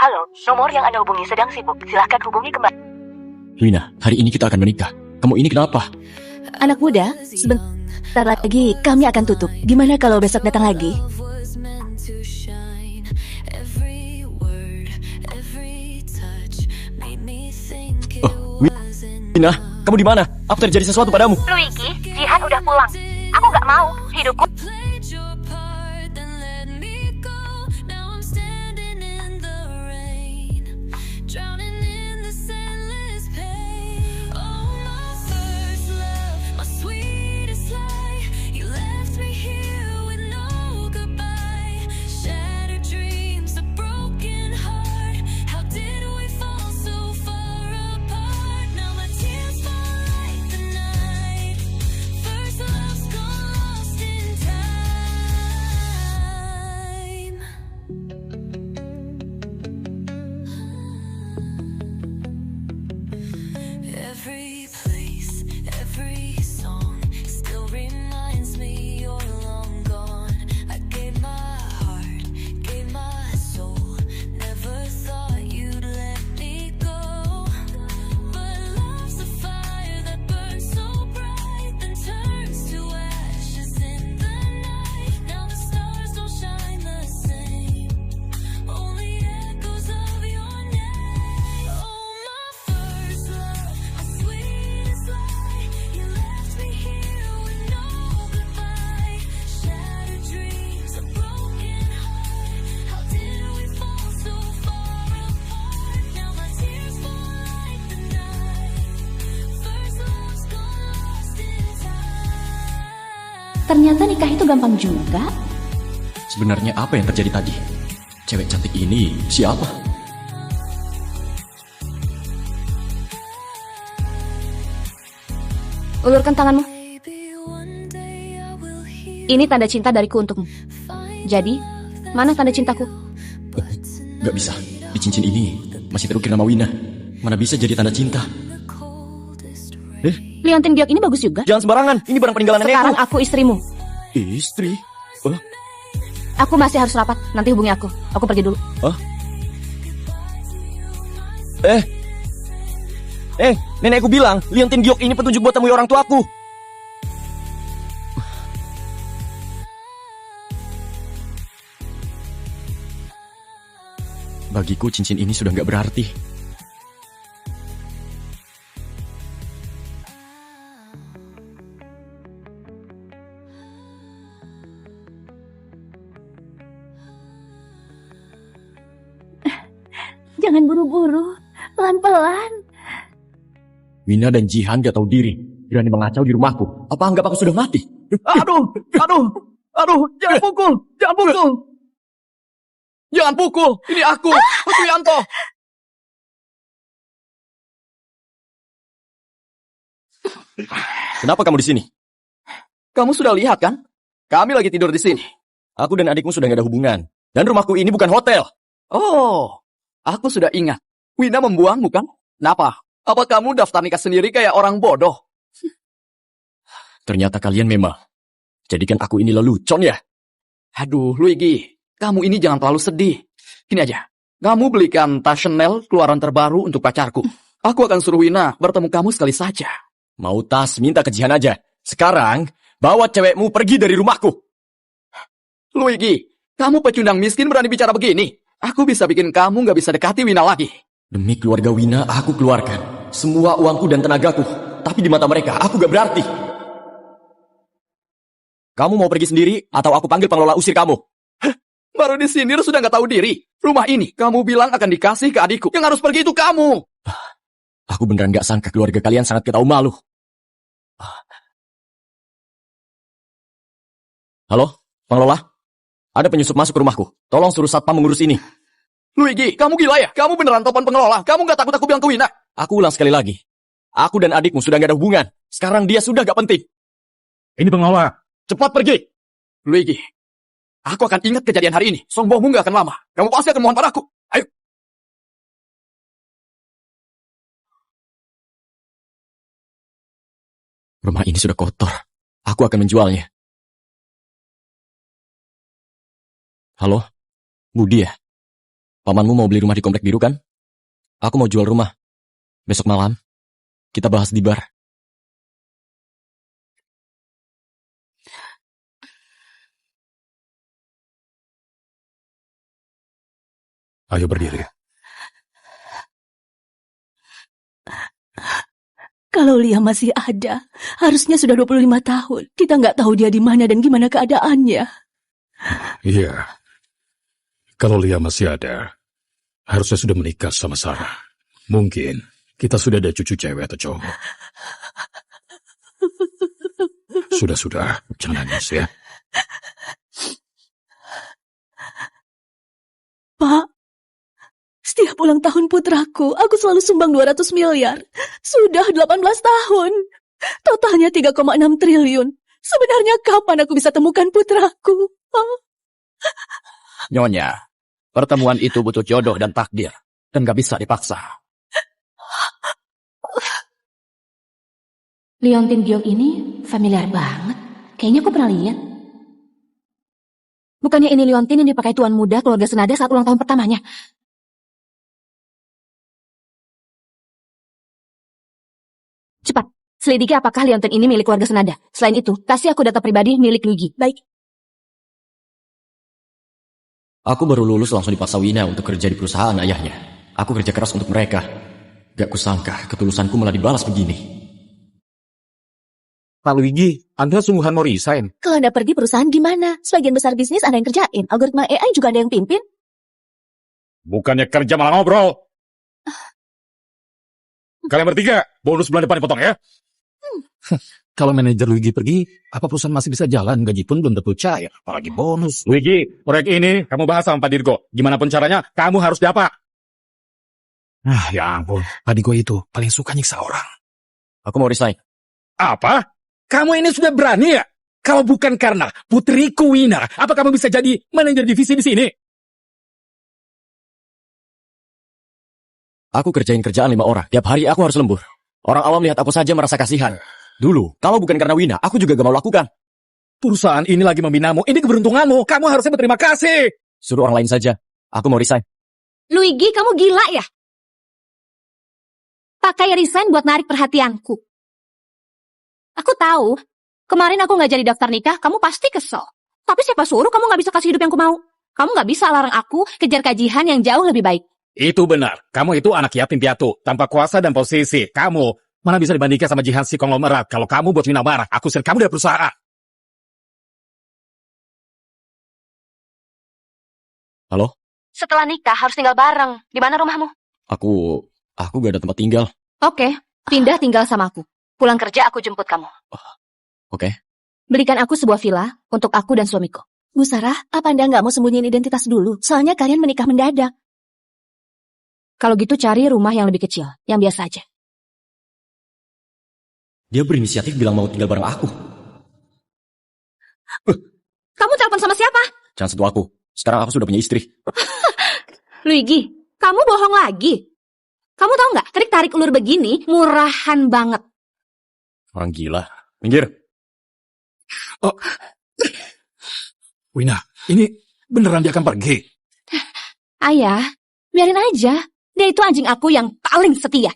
Halo, nomor yang Anda hubungi sedang sibuk. Silahkan hubungi kembali. Wina, hari ini kita akan menikah. Kamu ini kenapa? Anak muda, sebentar lagi kami akan tutup. Gimana kalau besok datang lagi? Oh, Wina, kamu di mana? Apa terjadi sesuatu padamu? Luigi, Jihan udah pulang. Aku nggak mau hidupku. Every place, every song still reminds me you're long gone. I gave my heart, gave my soul, never thought you'd let me go. But love's a fire that burns so bright, then turns to ashes in the night. Now the stars don't shine the same, only echoes of your name. Oh, my first love, my sweetest lie. You left me here with no goodbye. Shattered dreams, a broken heart. How did we fall so far apart? Now my tears fall like the night. First love's gone lost in time. Ternyata nikah itu gampang juga. Sebenarnya apa yang terjadi tadi? Cewek cantik ini siapa? Ulurkan tanganmu. Maybe one day I will hear Ini tanda cinta dariku untukmu. Jadi, mana tanda cintaku? Gak bisa. Di cincin ini masih terukir nama Wina. Mana bisa jadi tanda cinta? coldest rain. Liontin giok ini bagus juga. Jangan sembarangan. Ini barang peninggalan Sekarang nenekku. aku istrimu. Istri? Hah? Aku masih harus rapat. Nanti hubungi aku. Aku pergi dulu. Hah? Nenekku bilang, liontin giok ini petunjuk buat temui orang tuaku. Bagiku cincin ini sudah gak berarti. Jangan buru-buru. Pelan-pelan. Wina dan Jihan gak tahu diri. Berani mengacau di rumahku. Apa anggap aku sudah mati? Aduh, jangan pukul, jangan pukul. Jangan pukul, ini aku Yanto. Kenapa kamu di sini? Kamu sudah lihat kan? Kami lagi tidur di sini. Aku dan adikmu sudah gak ada hubungan. Dan rumahku ini bukan hotel. Oh, aku sudah ingat. Wina membuangmu kan? Kenapa? Apa kamu daftar nikah sendiri kayak orang bodoh? Ternyata kalian memang jadikan aku ini lelucon ya. Aduh, Luigi, kamu ini jangan terlalu sedih. Gini aja, kamu belikan tas Chanel keluaran terbaru untuk pacarku. Aku akan suruh Wina bertemu kamu sekali saja. Mau tas, minta ke Jihan aja. Sekarang, bawa cewekmu pergi dari rumahku. Luigi, kamu pecundang miskin berani bicara begini? Aku bisa bikin kamu gak bisa dekati Wina lagi. Demi keluarga Wina, aku keluarkan semua uangku dan tenagaku. Tapi di mata mereka, aku gak berarti. Kamu mau pergi sendiri, atau aku panggil pengelola usir kamu? Baru disindir sudah gak tahu diri. Rumah ini kamu bilang akan dikasih ke adikku. Yang harus pergi itu kamu. Aku beneran gak sangka keluarga kalian sangat ketau malu. Halo, pengelola? Ada penyusup masuk ke rumahku. Tolong suruh satpam mengurus ini. Luigi, kamu gila ya? Kamu beneran telepon pengelola? Kamu gak takut aku bilang ke Wina? Aku ulang sekali lagi. Aku dan adikmu sudah gak ada hubungan. Sekarang dia sudah gak penting. Ini pengelola. Cepat pergi. Luigi, aku akan ingat kejadian hari ini. Sombongmu gak akan lama. Kamu pasti akan mohon padaku. Ayo. Rumah ini sudah kotor. Aku akan menjualnya. Halo? Budi ya? Pamanmu mau beli rumah di Komplek Biru kan? Aku mau jual rumah. Besok malam, kita bahas di bar. Ayo berdiri. Kalau Lia masih ada, harusnya sudah 25 tahun. Kita nggak tahu dia di mana dan gimana keadaannya. Iya. Kalau Lia masih ada, harusnya sudah menikah sama Sarah. Mungkin kita sudah ada cucu cewek atau cowok. Sudah, jangan nangis ya. Pak, setiap ulang tahun putraku, aku selalu sumbang 200 miliar. Sudah 18 tahun. Totalnya 3,6 triliun. Sebenarnya kapan aku bisa temukan putraku? Nyonya, pertemuan itu butuh jodoh dan takdir. Dan gak bisa dipaksa. Leontin Giok ini familiar banget. Kayaknya aku pernah lihat. Bukannya ini Leontin yang dipakai tuan muda keluarga Senada saat ulang tahun pertamanya? Cepat, selidiki apakah Leontin ini milik keluarga Senada. Selain itu, kasih aku data pribadi milik Luigi. Baik. Aku baru lulus langsung dipaksa Wina untuk kerja di perusahaan ayahnya. Aku kerja keras untuk mereka. Gak kusangka ketulusanku malah dibalas begini. Pak Luigi, Anda sungguhan mau resign? Kalau Anda pergi perusahaan gimana? Sebagian besar bisnis Anda yang kerjain. Algoritma AI juga Anda yang pimpin. Bukannya kerja malah ngobrol. Kalian bertiga, bonus bulan depan dipotong ya. Kalau manajer Luigi pergi, apa perusahaan masih bisa jalan? Gaji pun belum tentu cair, apalagi bonus. Luigi, proyek ini kamu bahas sama Pak Dirgo. Gimana pun caranya, kamu harus dapat. Ya ampun, Pak Dirgo itu paling suka nyiksa orang. Aku mau resign. Apa? Kamu ini sudah berani ya? Kalau bukan karena putriku Wina, apa kamu bisa jadi manajer divisi di sini? Aku kerjain kerjaan 5 orang. Tiap hari aku harus lembur. Orang awam lihat aku saja merasa kasihan. Dulu, kalau bukan karena Wina, aku juga gak mau lakukan. Perusahaan ini lagi membinamu. Ini keberuntunganmu. Kamu harusnya berterima kasih. Suruh orang lain saja. Aku mau resign. Luigi, kamu gila ya? Pakai resign buat narik perhatianku. Aku tahu, kemarin aku nggak jadi daftar nikah, kamu pasti kesel. Tapi siapa suruh kamu nggak bisa kasih hidup yang aku mau? Kamu nggak bisa larang aku kejar kajian yang jauh lebih baik. Itu benar. Kamu itu anak yatim piatu. Tanpa kuasa dan posisi. Kamu mana bisa dibandingkan sama Jihan si konglomerat. Kalau kamu buat Wina marah, aku usir kamu dari perusahaan. Halo? Setelah nikah harus tinggal bareng. Di mana rumahmu? Aku gak ada tempat tinggal. Oke, pindah tinggal sama aku. Pulang kerja aku jemput kamu. Oke. Belikan aku sebuah villa untuk aku dan suamiku. Bu Sarah, apa Anda nggak mau sembunyiin identitas dulu? Soalnya kalian menikah mendadak. Kalau gitu cari rumah yang lebih kecil, yang biasa aja. Dia berinisiatif bilang mau tinggal bareng aku. Kamu telepon sama siapa? Jangan sentuh aku. Sekarang aku sudah punya istri. Luigi, kamu bohong lagi. Kamu tahu nggak, tarik ulur begini murahan banget. Orang gila. Minggir. Oh. Wina, ini beneran dia akan pergi? Ayah, biarin aja. Dia itu anjing aku yang paling setia.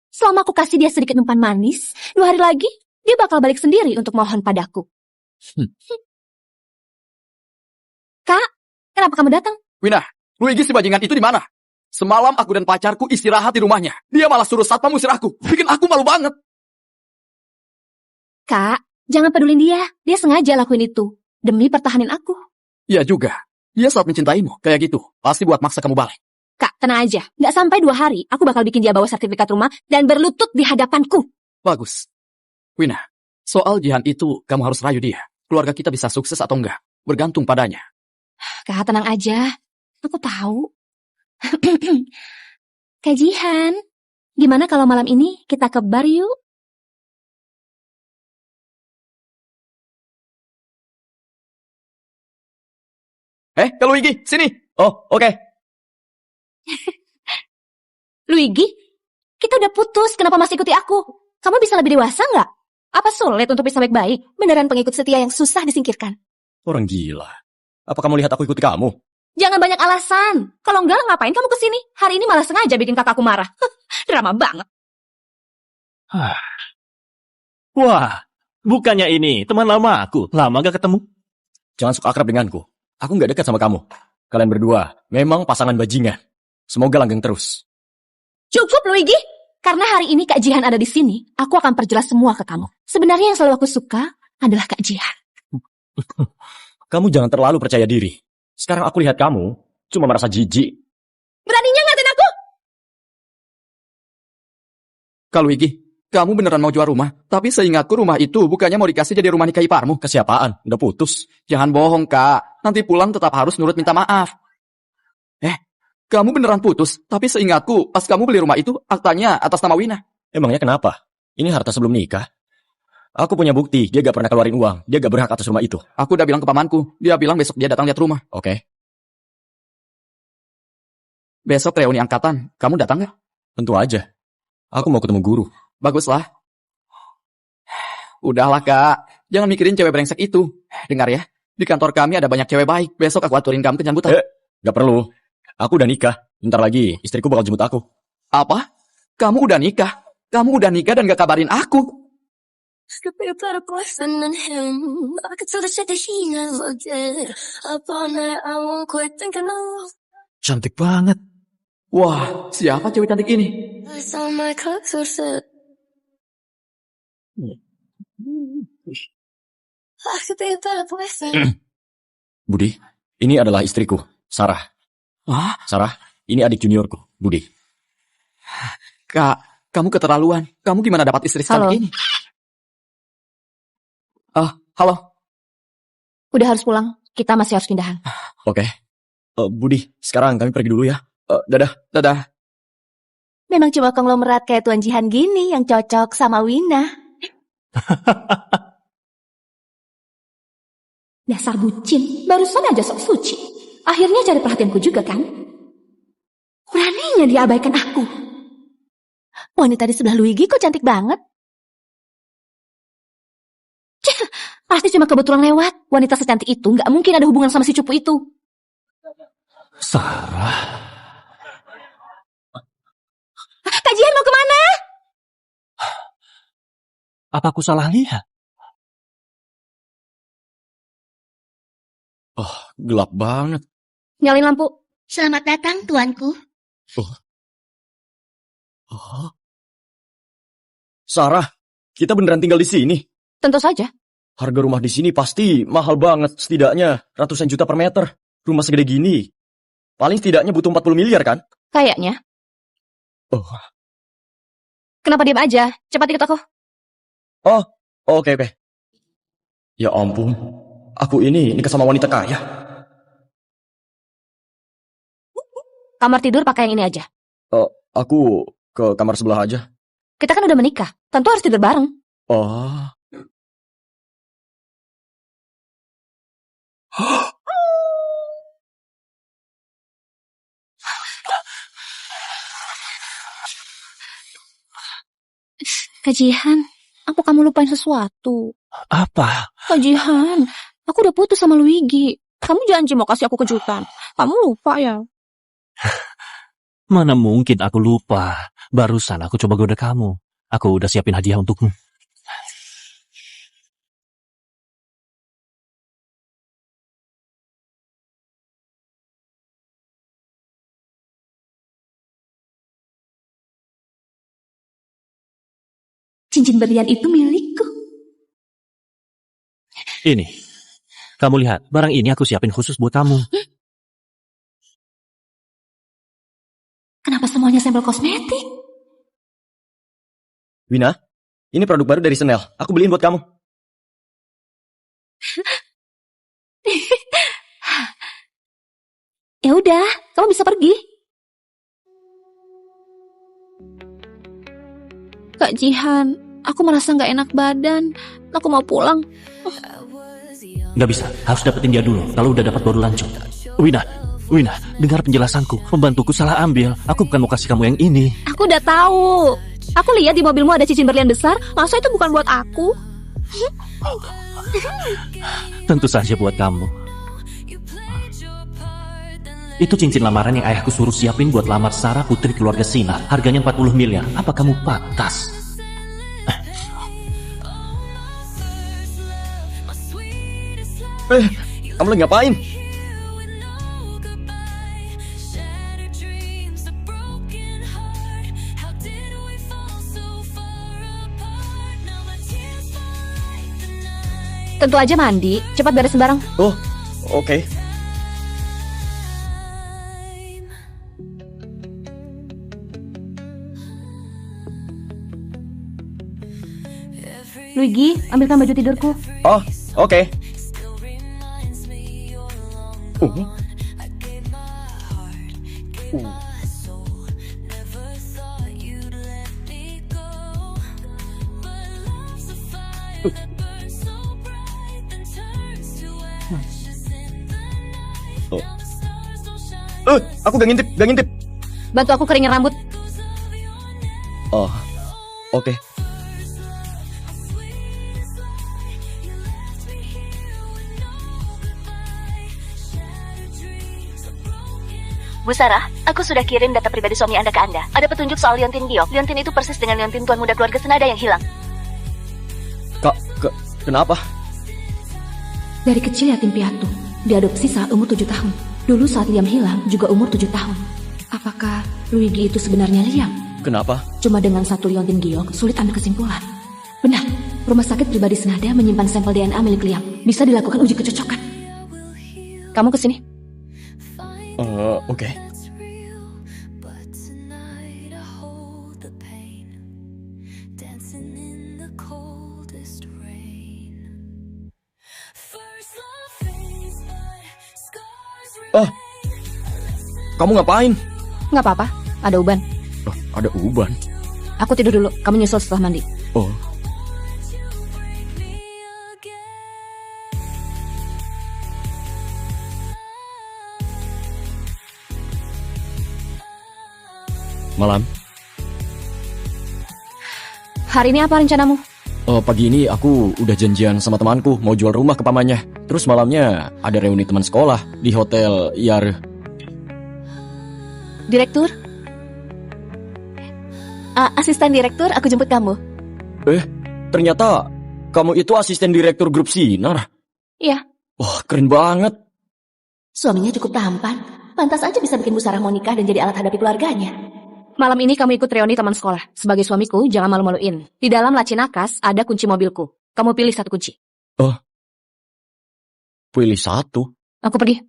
Selama aku kasih dia sedikit umpan manis, 2 hari lagi, dia bakal balik sendiri untuk mohon padaku. Kak, kenapa kamu datang? Wina, Luigi si bajingan itu di mana? Semalam aku dan pacarku istirahat di rumahnya. Dia malah suruh satpam usir aku. Bikin aku malu banget. Kak, jangan pedulin dia. Dia sengaja lakuin itu. Demi pertahanin aku. Iya juga. Dia saat mencintaimu. Kayak gitu. Pasti buat maksa kamu balik. Kak, tenang aja. Nggak sampai 2 hari, aku bakal bikin dia bawa sertifikat rumah dan berlutut di hadapanku. Bagus. Wina, soal Jihan itu kamu harus rayu dia. Keluarga kita bisa sukses atau enggak. Bergantung padanya. Kak, tenang aja. Aku tahu. Kak Jihan, gimana kalau malam ini kita ke bar yuk? Kalau Luigi, sini. Oh, oke. Luigi, kita udah putus. Kenapa masih ikuti aku? Kamu bisa lebih dewasa nggak? Apa sulit untuk bisa baik-baik? Beneran pengikut setia yang susah disingkirkan. Orang gila. Apa kamu lihat aku ikuti kamu? Jangan banyak alasan. Kalau enggak, ngapain kamu kesini? Hari ini malah sengaja bikin kakakku marah. Drama banget. Wah, bukannya ini teman lama aku. Lama gak ketemu. Jangan suka akrab denganku. Aku nggak dekat sama kamu. Kalian berdua memang pasangan bajingan. Semoga langgeng terus. Cukup, Luigi. Karena hari ini Kak Jihan ada di sini, aku akan perjelas semua ke kamu. Sebenarnya yang selalu aku suka adalah Kak Jihan. Kamu jangan terlalu percaya diri. Sekarang aku lihat kamu cuma merasa jijik. Beraninya ngatain aku? Kak Luigi, kamu beneran mau jual rumah? Tapi seingatku rumah itu bukannya mau dikasih jadi rumah nikah iparmu. Kesiapaan? Udah putus. Jangan bohong, Kak. Nanti pulang tetap harus nurut minta maaf. Kamu beneran putus, tapi seingatku pas kamu beli rumah itu aktanya atas nama Wina. Emangnya kenapa? Ini harta sebelum nikah. Aku punya bukti, dia gak pernah keluarin uang. Dia gak berhak atas rumah itu. Aku udah bilang ke pamanku, dia bilang besok dia datang lihat rumah. Oke, Besok reuni angkatan, kamu datang nggak? tentu aja. Aku mau ketemu guru. Baguslah. Udahlah, Kak. Jangan mikirin cewek brengsek itu. Dengar ya, di kantor kami ada banyak cewek baik. Besok aku aturin kamu ke jemputan. Gak perlu. Aku udah nikah. Bentar lagi istriku bakal jemput aku. Apa? Kamu udah nikah? Kamu udah nikah dan gak kabarin aku? Could be a better boyfriend than him. I could tell the shit that he never did. Up all night, I won't quit thinking of. Cantik banget. Wah, siapa cewek cantik ini? It's on my clothes or sit. I could be a better boyfriend. Budi, ini adalah istriku, Sarah. Hah? Sarah, ini adik juniorku, Budi. Kak, kamu keterlaluan. Kamu gimana dapat istri Halo. secantik ini? Halo. Udah harus pulang. Kita masih harus pindahan. Oke. Budi, sekarang kami pergi dulu ya. Dadah. Dadah. Memang cuma konglomerat kayak Tuan Jihan gini yang cocok sama Wina. Dasar bucin. Barusan aja sok suci. Akhirnya cari perhatianku juga kan? Beraninya dia abaikan aku. Wanita di sebelah Luigi kok cantik banget. Pasti cuma kebetulan lewat. Wanita secantik itu nggak mungkin ada hubungan sama si cupu itu. Sarah. Kak Jihan mau kemana? Apa aku salah lihat? Gelap banget. Nyalain lampu. Selamat datang, tuanku. Sarah, kita beneran tinggal di sini. Tentu saja. Harga rumah di sini pasti mahal banget. Setidaknya ratusan juta per meter. Rumah segede gini. Paling setidaknya butuh 40 miliar kan? Kayaknya. Oh. Kenapa diam aja? Cepat ikut aku. Oke. Ya ampun. Aku ini nikah sama wanita kaya. Kamar tidur pakai yang ini aja. Aku ke kamar sebelah aja. Kita kan udah menikah. Tentu harus tidur bareng. Oh. Kak Jihan, apa kamu lupain sesuatu? Apa? Kak Jihan, aku udah putus sama Luigi. Kamu janji mau kasih aku kejutan. Kamu lupa ya? Mana mungkin aku lupa. Barusan aku coba goda kamu. Aku udah siapin hadiah untukmu. Cincin berlian itu milikku. Ini. Kamu lihat, barang ini aku siapin khusus buat kamu. Kenapa semuanya sampel kosmetik? Wina, ini produk baru dari Chanel. Aku beliin buat kamu. Ya udah, kamu bisa pergi. Kak Jihan, aku merasa nggak enak badan. Aku mau pulang. Gak bisa, harus dapetin dia dulu. Kalau udah dapat baru lanjut. Wina, dengar penjelasanku. Pembantuku salah ambil. Aku bukan mau kasih kamu yang ini. Aku udah tahu. Aku lihat di mobilmu ada cincin berlian besar. Masa itu bukan buat aku? Tentu saja buat kamu. Itu cincin lamaran yang ayahku suruh siapin buat lamar Sarah putri keluarga Sinar. Harganya 40 miliar. Apa kamu pantas? Kamu lagi ngapain? Tentu aja mandi. Cepat beresin barang. Oh, oke. Luigi, ambilkan baju tidurku. Oh, oke. Aku gak ngintip. Bantu aku keringin rambut. Oh, oke. Bu Sarah, aku sudah kirim data pribadi suami Anda ke Anda. Ada petunjuk soal Liontin Giok. Liontin itu persis dengan Liontin tuan muda keluarga Senada yang hilang. Kenapa? Dari kecil yatim piatu. Diadopsi saat umur 7 tahun. Dulu saat Liam hilang juga umur 7 tahun. Apakah Luigi itu sebenarnya Liam? Kenapa? Cuma dengan satu Liontin Giok sulit ambil kesimpulan. Benar, rumah sakit pribadi Senada menyimpan sampel DNA milik Liam. Bisa dilakukan uji kecocokan. Kamu kesini. Oke. Kamu ngapain? Nggak apa-apa, ada uban. Ada uban. Aku tidur dulu, kamu nyusul setelah mandi. Oh. Malam. Hari ini apa rencanamu? Pagi ini aku udah janjian sama temanku mau jual rumah ke pamannya. Terus malamnya ada reuni teman sekolah di hotel Yar. Direktur? Asisten direktur, aku jemput kamu. Ternyata kamu itu asisten direktur grup Sinar. Iya. Wah, keren banget. Suaminya cukup tampan. Pantas aja bisa bikin Bu Sarah mau nikah dan jadi alat hadapi keluarganya. Malam ini kamu ikut reuni teman sekolah. Sebagai suamiku, jangan malu-maluin. Di dalam laci nakas ada kunci mobilku. Kamu pilih satu kunci. Pilih satu. Aku pergi.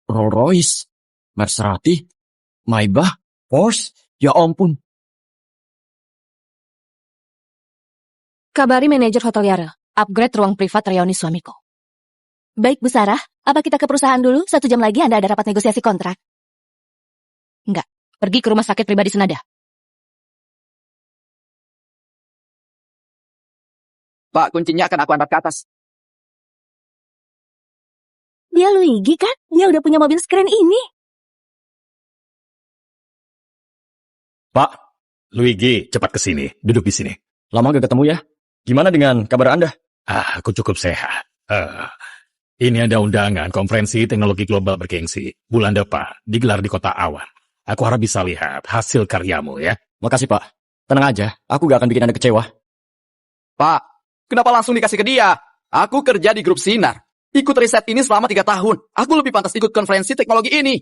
Rolls Royce, Maserati, Maybach, Porsche. Ya ampun. Kabari manajer Hotel Yara. Upgrade ruang privat reuni suamiku. Baik, Bu Sarah. Apa kita ke perusahaan dulu? 1 jam lagi Anda ada rapat negosiasi kontrak. Enggak. Pergi ke rumah sakit pribadi Senada. Pak, kuncinya akan aku angkat ke atas. Dia Luigi kan? Dia udah punya mobil sekeren ini. Pak, Luigi, cepat ke sini. Duduk di sini. Lama gak ketemu ya? Gimana dengan kabar Anda? Aku cukup sehat. Ini ada undangan konferensi teknologi global bergengsi. Bulan depan digelar di kota Awan. Aku harap bisa lihat hasil karyamu ya. Makasih, Pak. Tenang aja, aku gak akan bikin Anda kecewa. Pak, kenapa langsung dikasih ke dia? Aku kerja di grup Sinar. Ikut riset ini selama 3 tahun. Aku lebih pantas ikut konferensi teknologi ini.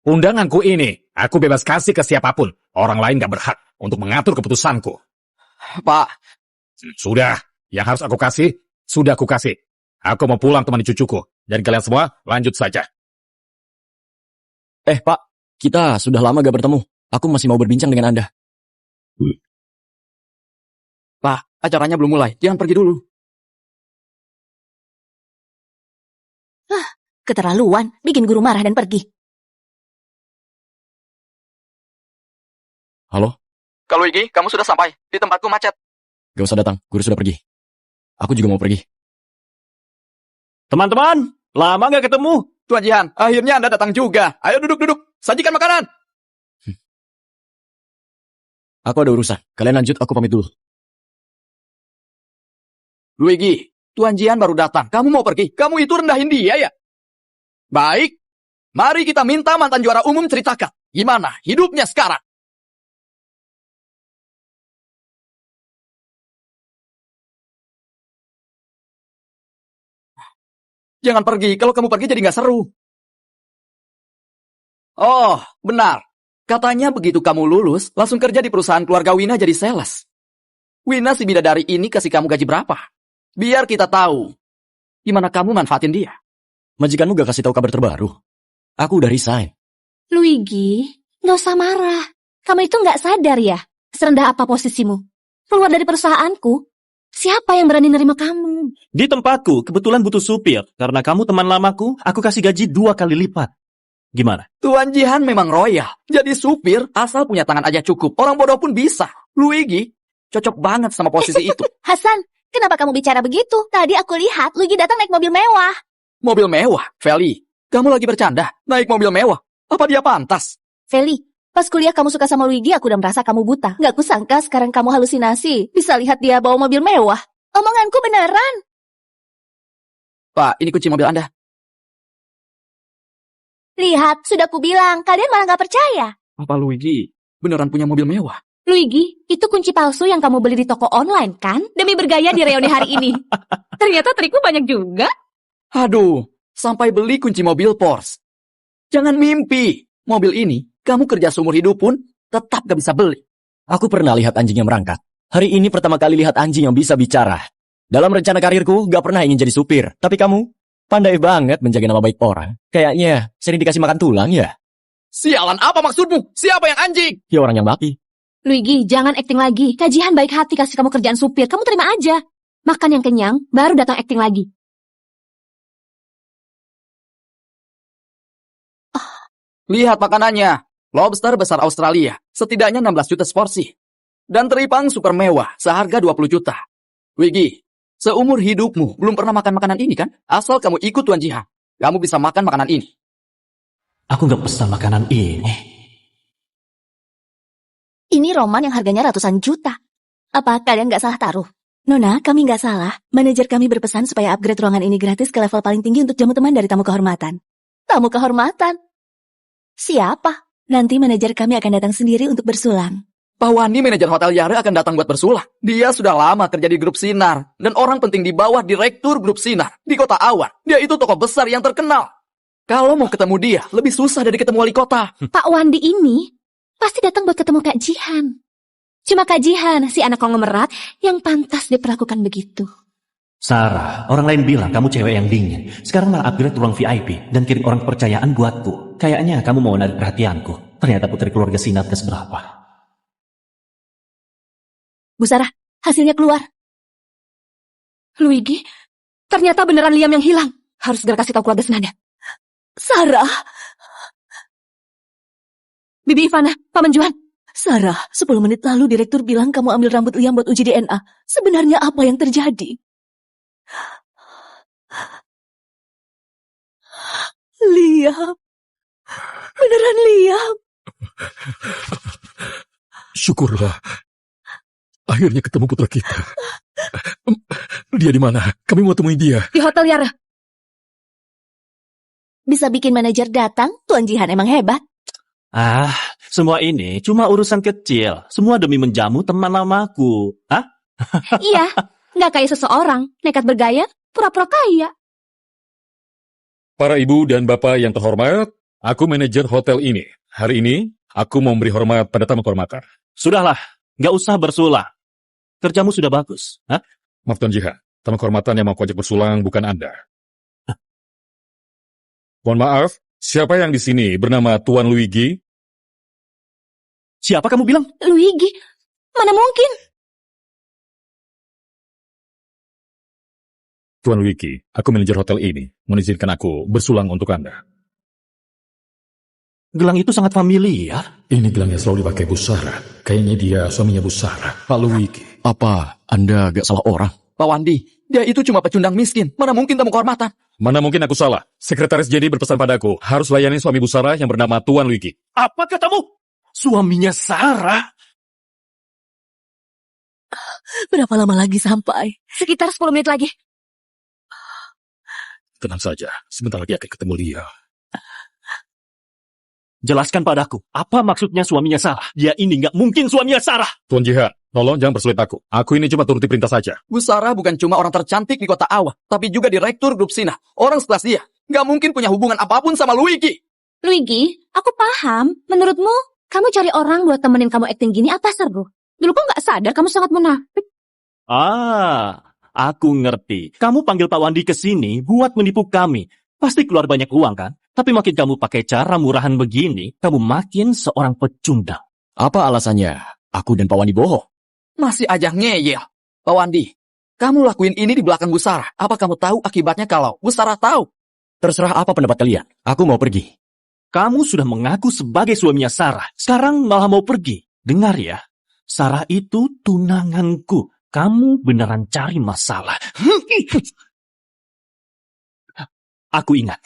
Undanganku ini, aku bebas kasih ke siapapun. Orang lain gak berhak untuk mengatur keputusanku. Pak. Sudah, yang harus aku kasih, sudah aku kasih. Aku mau pulang temani cucuku. Dan kalian semua, lanjut saja. Pak, kita sudah lama gak bertemu. Aku masih mau berbincang dengan Anda. Pak, acaranya belum mulai. Jangan pergi dulu. Keterlaluan, bikin guru marah dan pergi. Halo? Kalau Luigi, kamu sudah sampai. Di tempatku macet. Gak usah datang, guru sudah pergi. Aku juga mau pergi. Teman-teman, lama gak ketemu. Tuan Jihan, akhirnya Anda datang juga. Ayo duduk-duduk. Sajikan makanan. Aku ada urusan. Kalian lanjut, aku pamit dulu. Luigi, Tuan Jihan baru datang. Kamu mau pergi? Kamu itu rendahin dia ya? Baik, mari kita minta mantan juara umum ceritakan. Gimana hidupnya sekarang? Jangan pergi, kalau kamu pergi jadi nggak seru. Oh, benar. Katanya begitu kamu lulus, langsung kerja di perusahaan keluarga Wina jadi sales. Wina si bidadari ini kasih kamu gaji berapa? Biar kita tahu gimana kamu manfaatin dia. Majikanmu gak kasih tahu kabar terbaru? Aku udah resign. Luigi, nggak usah marah. Kamu itu nggak sadar ya, serendah apa posisimu. Keluar dari perusahaanku, siapa yang berani nerima kamu? Di tempatku, kebetulan butuh supir. Karena kamu teman lamaku, aku kasih gaji 2 kali lipat. Gimana? Tuan Jihan memang royal. Jadi supir, asal punya tangan aja cukup. Orang bodoh pun bisa. Luigi, cocok banget sama posisi itu. Hasan, kenapa kamu bicara begitu? Tadi aku lihat Luigi datang naik mobil mewah. Mobil mewah? Feli, kamu lagi bercanda? Naik mobil mewah? Apa dia pantas? Feli, pas kuliah kamu suka sama Luigi, aku udah merasa kamu buta. Gak kusangka sekarang kamu halusinasi. Bisa lihat dia bawa mobil mewah. Omonganku beneran. Pak, ini kunci mobil Anda. Lihat, sudah kubilang. Kalian malah gak percaya. Apa Luigi beneran punya mobil mewah? Luigi, itu kunci palsu yang kamu beli di toko online kan? Demi bergaya di reuni hari ini. Ternyata trikmu banyak juga. Aduh, sampai beli kunci mobil Porsche. Jangan mimpi. Mobil ini, kamu kerja seumur hidup pun tetap gak bisa beli. Aku pernah lihat anjing yang merangkak. Hari ini pertama kali lihat anjing yang bisa bicara. Dalam rencana karirku, gak pernah ingin jadi supir. Tapi kamu pandai banget menjaga nama baik orang. Kayaknya sering dikasih makan tulang ya? Sialan, apa maksudmu? Siapa yang anjing? Ya orang yang maki. Luigi, jangan acting lagi. Kajian baik hati kasih kamu kerjaan supir. Kamu terima aja. Makan yang kenyang, baru datang acting lagi. Lihat makanannya. Lobster besar Australia. Setidaknya 16 juta seporsi. Dan teripang super mewah. Seharga 20 juta. Luigi, seumur hidupmu belum pernah makan makanan ini kan? Asal kamu ikut Tuan Jihan, kamu bisa makan makanan ini. Aku gak pesan makanan ini. Ini roman yang harganya ratusan juta. Apa kalian gak salah taruh? Nona, kami gak salah. Manajer kami berpesan supaya upgrade ruangan ini gratis ke level paling tinggi untuk jamu teman dari tamu kehormatan. Tamu kehormatan? Siapa? Nanti manajer kami akan datang sendiri untuk bersulang. Pak Wandi, manajer Hotel Yara akan datang buat bersulah. Dia sudah lama kerja di grup Sinar. Dan orang penting di bawah direktur grup Sinar. Di kota Awan. Dia itu tokoh besar yang terkenal. Kalau mau ketemu dia, lebih susah dari ketemu wali kota. Pak Wandi ini pasti datang buat ketemu Kak Jihan. Cuma Kak Jihan, si anak konglomerat, yang pantas diperlakukan begitu. Sarah, orang lain bilang kamu cewek yang dingin. Sekarang malah upgrade ruang VIP dan kirim orang kepercayaan buatku. Kayaknya kamu mau menarik perhatianku. Ternyata putri keluarga Sinar gak seberapa. Bu Sarah, hasilnya keluar. Luigi, ternyata beneran Liam yang hilang. Harus segera kasih tahu keluarga Senada. Sarah, Bibi Ivana, Paman Juhan. Sarah, 10 menit lalu direktur bilang kamu ambil rambut Liam buat uji DNA. Sebenarnya apa yang terjadi? Liam. Beneran Liam. Syukurlah. Akhirnya ketemu putra kita. Dia di mana? Kami mau temui dia. Di Hotel Yara. Bisa bikin manajer datang, Tuan Jihan emang hebat. Ah, semua ini cuma urusan kecil. Semua demi menjamu teman lamaku. Hah? Iya, nggak kayak seseorang. Nekat bergaya, pura-pura kaya. Para ibu dan bapak yang terhormat, aku manajer hotel ini. Hari ini, aku mau memberi hormat pada tamu kehormatan. Sudahlah, nggak usah bersulah. Kerjamu sudah bagus. Hah? Maaf Tuan Jihan, tamu kehormatan yang mau kuajak bersulang bukan Anda. Mohon maaf, siapa yang di sini bernama Tuan Luigi? Siapa kamu bilang? Luigi, mana mungkin? Tuan Luigi, aku manajer hotel ini. Mengizinkan aku bersulang untuk Anda. Gelang itu sangat familiar. Ini gelang yang selalu dipakai Bu Sarah. Kayaknya dia suaminya Bu Sarah, Pak Luigi. Apa Anda gak salah orang? Pak Wandi, dia itu cuma pecundang miskin. Mana mungkin tamu kehormatan? Mana mungkin aku salah? Sekretaris Jenny berpesan padaku, harus layani suami Bu Sarah yang bernama Tuan Luigi. Apa katamu? Suaminya Sarah? berapa lama lagi sampai? Sekitar 10 menit lagi. Tenang saja, sebentar lagi akan ketemu Lia. Jelaskan padaku, apa maksudnya suaminya Sarah? Dia ini nggak mungkin suaminya Sarah. Tuan Jiha, tolong jangan persulit aku. Aku ini cuma turuti perintah saja. Bu Sarah bukan cuma orang tercantik di kota Awa, tapi juga direktur grup Sinar. Orang sekelas dia. Nggak mungkin punya hubungan apapun sama Luigi. Luigi, aku paham. Menurutmu, kamu cari orang buat temenin kamu acting gini apa, Sergo? Dulu kok nggak sadar kamu sangat munafik. Aku ngerti. Kamu panggil Pak Wandi ke sini buat menipu kami. Pasti keluar banyak uang kan? Tapi makin kamu pakai cara murahan begini, kamu makin seorang pecundang. Apa alasannya? Aku dan Pak Wandi bohong. Masih aja ngeyel. Pak Wandi, kamu lakuin ini di belakang Bu Sarah. Apa kamu tahu akibatnya kalau Bu Sarah tahu? Terserah apa pendapat kalian. Aku mau pergi. Kamu sudah mengaku sebagai suaminya Sarah. Sekarang malah mau pergi. Dengar ya, Sarah itu tunanganku. Kamu beneran cari masalah. Aku ingat.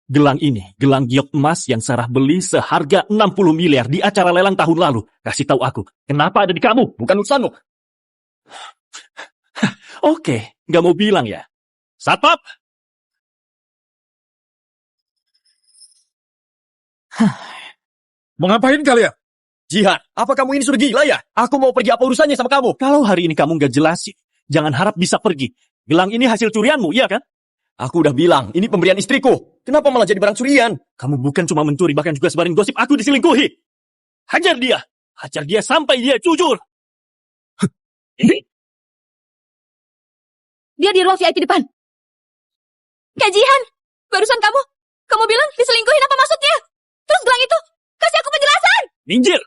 Gelang ini, gelang giok emas yang Sarah beli seharga 60 miliar di acara lelang tahun lalu. Kasih tahu aku, kenapa ada di kamu? Bukan urusanmu. Oke, nggak mau bilang ya. Satpam! Mau ngapain kalian? Jihan, apa kamu ini sudah gila ya? Aku mau pergi, apa urusannya sama kamu? Kalau hari ini kamu nggak jelasin, jangan harap bisa pergi. Gelang ini hasil curianmu, iya kan? Aku udah bilang, ini pemberian istriku. Kenapa malah jadi barang curian? Kamu bukan cuma mencuri, bahkan juga sebarin gosip aku diselingkuhi. Hajar dia! Hajar dia sampai dia jujur! Dia di ruang VIP depan. Kajian, barusan kamu bilang diselingkuhin, apa maksudnya? Terus gelang itu, kasih aku penjelasan. Minggir!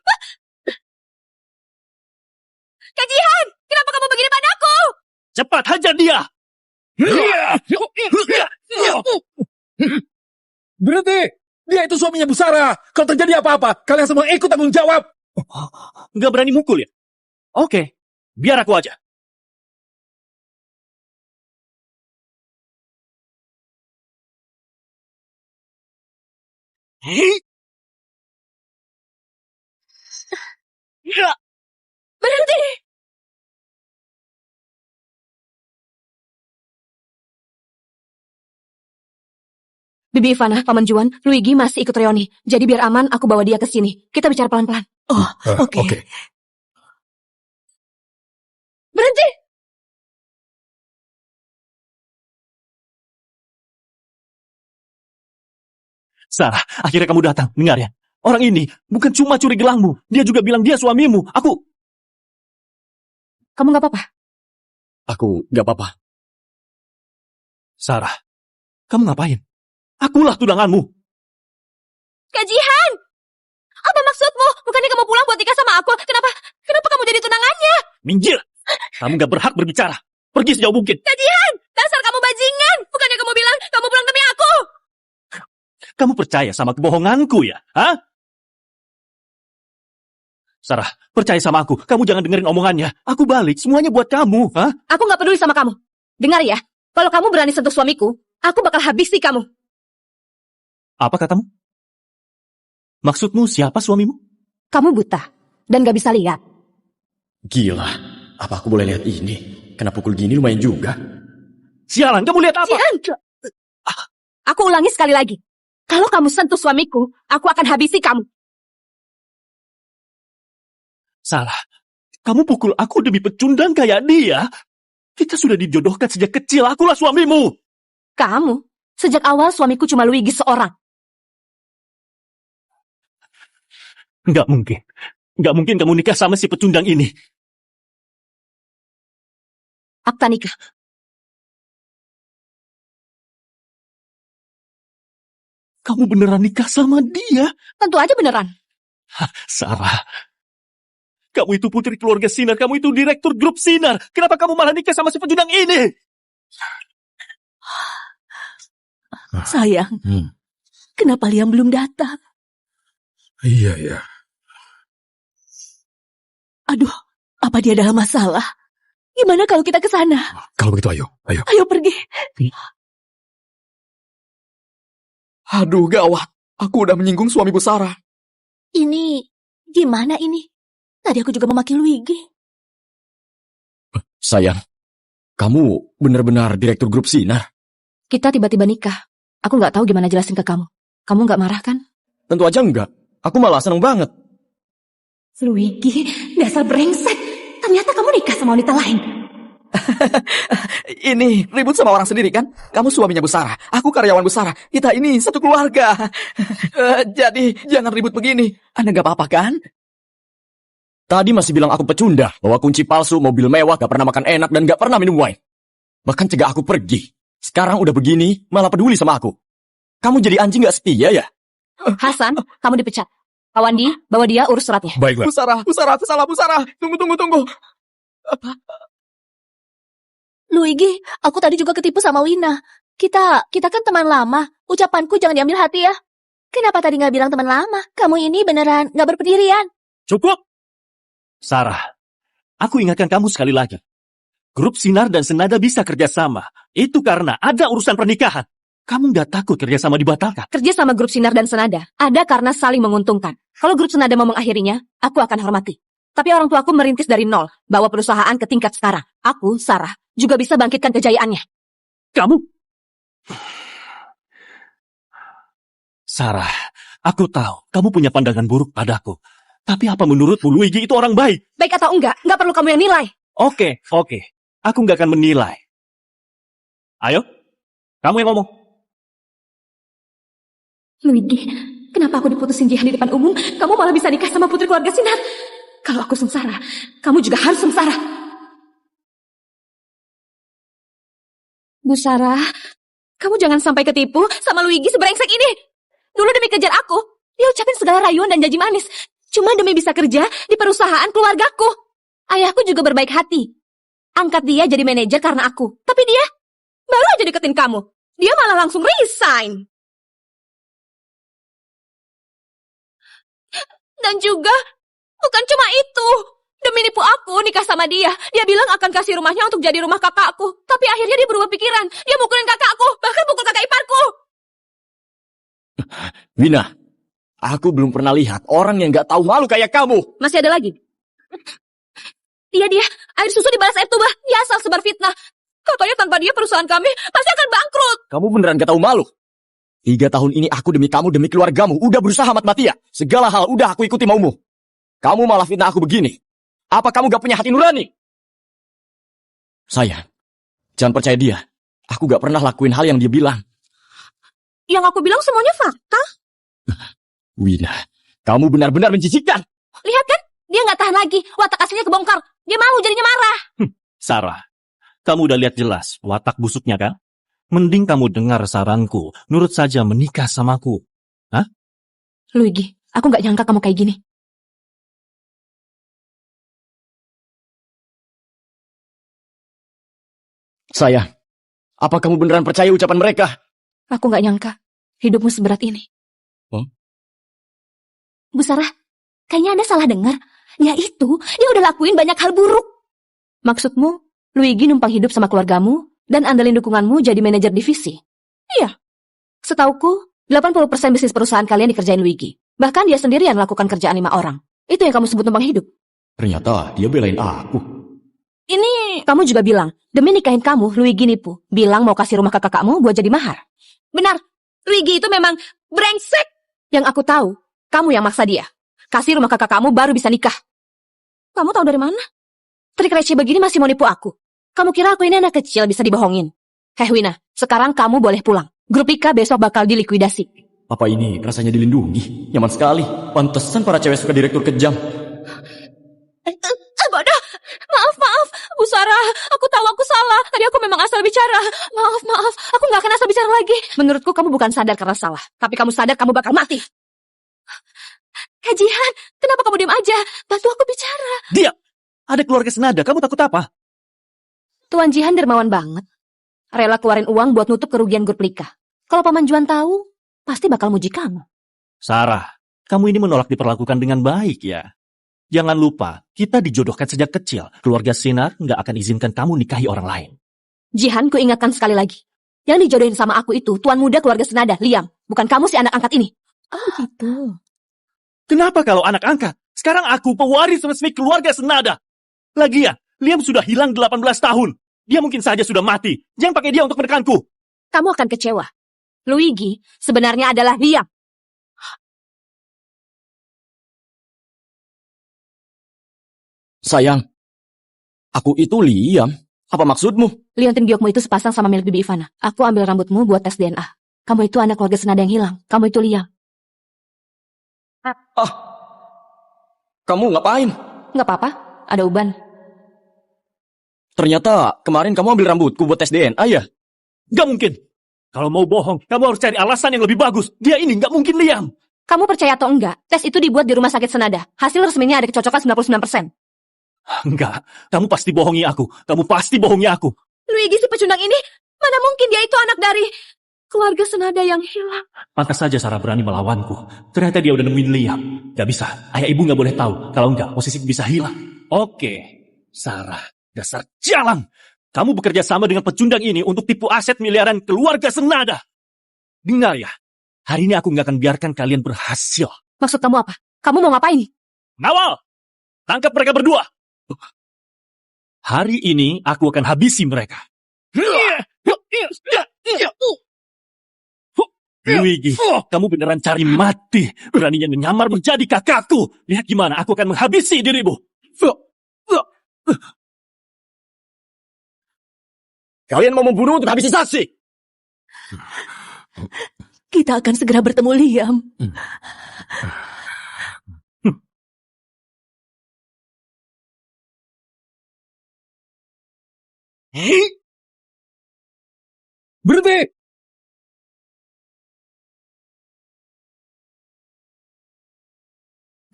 Kajian, kenapa kamu begini padaku? Cepat hajar dia! Berhenti! Dia itu suaminya Bu Sarah. Kalau terjadi apa-apa, kalian semua ikut tanggung jawab. Nggak berani mukul ya? Oke, biar aku aja. Berhenti! Bibi Ivana, Paman Juan, Luigi masih ikut reuni. Jadi biar aman, aku bawa dia ke sini. Kita bicara pelan-pelan. Oh, oke. Berhenti! Sarah, akhirnya kamu datang. Dengar ya. Orang ini bukan cuma curi gelangmu. Dia juga bilang dia suamimu. Kamu gak apa-apa? Aku gak apa-apa. Sarah, kamu ngapain? Akulah tunanganmu. Kajian! Apa maksudmu? Bukannya kamu pulang buat nikah sama aku? Kenapa kamu jadi tunangannya? Minggir! Kamu gak berhak berbicara. Pergi sejauh mungkin. Kajian! Dasar kamu bajingan! Bukannya kamu bilang kamu pulang demi aku? Kamu percaya sama kebohonganku ya? Hah? Sarah, percaya sama aku. Kamu jangan dengerin omongannya. Aku balik, semuanya buat kamu. Hah? Aku gak peduli sama kamu. Dengar ya, kalau kamu berani sentuh suamiku, aku bakal habisi kamu. Apa katamu? Maksudmu siapa suamimu? Kamu buta dan gak bisa lihat. Gila, apa aku boleh lihat ini? Kena pukul gini lumayan juga. Sialan, kamu lihat apa? Jihan! Aku ulangi sekali lagi. Kalau kamu sentuh suamiku, aku akan habisi kamu. Sarah, kamu pukul aku demi pecundang kayak dia? Kita sudah dijodohkan sejak kecil, akulah suamimu. Kamu? Sejak awal suamiku cuma Luigi seorang. Nggak mungkin. Nggak mungkin kamu nikah sama si pecundang ini. Akta nikah. Kamu beneran nikah sama dia? Tentu aja beneran. Sarah, kamu itu putri keluarga Sinar, kamu itu direktur grup Sinar. Kenapa kamu malah nikah sama si pecundang ini? Sayang, kenapa Liam belum datang? Iya, ya. Aduh, apa dia dalam masalah? Gimana kalau kita ke sana? Kalau begitu ayo. Ayo pergi. Aduh, gawat. Aku udah menyinggung suami Bu Sarah. Ini gimana ini? Tadi aku juga memaki Luigi. Sayang, kamu benar-benar direktur grup Sinar. Kita tiba-tiba nikah. Aku nggak tahu gimana jelasin ke kamu. Kamu nggak marah kan? Tentu aja enggak. Aku malah seneng banget. Luigi, dasar brengsek. Ternyata kamu nikah sama wanita lain. Ini ribut sama orang sendiri kan? Kamu suaminya Bu Sarah, aku karyawan Bu Sarah. Kita ini satu keluarga. Jadi jangan ribut begini. Anda gak apa-apa kan? Tadi masih bilang aku pecundang, bawa kunci palsu, mobil mewah, gak pernah makan enak, dan gak pernah minum wine. Bahkan cegah aku pergi. Sekarang udah begini, malah peduli sama aku. Kamu jadi anjing gak setia ya? Hasan, kamu dipecat. Pak Wandi, bawa dia urus suratnya. Baiklah. Bu Sarah, aku salah Bu Sarah. Tunggu. Luigi, aku tadi juga ketipu sama Wina. Kita kan teman lama. Ucapanku jangan diambil hati ya. Kenapa tadi nggak bilang teman lama? Kamu ini beneran nggak berpendirian. Cukup! Sarah, aku ingatkan kamu sekali lagi. Grup Sinar dan Senada bisa kerjasama. Itu karena ada urusan pernikahan. Kamu nggak takut kerjasama dibatalkan? Kerja sama grup Sinar dan Senada ada karena saling menguntungkan. Kalau grup Senada mau mengakhirinya, aku akan hormati. Tapi orang tuaku merintis dari nol, bawa perusahaan ke tingkat sekarang. Aku, Sarah, juga bisa bangkitkan kejayaannya. Kamu? Sarah, aku tahu kamu punya pandangan buruk padaku. Tapi apa menurutmu Luigi itu orang baik? Baik atau enggak perlu kamu yang nilai. Oke. Aku nggak akan menilai. Ayo, kamu yang ngomong. Luigi, kenapa aku diputusin Jihan di depan umum? Kamu malah bisa nikah sama putri keluarga Sinar. Kalau aku sengsara, kamu juga harus sengsara. Bu Sarah, kamu jangan sampai ketipu sama Luigi sebrengsek ini. Dulu demi kejar aku, dia ucapin segala rayuan dan janji manis. Cuma demi bisa kerja di perusahaan keluargaku. Ayahku juga berbaik hati. Angkat dia jadi manajer karena aku. Tapi dia baru aja deketin kamu. Dia malah langsung resign. Dan juga, bukan cuma itu. Demi nipu aku nikah sama dia. Dia bilang akan kasih rumahnya untuk jadi rumah kakakku. Tapi akhirnya dia berubah pikiran. Dia mukulin kakakku, bahkan pukul kakak iparku. Wina, aku belum pernah lihat orang yang gak tahu malu kayak kamu. Masih ada lagi. Dia, air susu dibalas air tuba. Dia asal sebar fitnah. Katanya tanpa dia perusahaan kami pasti akan bangkrut. Kamu beneran gak tahu malu? 3 tahun ini aku demi kamu, demi keluargamu, udah berusaha mati-matian ya. Segala hal udah aku ikuti maumu. Kamu malah fitnah aku begini. Apa kamu gak punya hati nurani? Sayang, jangan percaya dia. Aku gak pernah lakuin hal yang dia bilang. Yang aku bilang semuanya fakta. Wina, kamu benar-benar menjijikkan. Lihat kan, dia gak tahan lagi. Watak aslinya kebongkar. Dia malu jadinya marah. Sarah, kamu udah lihat jelas watak busuknya kan? Mending kamu dengar saranku, nurut saja menikah samaku. Hah? Luigi, aku gak nyangka kamu kayak gini. Sayang, apa kamu beneran percaya ucapan mereka? Aku gak nyangka hidupmu seberat ini. Bu Sarah, kayaknya Anda salah dengar. Ya itu, dia udah lakuin banyak hal buruk. Maksudmu, Luigi numpang hidup sama keluargamu dan andalin dukunganmu jadi manajer divisi? Iya. Setauku, 80% bisnis perusahaan kalian dikerjain Luigi. Bahkan dia sendiri yang melakukan kerjaan 5 orang. Itu yang kamu sebut numpang hidup. Ternyata dia belain aku. Ini kamu juga bilang, demi nikahin kamu, Luigi nipu. Bilang mau kasih rumah ke kakakmu buat jadi mahar. Benar, Luigi itu memang brengsek. Yang aku tahu, kamu yang maksa dia. Kasih rumah ke kakakmu baru bisa nikah. Kamu tahu dari mana? Trik receh begini masih mau nipu aku. Kamu kira aku ini anak kecil bisa dibohongin? Heh Wina, sekarang kamu boleh pulang. Grup Ika besok bakal dilikuidasi. Apa ini rasanya dilindungi? Nyaman sekali. Pantesan para cewek suka direktur kejam. Bodoh. Maaf. Bu Sarah, aku tahu aku salah. Tadi aku memang asal bicara. Maaf. Aku gak akan asal bicara lagi. Menurutku kamu bukan sadar karena salah. Tapi kamu sadar kamu bakal mati. Kak Jihan, kenapa kamu diam aja? Bantu aku bicara. Diam! Ada keluarga Senada, kamu takut apa? Tuan Jihan dermawan banget. Rela keluarin uang buat nutup kerugian grup Lika. Kalau Paman Juan tahu, pasti bakal muji kamu. Sarah, kamu ini menolak diperlakukan dengan baik ya. Jangan lupa, kita dijodohkan sejak kecil. Keluarga Sinar nggak akan izinkan kamu nikahi orang lain. Jihan, ku ingatkan sekali lagi. Yang dijodohin sama aku itu tuan muda keluarga Senada, Liam. Bukan kamu si anak angkat ini. Oh gitu. Kenapa kalau anak angkat? Sekarang aku pewaris resmi keluarga Senada. Lagian, Liam sudah hilang 18 tahun. Dia mungkin saja sudah mati. Jangan pakai dia untuk menekanku. Kamu akan kecewa. Luigi sebenarnya adalah Liam. Sayang, aku itu Liam. Apa maksudmu? Liontin giokmu itu sepasang sama milik Bibi Ivana. Aku ambil rambutmu buat tes DNA. Kamu itu anak keluarga Senada yang hilang. Kamu itu Liam. Kamu ngapain? Nggak apa-apa, ada uban. Ternyata kemarin kamu ambil rambutku buat tes DNA ya? Nggak mungkin. Kalau mau bohong, kamu harus cari alasan yang lebih bagus. Dia ini nggak mungkin Liam. Kamu percaya atau enggak, tes itu dibuat di rumah sakit Senada. Hasil resminya ada kecocokan 99%. Enggak, kamu pasti bohongi aku. Kamu pasti bohongi aku. Luigi si pecundang ini, mana mungkin dia itu anak dari keluarga Senada yang hilang. Pantas saja Sarah berani melawanku. Ternyata dia udah nemuin Liam. Gak bisa, ayah ibu gak boleh tahu. Kalau enggak, posisi bisa hilang. Oke, Sarah, dasar jalan. Kamu bekerja sama dengan pecundang ini untuk tipu aset miliaran keluarga Senada. Dengar ya, hari ini aku gak akan biarkan kalian berhasil. Maksud kamu apa? Kamu mau ngapain? Nawal, tangkap mereka berdua. Hari ini aku akan habisi mereka. Luigi, kamu beneran cari mati. Beraninya menyamar menjadi kakakku. Lihat gimana aku akan menghabisi dirimu. Kalian mau membunuh untuk habisi saksi? Kita akan segera bertemu Liam. Berhenti!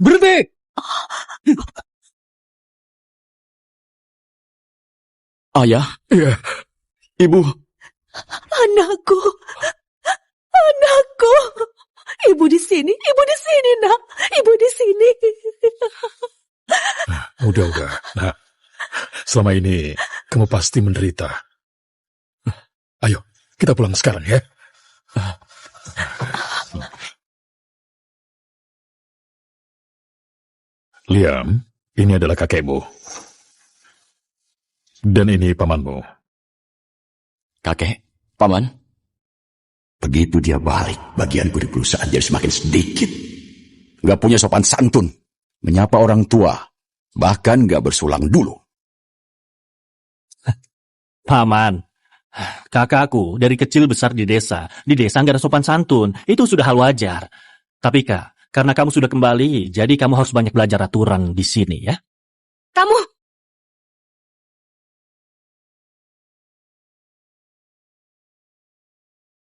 Berhenti! Ayah? Iya. Ibu? Anakku. Anakku. Ibu di sini, nak. Ibu di sini. Udah. Nah, selama ini kamu pasti menderita. Ayo, kita pulang sekarang ya. Liam, ini adalah kakekmu. Dan ini pamanmu. Kakek? Paman? Begitu dia balik, bagianku di perusahaan jadi semakin sedikit. Gak punya sopan santun, menyapa orang tua, bahkan gak bersulang dulu. Paman, kakakku dari kecil besar di desa. Di desa nggak ada sopan santun. Itu sudah hal wajar. Tapi Kak, karena kamu sudah kembali, jadi kamu harus banyak belajar aturan di sini ya. Kamu,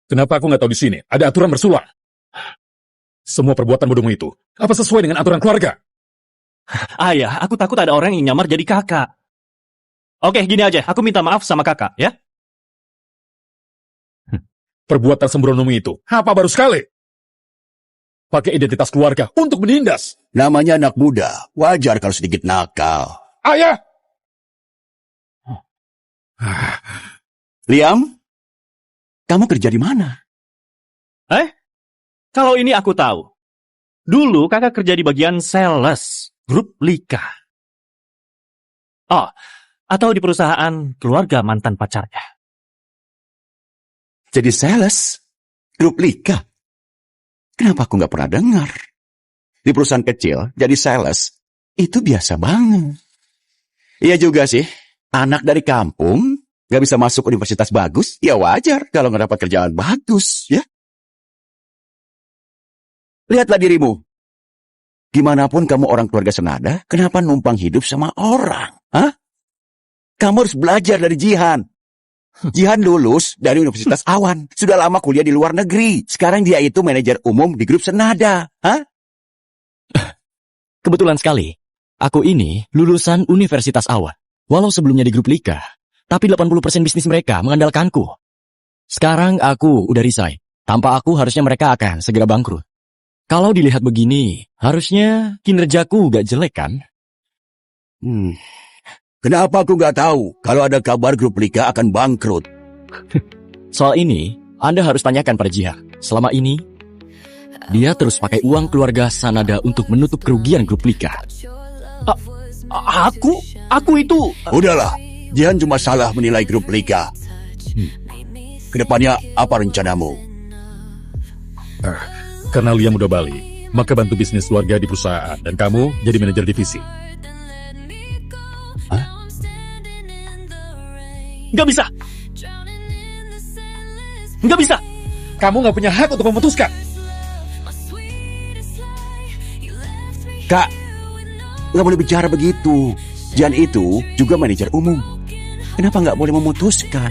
Kenapa aku nggak tahu di sini? Ada aturan bersulang. Semua perbuatan bodohmu itu, apa sesuai dengan aturan keluarga? Ayah, aku takut ada orang yang nyamar jadi kakak. Oke, gini aja. Aku minta maaf sama kakak, ya? Perbuatan sembronomu itu, apa baru sekali? Pakai identitas keluarga untuk menindas. Namanya anak muda, wajar kalau sedikit nakal. Ayah! Liam, kamu kerja di mana? Kalau ini aku tahu. Dulu kakak kerja di bagian sales, grup Lika. Oh, atau di perusahaan keluarga mantan pacarnya. Jadi sales? Grup Lika? Kenapa aku nggak pernah dengar? Di perusahaan kecil, jadi sales, itu biasa banget. Iya juga sih, anak dari kampung, nggak bisa masuk universitas bagus, ya wajar kalau nggak dapat kerjaan bagus, ya. Lihatlah dirimu. Gimanapun kamu orang keluarga Senada, kenapa numpang hidup sama orang? Hah? Kamu harus belajar dari Jihan. Jihan lulus dari Universitas Awan. Sudah lama kuliah di luar negeri. Sekarang dia itu manajer umum di grup Senada. Hah? Kebetulan sekali. Aku ini lulusan Universitas Awan. Walau sebelumnya di grup Lika, tapi 80% bisnis mereka mengandalkanku. Sekarang aku udah resign. Tanpa aku harusnya mereka akan segera bangkrut. Kalau dilihat begini, harusnya kinerjaku gak jelek kan? Kenapa aku nggak tahu kalau ada kabar grup Lika akan bangkrut? Soal ini, Anda harus tanyakan pada Jiha. Selama ini, dia terus pakai uang keluarga Sanada untuk menutup kerugian grup Lika. Aku? Aku itu... Udahlah, Jihan cuma salah menilai grup Lika. Kedepannya apa rencanamu? Karena Liam udah balik, maka bantu bisnis keluarga di perusahaan. Dan kamu jadi manajer divisi. Nggak bisa! Nggak bisa! Kamu nggak punya hak untuk memutuskan. Kak, nggak boleh bicara begitu. Jihan itu juga manajer umum. Kenapa nggak boleh memutuskan?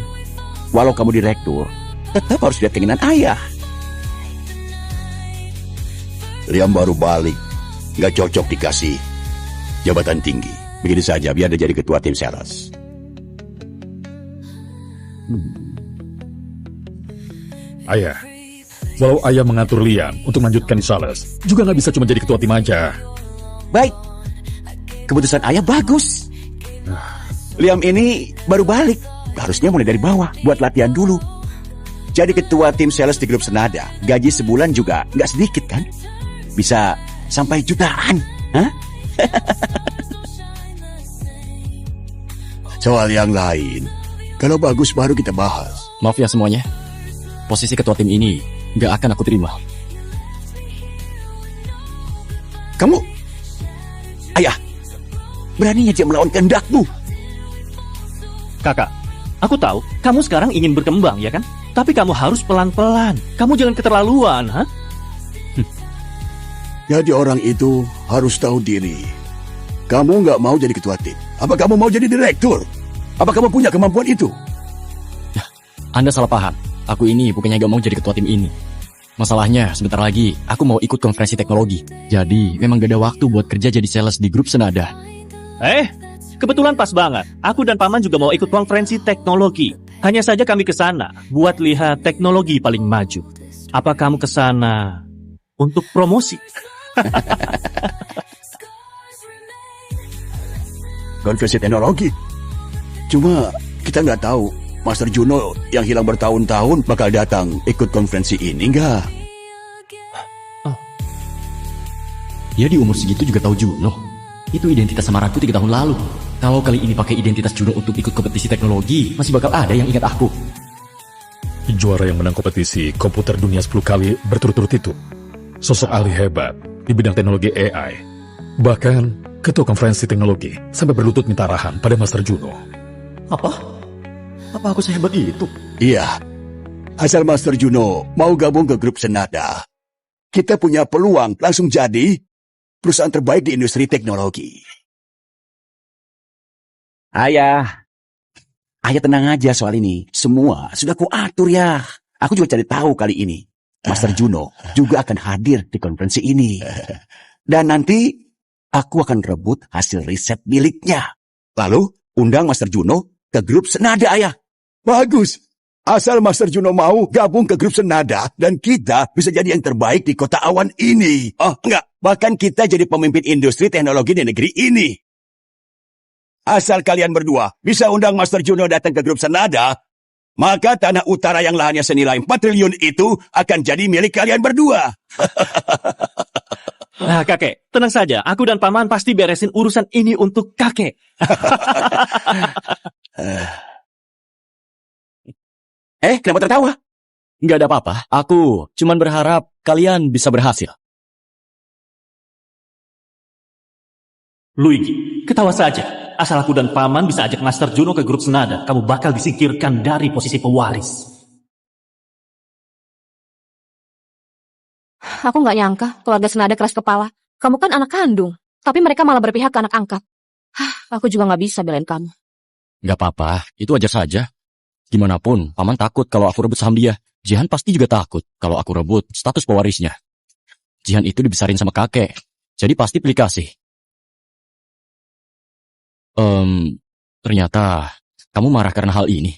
Walau kamu direktur, tetap harus lihat keinginan ayah. Liam baru balik, nggak cocok dikasih jabatan tinggi. Begini saja, biar dia jadi ketua tim sales. Ayah, walau ayah mengatur Liam untuk melanjutkan di sales, juga nggak bisa cuma jadi ketua tim aja. Baik, keputusan ayah bagus. Liam ini baru balik, harusnya mulai dari bawah, buat latihan dulu. Jadi ketua tim sales di grup Senada, gaji sebulan juga nggak sedikit kan? Bisa sampai jutaan, hah? Soal yang lain, kalau bagus baru kita bahas. Maaf ya semuanya, posisi ketua tim ini nggak akan aku terima. Kamu, ayah, beraninya dia melawan kehendakmu. Kakak, aku tahu kamu sekarang ingin berkembang, ya kan? Tapi kamu harus pelan-pelan. Kamu jangan keterlaluan, ha? Jadi orang itu harus tahu diri. Kamu nggak mau jadi ketua tim. Apa kamu mau jadi direktur? Apa kamu punya kemampuan itu? Anda salah paham. Aku ini bukannya gak mau jadi ketua tim ini. Masalahnya, sebentar lagi aku mau ikut konferensi teknologi. Jadi, memang gak ada waktu buat kerja jadi sales di grup Senada. Kebetulan pas banget. Aku dan Paman juga mau ikut konferensi teknologi. Hanya saja kami ke sana buat lihat teknologi paling maju. Apa kamu ke sana untuk promosi? Konferensi teknologi. Cuma kita nggak tahu Master Juno yang hilang bertahun-tahun bakal datang ikut konferensi ini nggak? Dia di umur segitu juga tahu Juno. Itu identitas samaranku 3 tahun lalu. Kalau kali ini pakai identitas Juno untuk ikut kompetisi teknologi, masih bakal ada yang ingat aku. Juara yang menang kompetisi komputer dunia 10 kali berturut-turut itu. Sosok ahli hebat di bidang teknologi AI. Bahkan ketua konferensi teknologi sampai berlutut minta arahan pada Master Juno. Apa? Apa aku sehebat itu? Iya. Asal Master Juno mau gabung ke grup Senada, kita punya peluang langsung jadi perusahaan terbaik di industri teknologi. Ayah tenang aja soal ini. Semua sudah kuatur ya. Aku juga cari tahu kali ini. Master Juno juga akan hadir di konferensi ini. Dan nanti aku akan rebut hasil riset miliknya. Lalu undang Master Juno ke grup Senada, ayah. Bagus. Asal Master Juno mau gabung ke grup Senada dan kita bisa jadi yang terbaik di kota awan ini. Oh, enggak. Bahkan kita jadi pemimpin industri teknologi di negeri ini. Asal kalian berdua bisa undang Master Juno datang ke grup Senada, maka tanah utara yang lahannya senilai 4 triliun itu akan jadi milik kalian berdua. Nah, kakek, tenang saja. Aku dan Paman pasti beresin urusan ini untuk kakek. Kenapa tertawa? Nggak ada apa-apa. Aku cuman berharap kalian bisa berhasil. Luigi, ketawa saja. Asal aku dan Paman bisa ajak Master Juno ke grup Senada, kamu bakal disingkirkan dari posisi pewaris. Aku nggak nyangka keluarga Senada keras kepala. Kamu kan anak kandung, tapi mereka malah berpihak ke anak angkat. Aku juga nggak bisa belain kamu. Nggak apa-apa, itu wajar saja. Gimana pun, Paman takut kalau aku rebut saham dia. Jihan pasti juga takut kalau aku rebut status pewarisnya. Jihan itu dibesarin sama kakek, jadi pasti pilih kasih. Ternyata kamu marah karena hal ini.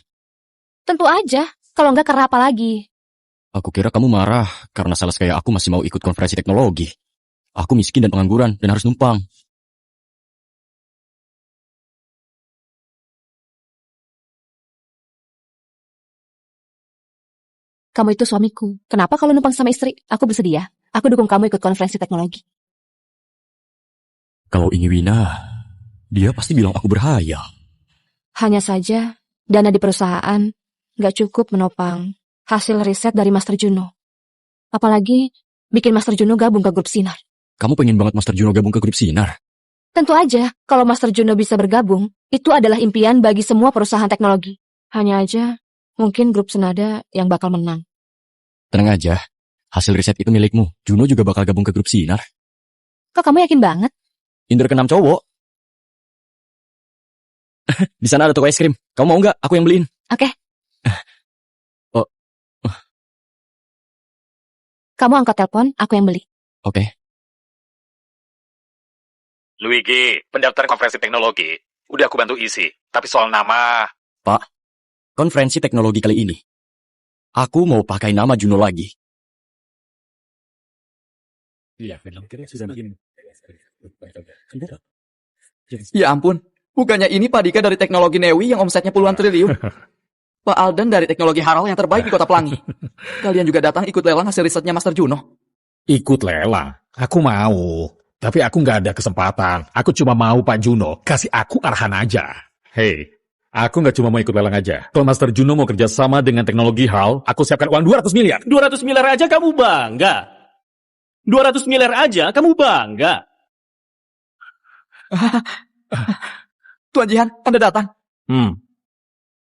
Tentu aja, kalau nggak karena apa lagi? Aku kira kamu marah karena sales kayak aku masih mau ikut konferensi teknologi. Aku miskin dan pengangguran dan harus numpang. Kamu itu suamiku. Kenapa kalau numpang sama istri? Aku bersedia. Aku dukung kamu ikut konferensi teknologi. Kalau ini Wina, Dia pasti bilang aku berhayal. Hanya saja, dana di perusahaan nggak cukup menopang hasil riset dari Master Juno. Apalagi bikin Master Juno gabung ke grup Sinar. Kamu pengen banget Master Juno gabung ke grup Sinar? Tentu aja, kalau Master Juno bisa bergabung, itu adalah impian bagi semua perusahaan teknologi. Hanya aja, mungkin grup Senada yang bakal menang. Tenang aja, hasil riset itu milikmu. Juno juga bakal gabung ke grup Sinar. Kok kamu yakin banget? Indra ke-6 cowok. Di sana ada toko es krim. Kamu mau nggak? Aku yang beliin. Oke. Oh. Kamu angkat telepon, aku yang beli. Oke. Luigi, pendaftaran konferensi teknologi. Udah aku bantu isi. Tapi soal nama... Pak, konferensi teknologi kali ini, aku mau pakai nama Juno lagi. Iya, sudah begini. Ya ampun, bukannya ini Pak Dika dari teknologi Newi yang omsetnya puluhan triliun? Pak Alden dari teknologi Haral yang terbaik di Kota Pelangi. Kalian juga datang ikut lelang hasil risetnya Master Juno. Ikut lelang? Aku mau. Tapi aku nggak ada kesempatan. Aku cuma mau Pak Juno kasih aku arahan aja. Hei, aku nggak cuma mau ikut lelang aja. Kalau Master Juno mau kerjasama dengan teknologi HAL, aku siapkan uang 200 miliar. 200 miliar aja kamu bangga. 200 miliar aja kamu bangga. Tuan Jihan, Anda datang.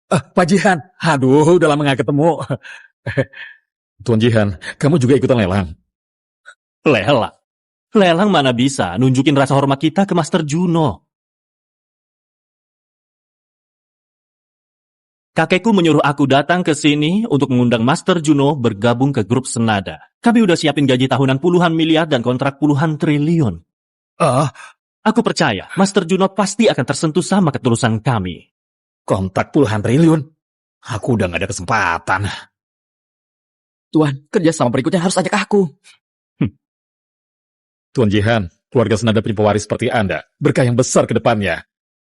Pak Jihan, aduh, udah lama nggak ketemu. Tuan Jihan, kamu juga ikutan lelang? Lelang? Lelang mana bisa nunjukin rasa hormat kita ke Master Juno. Kakekku menyuruh aku datang ke sini untuk mengundang Master Juno bergabung ke grup Senada. Kami udah siapin gaji tahunan puluhan miliar dan kontrak puluhan triliun. Aku percaya Master Juno pasti akan tersentuh sama ketulusan kami. Kontrak puluhan triliun? Aku udah gak ada kesempatan. Tuan, kerjasama berikutnya harus ajak aku. Tuan Jihan, keluarga Senada punya pewaris seperti Anda. Berkah yang besar ke depannya.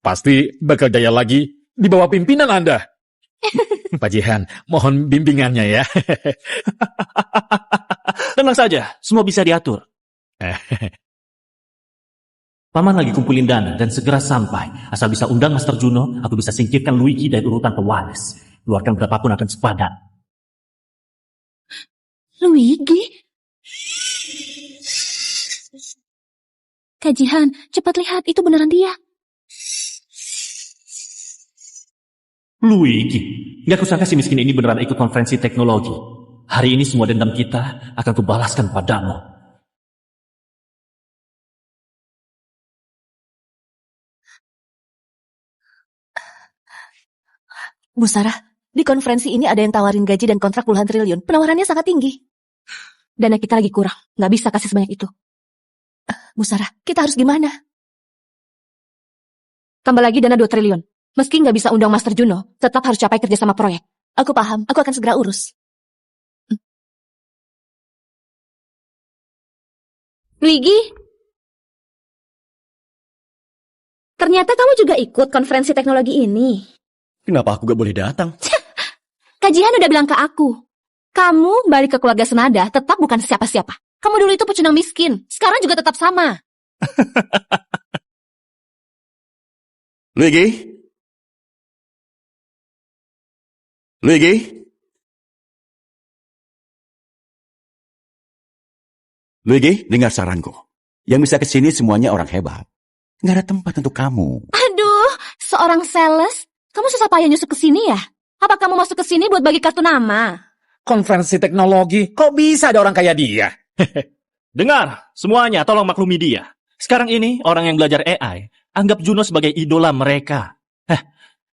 Pasti bakal jaya lagi di bawah pimpinan Anda. Pak Jihan, mohon bimbingannya ya. Tenang saja, semua bisa diatur. Paman lagi kumpulin dana dan segera sampai. Asal bisa undang Master Juno, aku bisa singkirkan Luigi dari urutan pewaris. Keluarkan berapapun akan sepadan. Luigi? Kak Jihan, cepat lihat, itu beneran dia. Luigi, gak kusangka si miskin ini beneran ikut konferensi teknologi. Hari ini semua dendam kita akan kubalaskan padamu. Bu Sarah, di konferensi ini ada yang tawarin gaji dan kontrak puluhan triliun. Penawarannya sangat tinggi. Dana kita lagi kurang, nggak bisa kasih sebanyak itu. Bu Sarah, kita harus gimana? Tambah lagi dana 2 triliun. Meski nggak bisa undang Master Juno, tetap harus capai kerjasama proyek. Aku paham, aku akan segera urus. Luigi? Ternyata kamu juga ikut konferensi teknologi ini. Kenapa aku gak boleh datang? Kak Jihan udah bilang ke aku. Kamu balik ke keluarga Senada tetap bukan siapa-siapa. Kamu dulu itu pecundang miskin. Sekarang juga tetap sama. Luigi? Luigi? Luigi, dengar saranku. Yang bisa kesini semuanya orang hebat. Nggak ada tempat untuk kamu. Aduh, seorang sales? Kamu susah payah nyusuk ke sini ya? Apa kamu masuk ke sini buat bagi kartu nama? Konferensi teknologi, kok bisa ada orang kayak dia? Dengar, semuanya tolong maklumi dia. Sekarang ini orang yang belajar AI, anggap Juno sebagai idola mereka.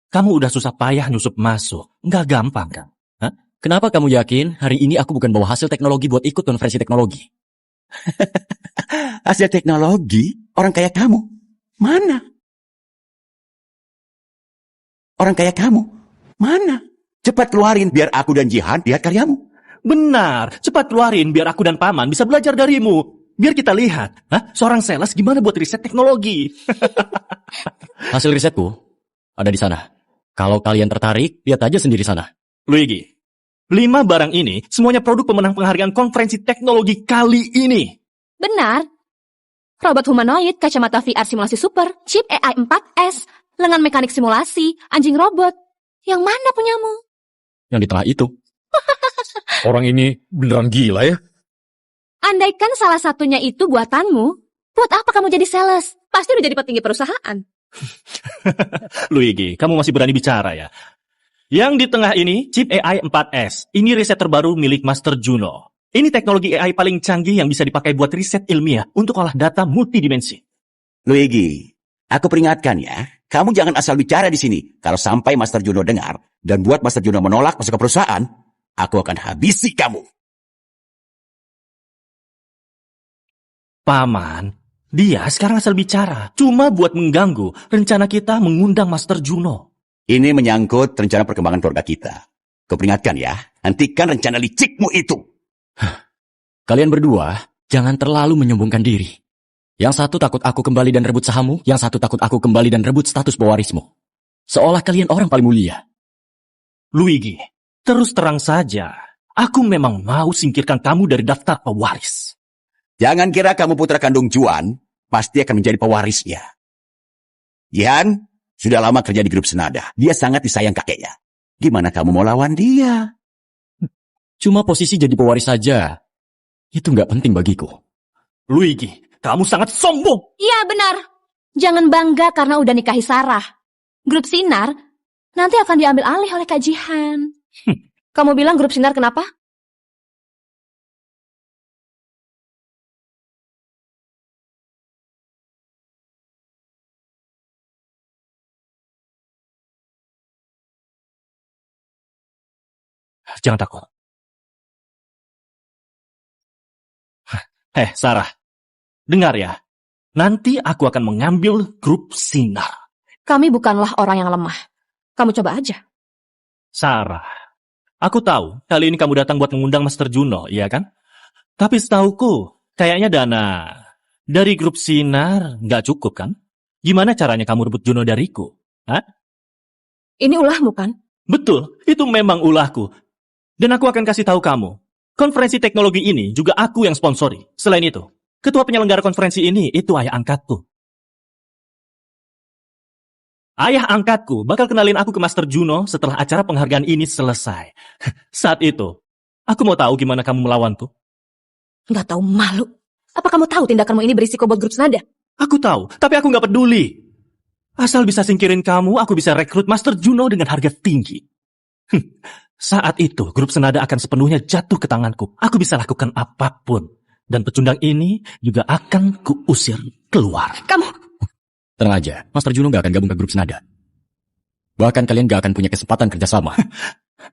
Kamu udah susah payah nyusup masuk. Nggak gampang kan? Hah? Kenapa kamu yakin hari ini aku bukan bawa hasil teknologi buat ikut konferensi teknologi? Hasil teknologi? Orang kayak kamu? Mana? Orang kayak kamu? Mana? Cepat keluarin biar aku dan Jihan lihat karyamu. Benar, cepat keluarin biar aku dan Paman bisa belajar darimu. Biar kita lihat, seorang sales gimana buat riset teknologi. Hasil risetku ada di sana. Kalau kalian tertarik, lihat aja sendiri sana. Luigi, 5 barang ini semuanya produk pemenang penghargaan konferensi teknologi kali ini. Benar. Robot humanoid, kacamata VR simulasi super, chip AI 4S, lengan mekanik simulasi, anjing robot. Yang mana punyamu? Yang di tengah itu. Orang ini beneran gila ya. Andaikan salah satunya itu buatanmu, buat apa kamu jadi sales? Pasti udah jadi petinggi perusahaan. Luigi, kamu masih berani bicara ya? Yang di tengah ini, chip AI 4S. Ini riset terbaru milik Master Juno. Ini teknologi AI paling canggih yang bisa dipakai buat riset ilmiah untuk olah data multidimensi. Luigi, aku peringatkan ya, kamu jangan asal bicara di sini. Kalau sampai Master Juno dengar dan buat Master Juno menolak masuk ke perusahaan, aku akan habisi kamu. Paman, dia sekarang asal bicara. Cuma buat mengganggu rencana kita mengundang Master Juno. Ini menyangkut rencana perkembangan keluarga kita. Kuperingatkan ya, hentikan rencana licikmu itu. Kalian berdua, jangan terlalu menyombongkan diri. Yang satu takut aku kembali dan rebut sahammu, yang satu takut aku kembali dan rebut status pewarismu. Seolah kalian orang paling mulia. Luigi, terus terang saja, aku memang mau singkirkan kamu dari daftar pewaris. Jangan kira kamu putra kandung Juan, pasti akan menjadi pewarisnya. Jihan, sudah lama kerja di grup Senada. Dia sangat disayang kakeknya. Gimana kamu mau lawan dia? Cuma posisi jadi pewaris saja. Itu nggak penting bagiku. Luigi, kamu sangat sombong. Iya benar. Jangan bangga karena udah nikahi Sarah. Grup Sinar nanti akan diambil alih oleh Kak Jihan. Kamu bilang grup Sinar kenapa? Jangan takut. Sarah. Dengar ya. Nanti aku akan mengambil grup Sinar. Kami bukanlah orang yang lemah. Kamu coba aja. Sarah, aku tahu kali ini kamu datang buat mengundang Master Juno, iya kan? Tapi setauku, kayaknya dana dari grup Sinar nggak cukup kan? Gimana caranya kamu rebut Juno dariku? Hah? Ini ulahmu kan? Betul, itu memang ulahku. Dan aku akan kasih tahu kamu, konferensi teknologi ini juga aku yang sponsori. Selain itu, ketua penyelenggara konferensi ini itu ayah angkatku. Ayah angkatku bakal kenalin aku ke Master Juno setelah acara penghargaan ini selesai. Saat itu, aku mau tahu gimana kamu melawanku. Nggak tahu malu. Apa kamu tahu tindakanmu ini berisiko buat grup Senada? Aku tahu, tapi aku nggak peduli. Asal bisa singkirin kamu, aku bisa rekrut Master Juno dengan harga tinggi. Saat itu, grup Senada akan sepenuhnya jatuh ke tanganku. Aku bisa lakukan apapun. Dan pecundang ini juga akan kuusir keluar. Kamu... Tenang aja, Master Juno gak akan gabung ke grup Senada. Bahkan kalian gak akan punya kesempatan kerjasama.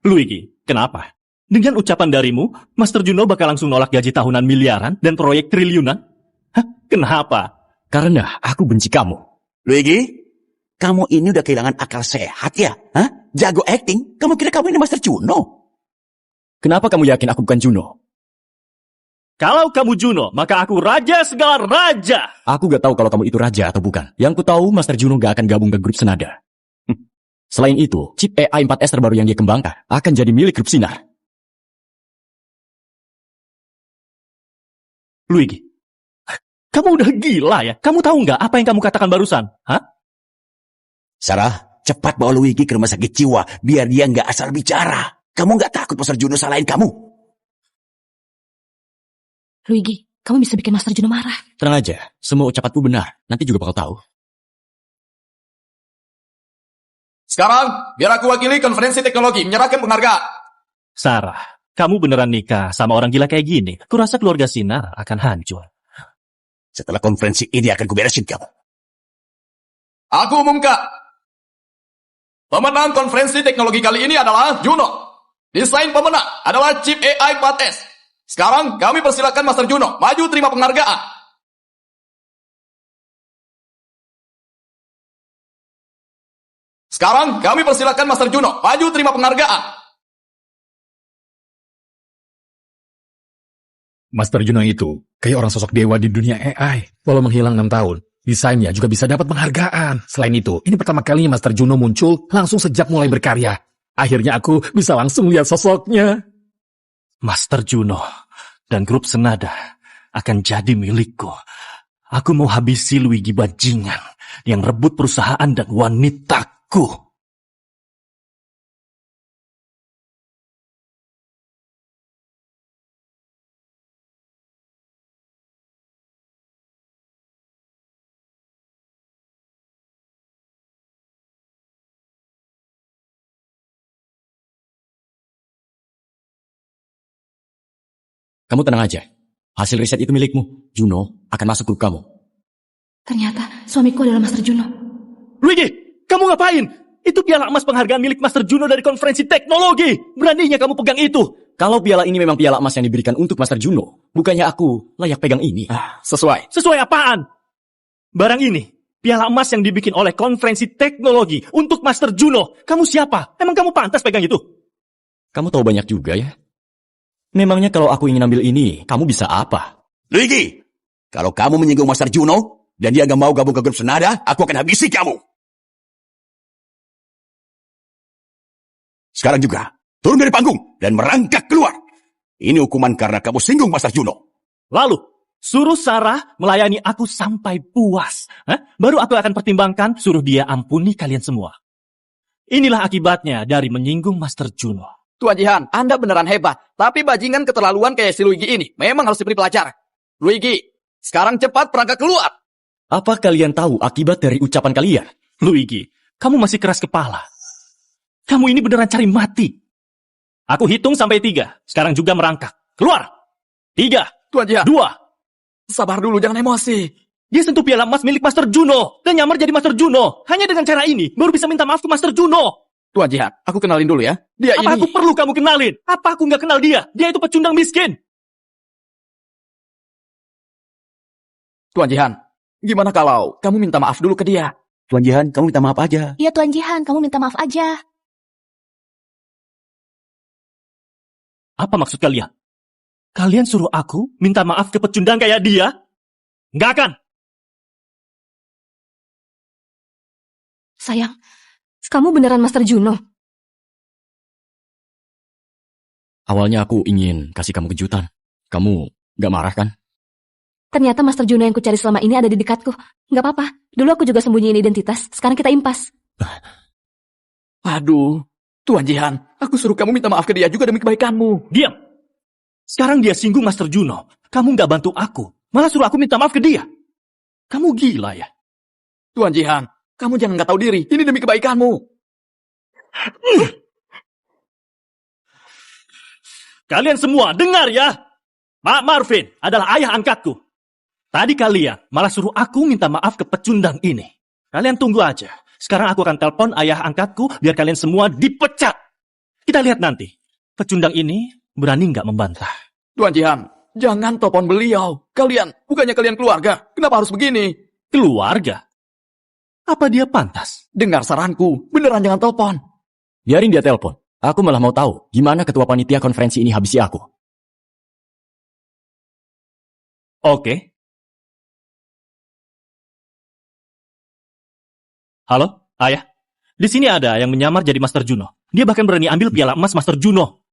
Luigi, kenapa? Dengan ucapan darimu, Master Juno bakal langsung nolak gaji tahunan miliaran dan proyek triliunan? Hah? Kenapa? Karena aku benci kamu. Luigi, kamu ini udah kehilangan akal sehat ya? Hah? Jago acting? Kamu kira kamu ini Master Juno? Kenapa kamu yakin aku bukan Juno? Kalau kamu Juno, maka aku raja segala raja. Aku gak tahu kalau kamu itu raja atau bukan. Yang ku tahu, Master Juno gak akan gabung ke grup Senada. Selain itu, chip AI 4S terbaru yang dia kembangkan akan jadi milik grup Sinar. Luigi, kamu udah gila ya? Kamu tahu nggak apa yang kamu katakan barusan? Hah? Sarah, cepat bawa Luigi ke rumah sakit jiwa, biar dia nggak asal bicara. Kamu nggak takut Master Juno salahin kamu? Luigi, kamu bisa bikin Master Juno marah. Tenang aja, semua ucapanku benar. Nanti juga bakal tahu. Sekarang, biar aku wakili konferensi teknologi menyerahkan penghargaan. Sarah, kamu beneran nikah sama orang gila kayak gini? Kurasa keluarga Sinar akan hancur. Setelah konferensi ini akan kuberesin kamu. Aku umumkan. Pemenang konferensi teknologi kali ini adalah Juno. Desain pemenang adalah chip AI 4S. Sekarang kami persilakan Master Juno maju terima penghargaan. Sekarang kami persilakan Master Juno maju terima penghargaan. Master Juno itu kayak orang sosok dewa di dunia AI. Walau menghilang 6 tahun, desainnya juga bisa dapat penghargaan. Selain itu, ini pertama kalinya Master Juno muncul langsung sejak mulai berkarya. Akhirnya aku bisa langsung lihat sosoknya. Master Juno dan grup Senada akan jadi milikku. Aku mau habisi Luigi bajingan yang rebut perusahaan dan wanitaku. Kamu tenang aja. Hasil riset itu milikmu. Juno akan masuk grup kamu. Ternyata suamiku adalah Master Juno. Luigi, kamu ngapain? Itu piala emas penghargaan milik Master Juno dari konferensi teknologi. Beraninya kamu pegang itu. Kalau piala ini memang piala emas yang diberikan untuk Master Juno, bukannya aku layak pegang ini? Sesuai. Sesuai apaan? Barang ini, piala emas yang dibikin oleh konferensi teknologi untuk Master Juno. Kamu siapa? Emang kamu pantas pegang itu? Kamu tahu banyak juga ya. Memangnya kalau aku ingin ambil ini, kamu bisa apa? Luigi, kalau kamu menyinggung Master Juno, dan dia gak mau gabung ke grup Senada, aku akan habisi kamu. Sekarang juga, turun dari panggung dan merangkak keluar. Ini hukuman karena kamu singgung Master Juno. Lalu, suruh Sarah melayani aku sampai puas. Baru aku akan pertimbangkan suruh dia ampuni kalian semua. Inilah akibatnya dari menyinggung Master Juno. Tuan Jihan, Anda beneran hebat. Tapi bajingan keterlaluan kayak si Luigi ini memang harus diberi pelajaran. Luigi, sekarang cepat perangkat keluar. Apa kalian tahu akibat dari ucapan kalian? Luigi, kamu masih keras kepala. Kamu ini beneran cari mati. Aku hitung sampai 3. Sekarang juga merangkak. Keluar. 3. Tuan Jihan. 2. Sabar dulu, jangan emosi. Dia sentuh piala emas milik Master Juno. Dan nyamar jadi Master Juno. Hanya dengan cara ini, baru bisa minta maaf ke Master Juno. Tuan Jihan, aku kenalin dulu ya. Dia Apa ini... aku perlu kamu kenalin? Apa aku nggak kenal dia? Dia itu pecundang miskin. Tuan Jihan, gimana kalau kamu minta maaf dulu ke dia? Tuan Jihan, kamu minta maaf aja. Iya Tuan Jihan, kamu minta maaf aja. Apa maksud kalian? Kalian suruh aku minta maaf ke pecundang kayak dia? Nggak akan. Sayang, kamu beneran Master Juno? Awalnya aku ingin kasih kamu kejutan. Kamu gak marah kan? Ternyata Master Juno yang kucari selama ini ada di dekatku. Nggak apa-apa, dulu aku juga sembunyiin identitas. Sekarang kita impas. Aduh, Tuan Jihan, aku suruh kamu minta maaf ke dia juga demi kebaikanmu. Diam. Sekarang dia singgung Master Juno. Kamu nggak bantu aku. Malah suruh aku minta maaf ke dia. Kamu gila ya? Tuan Jihan, kamu jangan nggak tahu diri. Ini demi kebaikanmu. Kalian semua dengar ya. Pak Marvin adalah ayah angkatku. Tadi kalian malah suruh aku minta maaf ke pecundang ini. Kalian tunggu aja. Sekarang aku akan telepon ayah angkatku biar kalian semua dipecat. Kita lihat nanti. Pecundang ini berani nggak membantah. Tuan Jihan, jangan telepon beliau. Bukannya kalian keluarga. Kenapa harus begini? Keluarga? Apa dia pantas? Dengar saranku, beneran jangan telepon. Biarin dia telepon. Aku malah mau tahu gimana ketua panitia konferensi ini habisi aku. Oke. Halo, ayah. Di sini ada yang menyamar jadi Master Juno. Dia bahkan berani ambil piala emas Master Juno.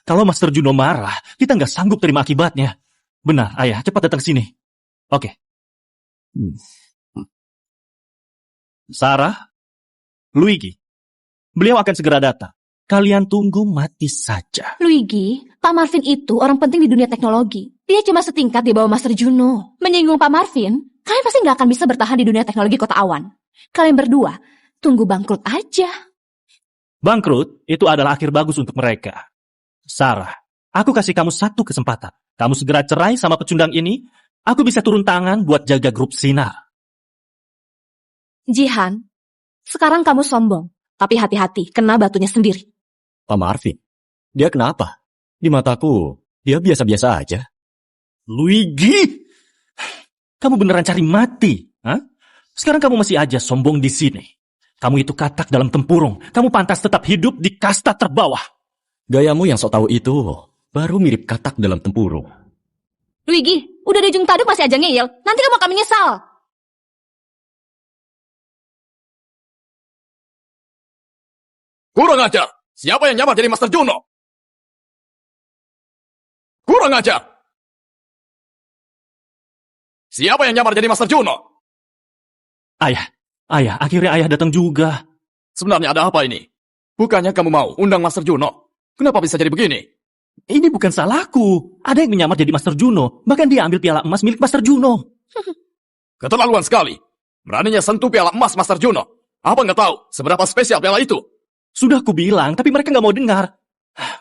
Kalau Master Juno marah, kita nggak sanggup terima akibatnya. Benar, ayah. Cepat datang sini. Oke. Sarah, Luigi. Beliau akan segera datang. Kalian tunggu mati saja. Luigi, Pak Marvin itu orang penting di dunia teknologi. Dia cuma setingkat di bawah Master Juno. Menyinggung Pak Marvin, kalian pasti nggak akan bisa bertahan di dunia teknologi kota awan. Kalian berdua, tunggu bangkrut aja. Bangkrut itu adalah akhir bagus untuk mereka. Sarah, aku kasih kamu satu kesempatan. Kamu segera cerai sama pecundang ini, aku bisa turun tangan buat jaga grup Sinar. Jihan, sekarang kamu sombong. Tapi hati-hati, kena batunya sendiri. Pak Marvin, dia kenapa? Di mataku, dia biasa-biasa aja. Luigi, kamu beneran cari mati, hah? Sekarang kamu masih aja sombong di sini. Kamu itu katak dalam tempurung. Kamu pantas tetap hidup di kasta terbawah. Gayamu yang sok tahu itu baru mirip katak dalam tempurung. Luigi, udah di ujung tanduk masih aja ngeyel. Nanti kamu akan menyesal. Kurang ajar. Siapa yang nyamar jadi Master Juno? Kurang ajar. siapa yang nyamar jadi Master Juno? Ayah, akhirnya ayah datang juga. Sebenarnya ada apa ini? Bukannya kamu mau undang Master Juno? Kenapa bisa jadi begini? Ini bukan salahku. Ada yang menyamar jadi Master Juno. Bahkan dia ambil piala emas milik Master Juno. Keterlaluan sekali. Beraninya sentuh piala emas Master Juno. Apa nggak tahu seberapa spesial piala itu? Sudah aku bilang, tapi mereka nggak mau dengar.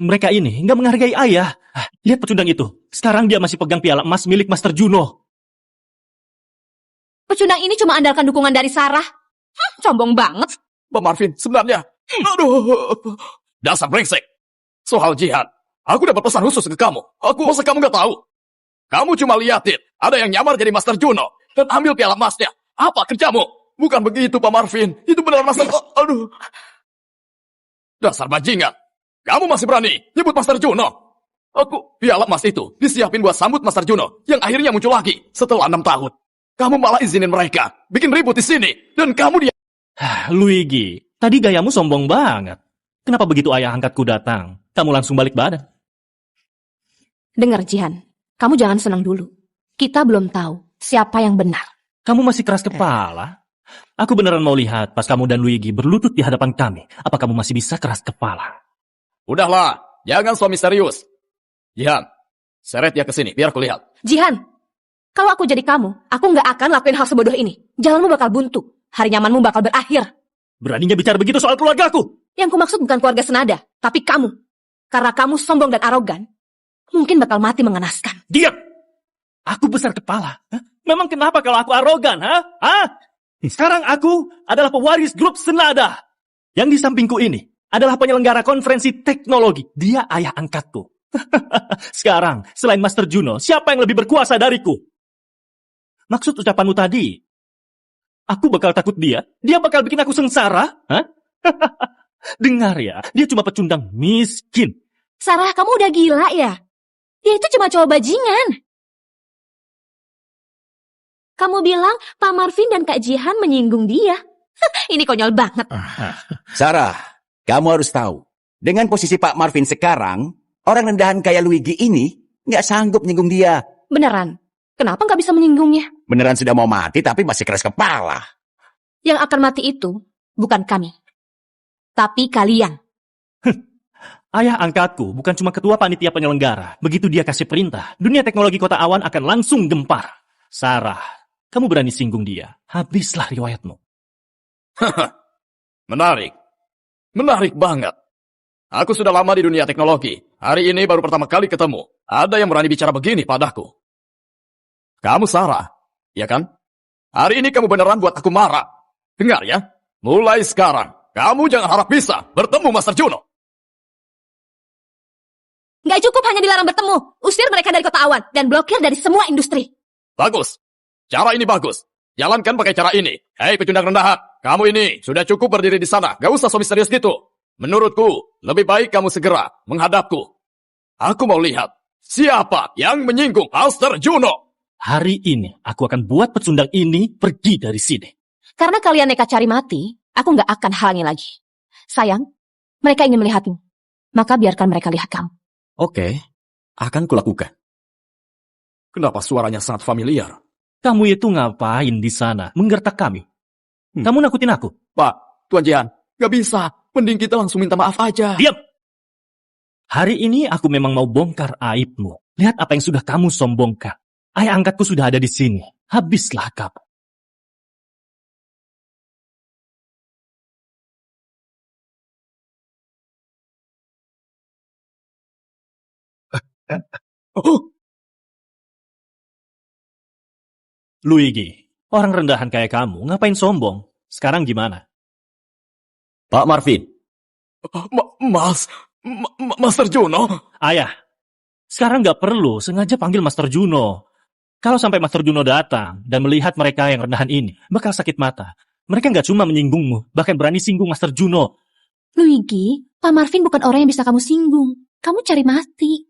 Mereka ini nggak menghargai ayah. Lihat pecundang itu. Sekarang dia masih pegang piala emas milik Master Juno. Pecundang ini cuma andalkan dukungan dari Sarah. Sombong banget. Pak Marvin, sebenarnya... Aduh, dasar brengsek. Soal jihad, aku dapat pesan khusus ke kamu. Masa kamu nggak tahu? Kamu cuma liatin, ada yang nyamar jadi Master Juno dan ambil piala emasnya. Apa kerjamu? Bukan begitu, Pak Marvin. Itu benar Master... Aduh. Dasar bajingan. Kamu masih berani nyebut Master Juno? Piala emas itu disiapin buat sambut Master Juno yang akhirnya muncul lagi setelah 6 tahun. Kamu malah izinin mereka bikin ribut di sini dan kamu dia... Luigi, tadi gayamu sombong banget. Kenapa begitu ayah angkatku datang, kamu langsung balik badan? Dengar Jihan, kamu jangan senang dulu. Kita belum tahu siapa yang benar. Kamu masih keras kepala? Aku beneran mau lihat pas kamu dan Luigi berlutut di hadapan kami. Apa kamu masih bisa keras kepala? Udahlah, jangan suami serius. Jihan, seret dia ke sini biar aku lihat. Jihan, kalau aku jadi kamu, aku nggak akan lakuin hal sebodoh ini. Jalanmu bakal buntu. Hari nyamanmu bakal berakhir. Beraninya bicara begitu soal keluargaku? Yang kumaksud bukan keluarga senada, tapi kamu. Karena kamu sombong dan arogan, mungkin bakal mati mengenaskan. Diam! Aku besar kepala. Hah? Memang kenapa kalau aku arogan, ha? Sekarang aku adalah pewaris grup Senada. Yang di sampingku ini adalah penyelenggara konferensi teknologi. Dia ayah angkatku. Sekarang, selain Master Juno, siapa yang lebih berkuasa dariku? Maksud ucapanmu tadi, aku bakal takut dia? Dia bakal bikin aku sengsara? Hah? Dengar ya, dia cuma pecundang miskin. Sarah, kamu udah gila ya? Dia itu cuma cowok bajingan. Kamu bilang Pak Marvin dan Kak Jihan menyinggung dia. Ini konyol banget. Sarah, kamu harus tahu. Dengan posisi Pak Marvin sekarang, orang rendahan kayak Luigi ini nggak sanggup nyinggung dia. Beneran? Kenapa nggak bisa menyinggungnya? Beneran sudah mau mati tapi masih keras kepala. Yang akan mati itu bukan kami, tapi kalian. Ayah angkatku bukan cuma ketua panitia penyelenggara. Begitu dia kasih perintah, dunia teknologi Kota Awan akan langsung gempar. Sarah, kamu berani singgung dia, habislah riwayatmu. Menarik. Menarik banget. Aku sudah lama di dunia teknologi. Hari ini baru pertama kali ketemu. Ada yang berani bicara begini padaku. Kamu Sarah, ya kan? Hari ini kamu beneran buat aku marah. Dengar ya, mulai sekarang, kamu jangan harap bisa bertemu Master Juno. Nggak cukup hanya dilarang bertemu. Usir mereka dari Kota Awan dan blokir dari semua industri. Bagus. Cara ini bagus. Jalankan pakai cara ini. Hei pecundang rendahan, kamu ini sudah cukup berdiri di sana. Gak usah so misterius gitu. Menurutku, lebih baik kamu segera menghadapku. Aku mau lihat siapa yang menyinggung Master Juno. Hari ini aku akan buat pecundang ini pergi dari sini. Karena kalian nekat cari mati, aku nggak akan halangi lagi. Sayang, mereka ingin melihatmu. Maka biarkan mereka lihat kamu. Oke, akan kulakukan. Kenapa suaranya sangat familiar? Kamu itu ngapain di sana? Menggertak kami. Kamu nakutin aku? Pak, Tuan Jihan, gak bisa. Mending kita langsung minta maaf aja. Diam! Hari ini aku memang mau bongkar aibmu. Lihat apa yang sudah kamu sombongkan. Ayah angkatku sudah ada di sini. Habislah kamu. Luigi, orang rendahan kayak kamu, ngapain sombong? Sekarang gimana? Pak Marvin. Master Juno? Ayah, sekarang nggak perlu sengaja panggil Master Juno. Kalau sampai Master Juno datang dan melihat mereka yang rendahan ini, bakal sakit mata. Mereka nggak cuma menyinggungmu, bahkan berani singgung Master Juno. Luigi, Pak Marvin bukan orang yang bisa kamu singgung. Kamu cari mati.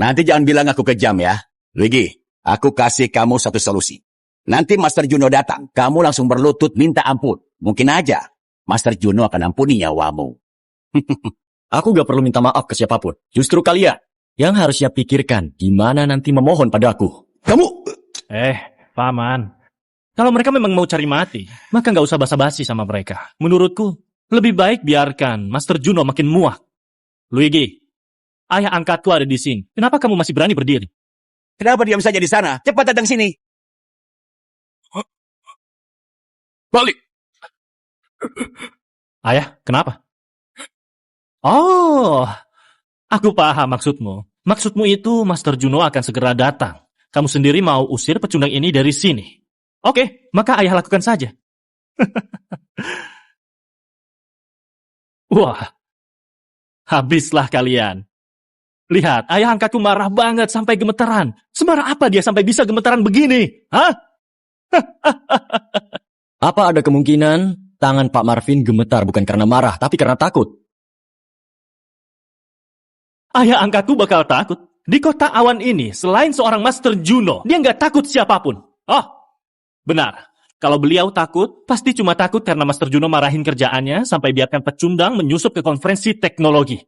Nanti jangan bilang aku kejam ya. Luigi, aku kasih kamu satu solusi. Nanti Master Juno datang, kamu langsung berlutut minta ampun. Mungkin aja Master Juno akan ampuni nyawamu. Aku gak perlu minta maaf ke siapapun. Justru kalian yang harusnya pikirkan gimana nanti memohon padaku. Kamu... Paman. Kalau mereka memang mau cari mati, maka nggak usah basa-basi sama mereka. Menurutku, lebih baik biarkan Master Juno makin muak. Luigi, ayah angkatku ada di sini. Kenapa kamu masih berani berdiri? Kenapa diam saja di sana? Cepat datang sini. Balik. Ayah, kenapa? Oh, aku paham maksudmu. Maksudmu itu Master Juno akan segera datang. Kamu sendiri mau usir pecundang ini dari sini. Oke, maka ayah lakukan saja. Wah, habislah kalian. Lihat, ayah angkatku marah banget sampai gemeteran. Semarah apa dia sampai bisa gemeteran begini? Hah? Apa ada kemungkinan tangan Pak Marvin gemetar bukan karena marah, tapi karena takut? Ayah angkatku bakal takut. Di kota awan ini, selain seorang Master Juno, dia nggak takut siapapun. Oh, benar. Kalau beliau takut, pasti cuma takut karena Master Juno marahin kerjaannya sampai biarkan pecundang menyusup ke konferensi teknologi.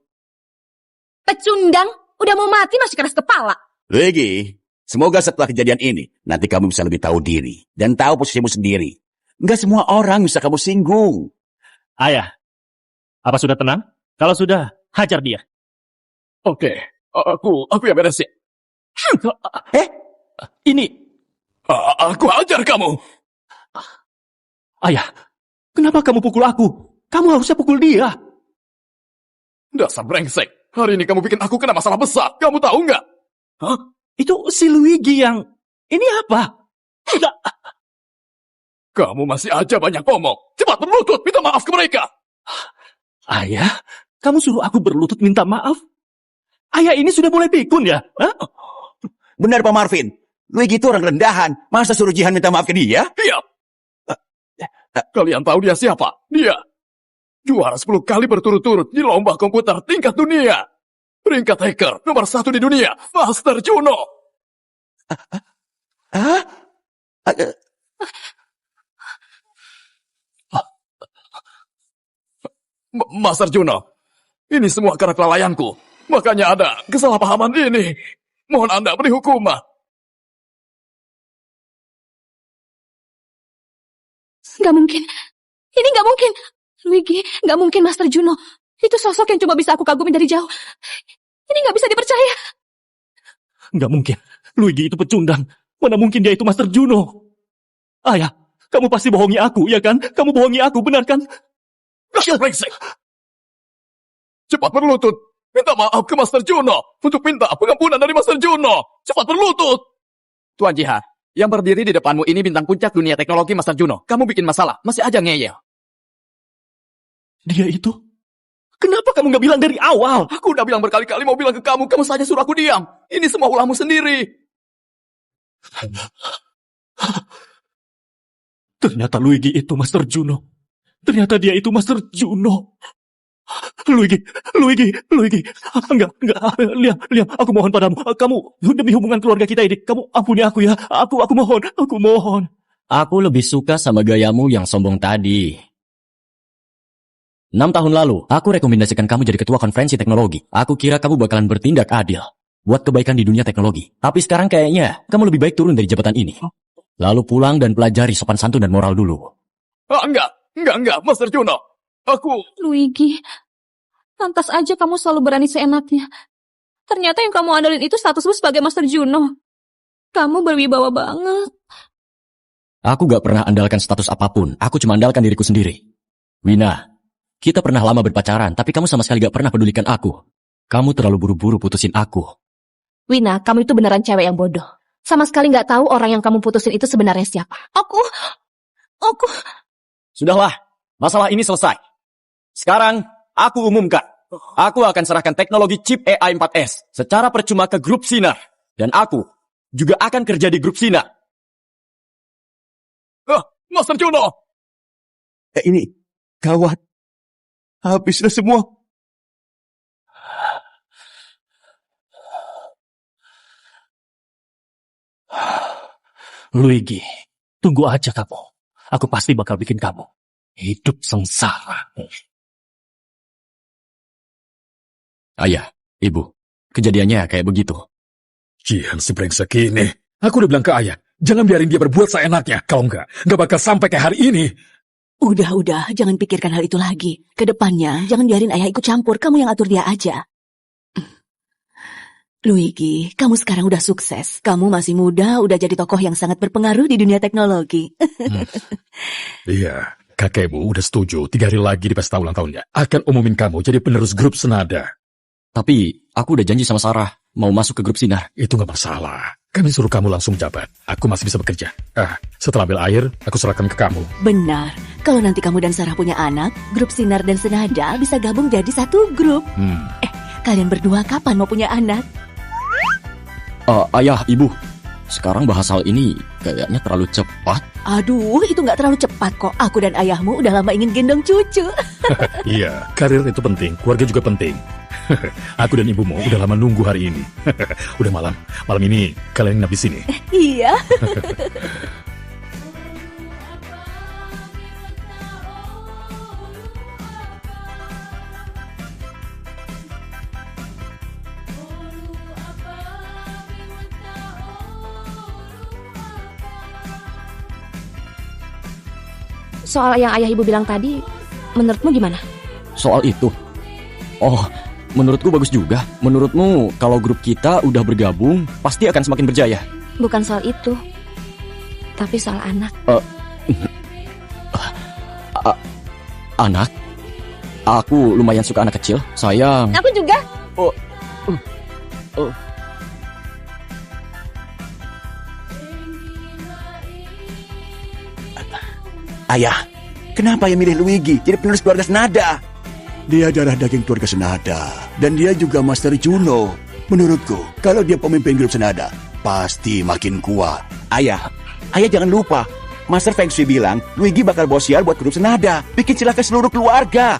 Pecundang? Udah mau mati masih keras kepala. Luigi, semoga setelah kejadian ini, nanti kamu bisa lebih tahu diri dan tahu posisimu sendiri. Enggak semua orang bisa kamu singgung. Ayah, apa sudah tenang? Kalau sudah, hajar dia. Oke, aku yang beresin. Ini, Aku hajar kamu. ayah, kenapa kamu pukul aku? Kamu harusnya pukul dia. Dasar brengsek. Hari ini kamu bikin aku kena masalah besar. Kamu tahu nggak? Hah? Itu si Luigi yang... Ini apa? Tidak. Kamu masih aja banyak ngomong. Cepat berlutut, minta maaf ke mereka. Ayah, kamu suruh aku berlutut minta maaf? Ayah ini sudah mulai pikun ya? Hah? Benar Pak Marvin, Luigi itu orang rendahan. Masa suruh Jihan minta maaf ke dia? Iya. Kalian tahu dia siapa? Dia juara 10 kali berturut-turut di lomba komputer tingkat dunia. Peringkat hacker nomor 1 di dunia, Master Juno. Master Juno, ini semua karena kelalaianku. Makanya ada kesalahpahaman ini. Mohon Anda beri hukuman. Gak mungkin. Ini gak mungkin. Luigi, gak mungkin Master Juno. Itu sosok yang cuma bisa aku kagumi dari jauh. Ini gak bisa dipercaya. Nggak mungkin. Luigi itu pecundang. Mana mungkin dia itu Master Juno? Ayah, kamu pasti bohongi aku, ya kan? Kamu bohongi aku, benar kan? Brengsek. Cepat berlutut. Minta maaf ke Master Juno. Untuk minta pengampunan dari Master Juno. Cepat berlutut. Tuan Jiha, yang berdiri di depanmu ini bintang puncak dunia teknologi Master Juno. Kamu bikin masalah. Masih aja ngeyel. Dia itu? Kenapa kamu nggak bilang dari awal? Aku udah bilang berkali-kali mau bilang ke kamu. Kamu saja suruh aku diam. Ini semua ulahmu sendiri. Ternyata Luigi itu Master Juno. Ternyata dia itu Master Juno. Luigi. Enggak. Liam, aku mohon padamu. Kamu, demi hubungan keluarga kita ini, kamu ampuni aku ya. Aku mohon. Aku lebih suka sama gayamu yang sombong tadi. 6 tahun lalu, aku rekomendasikan kamu jadi ketua konferensi teknologi. Aku kira kamu bakalan bertindak adil buat kebaikan di dunia teknologi. Tapi sekarang kayaknya kamu lebih baik turun dari jabatan ini. Lalu pulang dan pelajari sopan santun dan moral dulu. Enggak, Master Juno. Aku... Luigi, pantas aja kamu selalu berani seenaknya. Ternyata yang kamu andalin itu statusmu sebagai Master Juno. Kamu berwibawa banget. Aku gak pernah andalkan status apapun. Aku cuma andalkan diriku sendiri. Wina, kita pernah lama berpacaran, tapi kamu sama sekali gak pernah pedulikan aku. Kamu terlalu buru-buru putusin aku. Wina, kamu itu beneran cewek yang bodoh. Sama sekali gak tahu orang yang kamu putusin itu sebenarnya siapa. Aku... Sudahlah, masalah ini selesai. Sekarang, aku umumkan. Aku akan serahkan teknologi chip AI 4S secara percuma ke grup Sinar. Dan aku juga akan kerja di grup Sinar. Master Juno! Ini gawat. Habis sudah semua. Luigi, tunggu aja kamu. Aku pasti bakal bikin kamu hidup sengsara. Ayah, ibu, kejadiannya kayak begitu. Jihan si brengsek ini. Aku udah bilang ke ayah, Jangan biarin dia berbuat seenaknya. Kalau nggak bakal sampai kayak hari ini. Udah, jangan pikirkan hal itu lagi. Kedepannya, jangan biarin ayah ikut campur, kamu yang atur dia aja. Luigi, kamu sekarang udah sukses. Kamu masih muda, udah jadi tokoh yang sangat berpengaruh di dunia teknologi. Iya, kakekmu udah setuju 3 hari lagi di pesta ulang tahunnya. Akan umumin kamu jadi penerus grup Senada. Tapi aku udah janji sama Sarah mau masuk ke grup Sinar. Itu nggak masalah. Kami suruh kamu langsung jabat. Aku masih bisa bekerja. Setelah ambil air, aku serahkan ke kamu. Benar, kalau nanti kamu dan Sarah punya anak, grup Sinar dan Senada bisa gabung jadi satu grup. Kalian berdua kapan mau punya anak? Ayah, ibu, sekarang bahas hal ini kayaknya terlalu cepat. Aduh, itu nggak terlalu cepat kok. Aku dan ayahmu udah lama ingin gendong cucu. Iya, karir itu penting, keluarga juga penting. Aku dan ibumu udah lama nunggu hari ini. Udah malam ini kalian nginap di sini. Iya. Soal yang ayah ibu bilang tadi, menurutmu gimana? Soal itu? Oh, menurutku bagus juga. Menurutmu kalau grup kita udah bergabung, pasti akan semakin berjaya? Bukan soal itu, tapi soal anak. Anak? Aku lumayan suka anak kecil. Sayang. Aku juga. Ayah, kenapa yang milih Luigi jadi penerus keluarga Senada? Dia darah daging keluarga Senada. Dan dia juga Master Juno. Menurutku, kalau dia pemimpin grup Senada, pasti makin kuat. Ayah jangan lupa. Master Feng Shui bilang, Luigi bakal bawa sial buat grup Senada. Bikin celaka seluruh keluarga.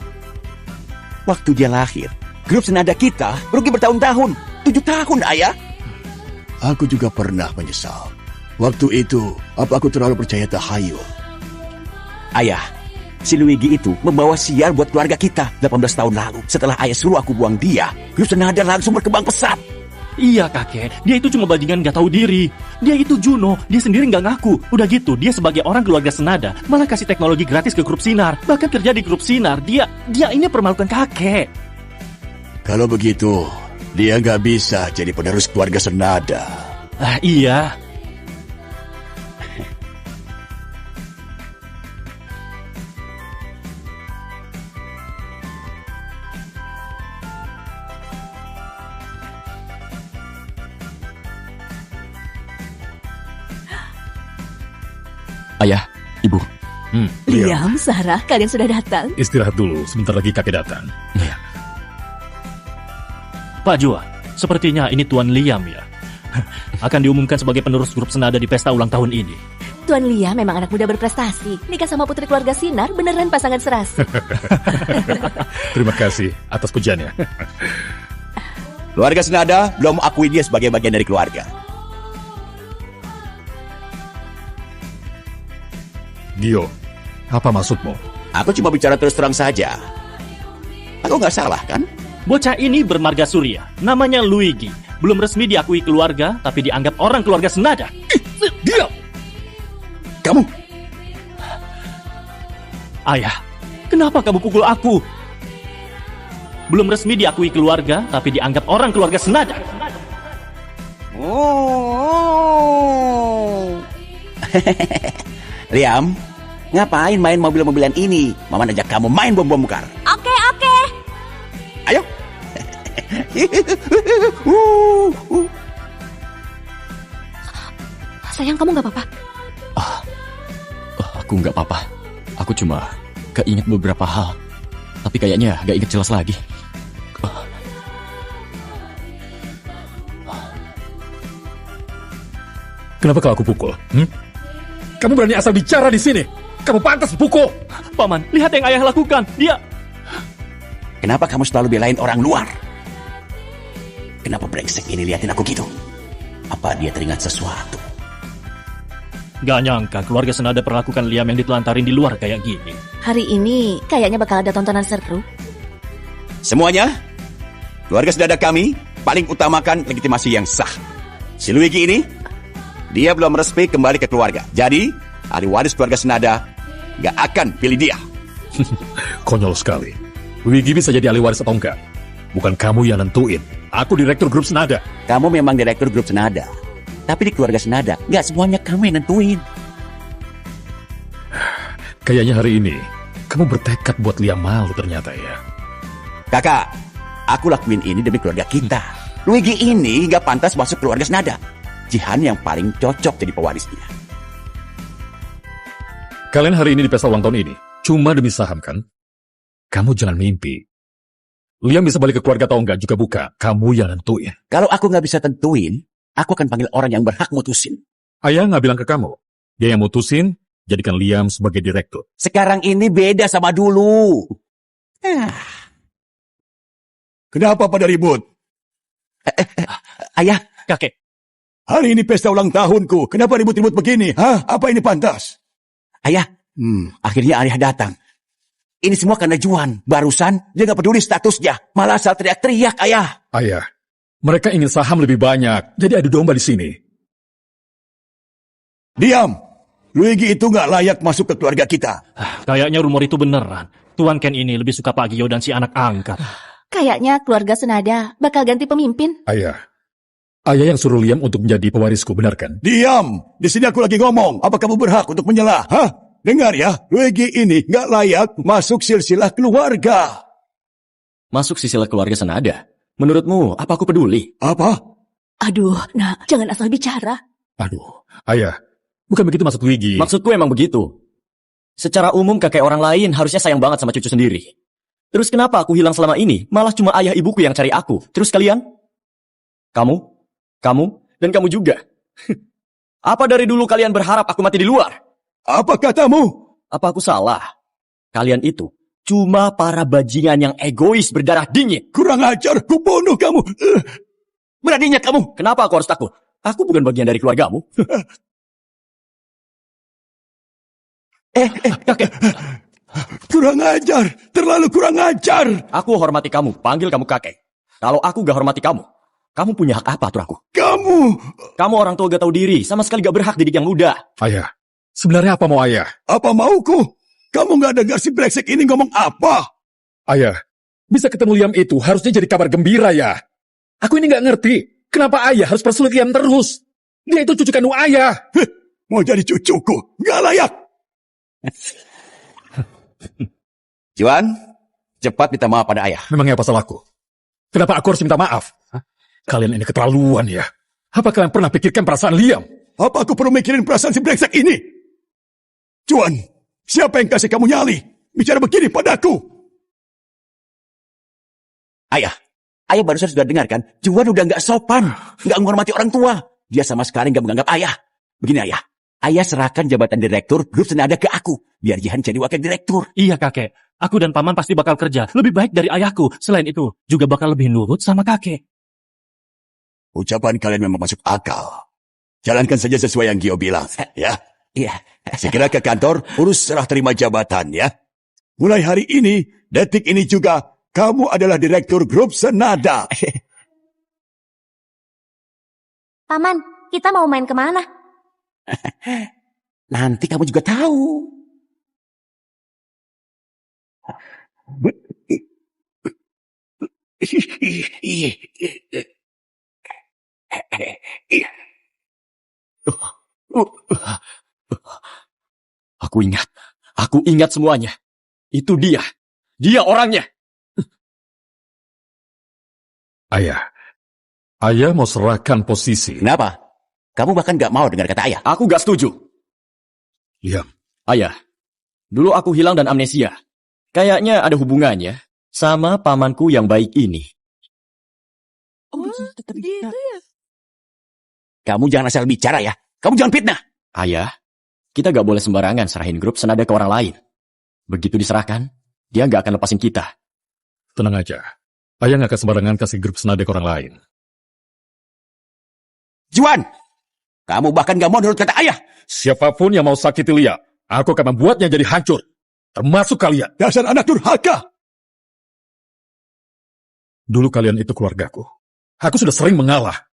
Waktu dia lahir, grup Senada kita rugi bertahun-tahun. 7 tahun, Ayah. Aku juga pernah menyesal. Waktu itu, apa aku terlalu percaya tahayul? Ayah, si Luigi itu membawa sial buat keluarga kita 18 tahun lalu. Setelah ayah suruh aku buang dia, grup Senada langsung berkembang pesat. Iya kakek, dia itu cuma bajingan gak tahu diri. Dia itu Juno, dia sendiri gak ngaku. Udah gitu, dia sebagai orang keluarga Senada malah kasih teknologi gratis ke grup Sinar. Bahkan kerja di grup Sinar, dia ini permalukan kakek. Kalau begitu, dia nggak bisa jadi penerus keluarga Senada. Iya. Ayah, ibu. Liam, Sarah, kalian sudah datang? Istirahat dulu, sebentar lagi kakek datang. Iya. Pak Juan, sepertinya ini Tuan Liam ya. Akan diumumkan sebagai penerus grup Senada di pesta ulang tahun ini. Tuan Liam memang anak muda berprestasi. Nikah sama putri keluarga Sinar beneran pasangan serasi. Terima kasih atas pujiannya. Keluarga Senada belum akui dia sebagai bagian dari keluarga. Dio, apa maksudmu? Aku cuma bicara terus terang saja. Aku nggak salah kan? Bocah ini bermarga Surya, namanya Luigi. Belum resmi diakui keluarga, tapi dianggap orang keluarga Senada. Diam! Kamu! Ayah, kenapa kamu pukul aku? Belum resmi diakui keluarga, tapi dianggap orang keluarga Senada. Liam, ngapain main mobil-mobilan ini? Mama ajak kamu main bom-bom bukar. Oke. Ayo. Sayang, kamu gak apa-apa? Aku nggak apa-apa. Aku cuma keinget beberapa hal. Tapi kayaknya gak inget jelas lagi. Kenapa kalau aku pukul? Kamu berani asal bicara di sini? Kamu pantas pukul. Paman, lihat yang ayah lakukan. Dia... Kenapa kamu selalu belain orang luar? Kenapa brengsek ini liatin aku gitu? Apa dia teringat sesuatu? Gak nyangka keluarga Senada perlakukan Liam yang ditelantarin di luar kayak gini. Hari ini kayaknya bakal ada tontonan seru. Semuanya, keluarga Senada kami paling utamakan legitimasi yang sah. Si Luigi ini Dia belum resmi kembali ke keluarga. Jadi, ahli waris keluarga Senada nggak akan pilih dia. Konyol sekali. Wigi bisa jadi ahli waris atau enggak? Bukan kamu yang nentuin. Aku direktur grup Senada. Kamu memang direktur grup Senada. Tapi di keluarga Senada, nggak semuanya kamu yang nentuin. Kayaknya hari ini, kamu bertekad buat Liam malu ternyata ya. Kakak, aku lakuin ini demi keluarga kita. Luigi ini nggak pantas masuk keluarga Senada. Jihan yang paling cocok jadi pewarisnya. Kalian hari ini di pesta ulang tahun ini, cuma demi saham kan? Kamu jangan mimpi. Liam bisa balik ke keluarga atau enggak juga bukan. Kamu yang nentuin. Kalau aku nggak bisa tentuin, aku akan panggil orang yang berhak mutusin. Ayah nggak bilang ke kamu. Dia yang mutusin, jadikan Liam sebagai direktur. Sekarang ini beda sama dulu. Kenapa pada ribut? Ayah. Kakek. Hari ini pesta ulang tahunku. Kenapa ribut-ribut begini? Hah? Apa ini pantas? Ayah. Akhirnya ayah datang. Ini semua karena Juan. Barusan dia nggak peduli statusnya. Malah asal teriak-teriak, ayah. Ayah, mereka ingin saham lebih banyak. Jadi adu domba di sini. Diam! Luigi itu nggak layak masuk ke keluarga kita. Kayaknya rumor itu beneran. Tuan Ken ini lebih suka Pak Gio dan si anak angkat. Kayaknya keluarga Senada bakal ganti pemimpin. Ayah yang suruh Liam untuk menjadi pewarisku, benar kan? Diam! Di sini aku lagi ngomong. Apa kamu berhak untuk menyela? Hah? Dengar ya, Luigi ini nggak layak masuk silsilah keluarga. Masuk silsilah keluarga Senada? Menurutmu, apa aku peduli? Apa? Aduh, nak, jangan asal bicara. Aduh, ayah, bukan begitu maksud Luigi. Maksudku emang begitu. Secara umum kakek orang lain harusnya sayang banget sama cucu sendiri. Terus kenapa aku hilang selama ini? Malah cuma ayah ibuku yang cari aku. Terus kalian? Kamu, dan kamu juga. Apa dari dulu kalian berharap aku mati di luar? Apa katamu? Apa aku salah? Kalian itu cuma para bajingan yang egois berdarah dingin. Kurang ajar, kubunuh kamu. Beraninya kamu. Kenapa aku harus takut? Aku bukan bagian dari keluargamu. Kakek. Kurang ajar, terlalu kurang ajar. Aku hormati kamu, panggil kamu kakek. Kalau aku gak hormati kamu, kamu punya hak apa atur aku? Kamu orang tua gak tahu diri, sama sekali gak berhak didik yang muda. Ayah, sebenarnya apa mau ayah? Apa mauku? Kamu gak dengar si brengsek ini ngomong apa? Ayah, bisa ketemu Liam itu harusnya jadi kabar gembira ya. Aku ini gak ngerti, kenapa ayah harus persulit Liam terus? Dia itu cucu kandung ayah. Mau jadi cucuku, gak layak. Juan, cepat minta maaf pada ayah. Memangnya apa salahku? Kenapa aku harus minta maaf? Kalian ini keterlaluan ya. Apa kalian pernah pikirkan perasaan Liam? Apa aku perlu mikirin perasaan si brengsek ini? Juan, siapa yang kasih kamu nyali? Bicara begini padaku. Ayah barusan sudah dengar kan? Juan udah nggak sopan, nggak menghormati orang tua. Dia sama sekali nggak menganggap ayah. Begini ayah serahkan jabatan direktur grup Senada ke aku, biar Jihan jadi wakil direktur. Iya kakek, aku dan paman pasti bakal kerja lebih baik dari ayahku. Selain itu, juga bakal lebih nurut sama kakek. Ucapan kalian memang masuk akal. Jalankan saja sesuai yang Gio bilang, ya. Iya. Segera ke kantor, urus serah terima jabatan, ya. Mulai hari ini, detik ini juga, kamu adalah direktur grup Senada. Paman, kita mau main kemana? Nanti kamu juga tahu. Aku ingat semuanya. Itu dia orangnya. Ayah mau serahkan posisi. Kenapa? Kamu bahkan gak mau dengar kata ayah. Aku gak setuju. Liam. Ayah, dulu aku hilang dan amnesia. Kayaknya ada hubungannya sama pamanku yang baik ini. Gitu ya? Kamu jangan asal bicara ya. Kamu jangan fitnah. Ayah, kita gak boleh sembarangan serahin grup Senada ke orang lain. Begitu diserahkan, dia gak akan lepasin kita. Tenang aja. Ayah gak akan sembarangan kasih grup Senada ke orang lain. Juan, kamu bahkan gak mau nurut kata ayah. Siapapun yang mau sakiti Liam, aku akan membuatnya jadi hancur. Termasuk kalian. Dasar anak durhaka. Dulu kalian itu keluargaku. Aku sudah sering mengalah.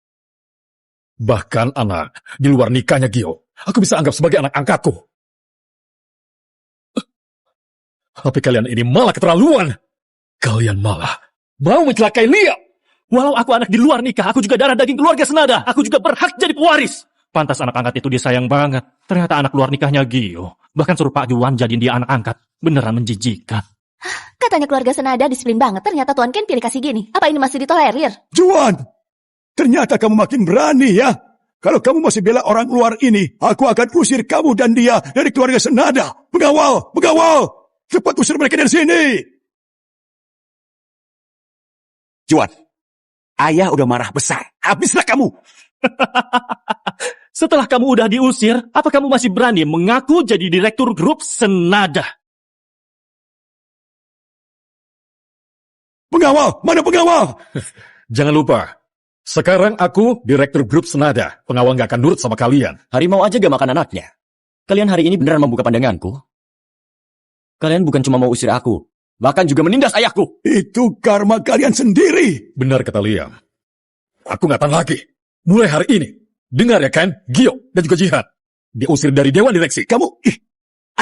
Bahkan anak di luar nikahnya Gio, aku bisa anggap sebagai anak angkatku. Tapi kalian ini malah keterlaluan. Kalian malah mau mencelakai Lia. Walau aku anak di luar nikah, aku juga darah daging keluarga Senada. Aku juga berhak jadi pewaris. Pantas anak angkat itu dia sayang banget. Ternyata anak luar nikahnya Gio. Bahkan suruh Pak Juan jadiin dia anak angkat. Beneran menjijikan. Katanya keluarga Senada disiplin banget. Ternyata Tuan Ken pilih kasih gini. Apa ini masih ditolerir? Juan, ternyata kamu makin berani ya. Kalau kamu masih bela orang luar ini, aku akan usir kamu dan dia dari keluarga Senada. Pengawal, pengawal, cepat usir mereka dari sini. Juan, ayah udah marah besar. Habislah kamu. Setelah kamu udah diusir, apa kamu masih berani mengaku jadi direktur grup Senada? Pengawal, mana pengawal? Jangan lupa, sekarang aku direktur grup Senada. Pengawal gak akan nurut sama kalian. Harimau aja gak makan anaknya. Kalian hari ini beneran membuka pandanganku. Kalian bukan cuma mau usir aku, bahkan juga menindas ayahku. Itu karma kalian sendiri. Benar kata Liam. Aku gak tahan lagi. Mulai hari ini, dengar ya kan, Gio dan juga Jihan diusir dari Dewan Direksi. Kamu,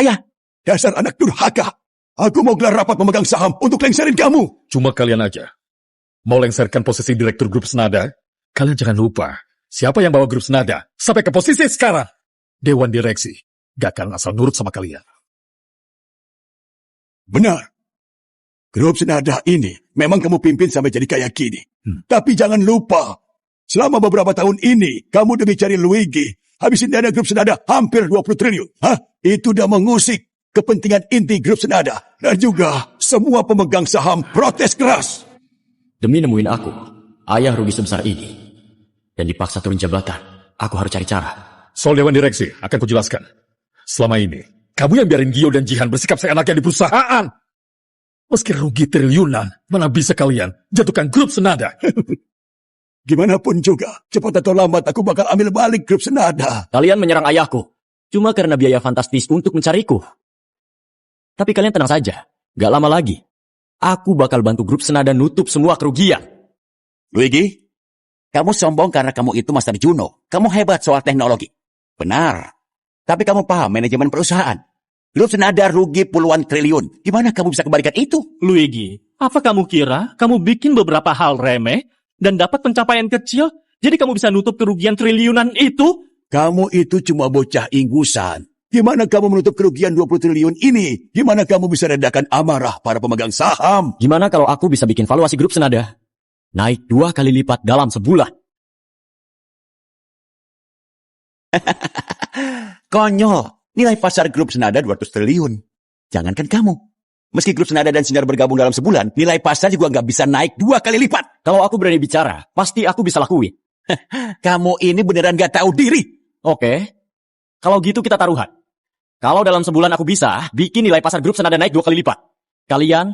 ayah, dasar anak durhaka. Aku mau gelar rapat pemegang saham untuk lengserin kamu. Cuma kalian aja. Mau lengserkan posisi direktur grup Senada, kalian jangan lupa siapa yang bawa grup Senada sampai ke posisi sekarang. Dewan Direksi gak akan asal nurut sama kalian. Benar. Grup Senada ini memang kamu pimpin sampai jadi kayak gini. Tapi jangan lupa, selama beberapa tahun ini, kamu demi cari Luigi, habisin dana grup Senada hampir 20 triliun. Hah? Itu udah mengusik kepentingan inti grup Senada. Dan juga semua pemegang saham protes keras. Demi nemuin aku, ayah rugi sebesar ini. Dan dipaksa turun jabatan, aku harus cari cara. Soal Dewan Direksi, akan kujelaskan. Selama ini, kamu yang biarin Gio dan Jihan bersikap seenaknya di perusahaan. Meski rugi triliunan, mana bisa kalian jatuhkan grup Senada? Gimana pun juga, cepat atau lambat aku bakal ambil balik grup Senada. Kalian menyerang ayahku, cuma karena biaya fantastis untuk mencariku. Tapi kalian tenang saja, gak lama lagi. Aku bakal bantu grup Senada nutup semua kerugian. Luigi, kamu sombong karena kamu itu Master Juno. Kamu hebat soal teknologi. Benar. Tapi kamu paham manajemen perusahaan. Grup Senada rugi puluhan triliun. Gimana kamu bisa kembalikan itu? Luigi, apa kamu kira kamu bikin beberapa hal remeh dan dapat pencapaian kecil, jadi kamu bisa nutup kerugian triliunan itu? Kamu itu cuma bocah ingusan. Gimana kamu menutup kerugian 20 triliun ini? Gimana kamu bisa redakan amarah para pemegang saham? Gimana kalau aku bisa bikin valuasi grup Senada naik 2 kali lipat dalam sebulan? Konyol. Nilai pasar grup Senada 200 triliun. Jangankan kamu. Meski grup Senada dan Sinar bergabung dalam sebulan, nilai pasar juga nggak bisa naik 2 kali lipat. Kalau aku berani bicara, pasti aku bisa lakuin. Kamu ini beneran nggak tahu diri. Oke, kalau gitu kita taruhan. Kalau dalam sebulan aku bisa bikin nilai pasar grup Senada naik 2 kali lipat, kalian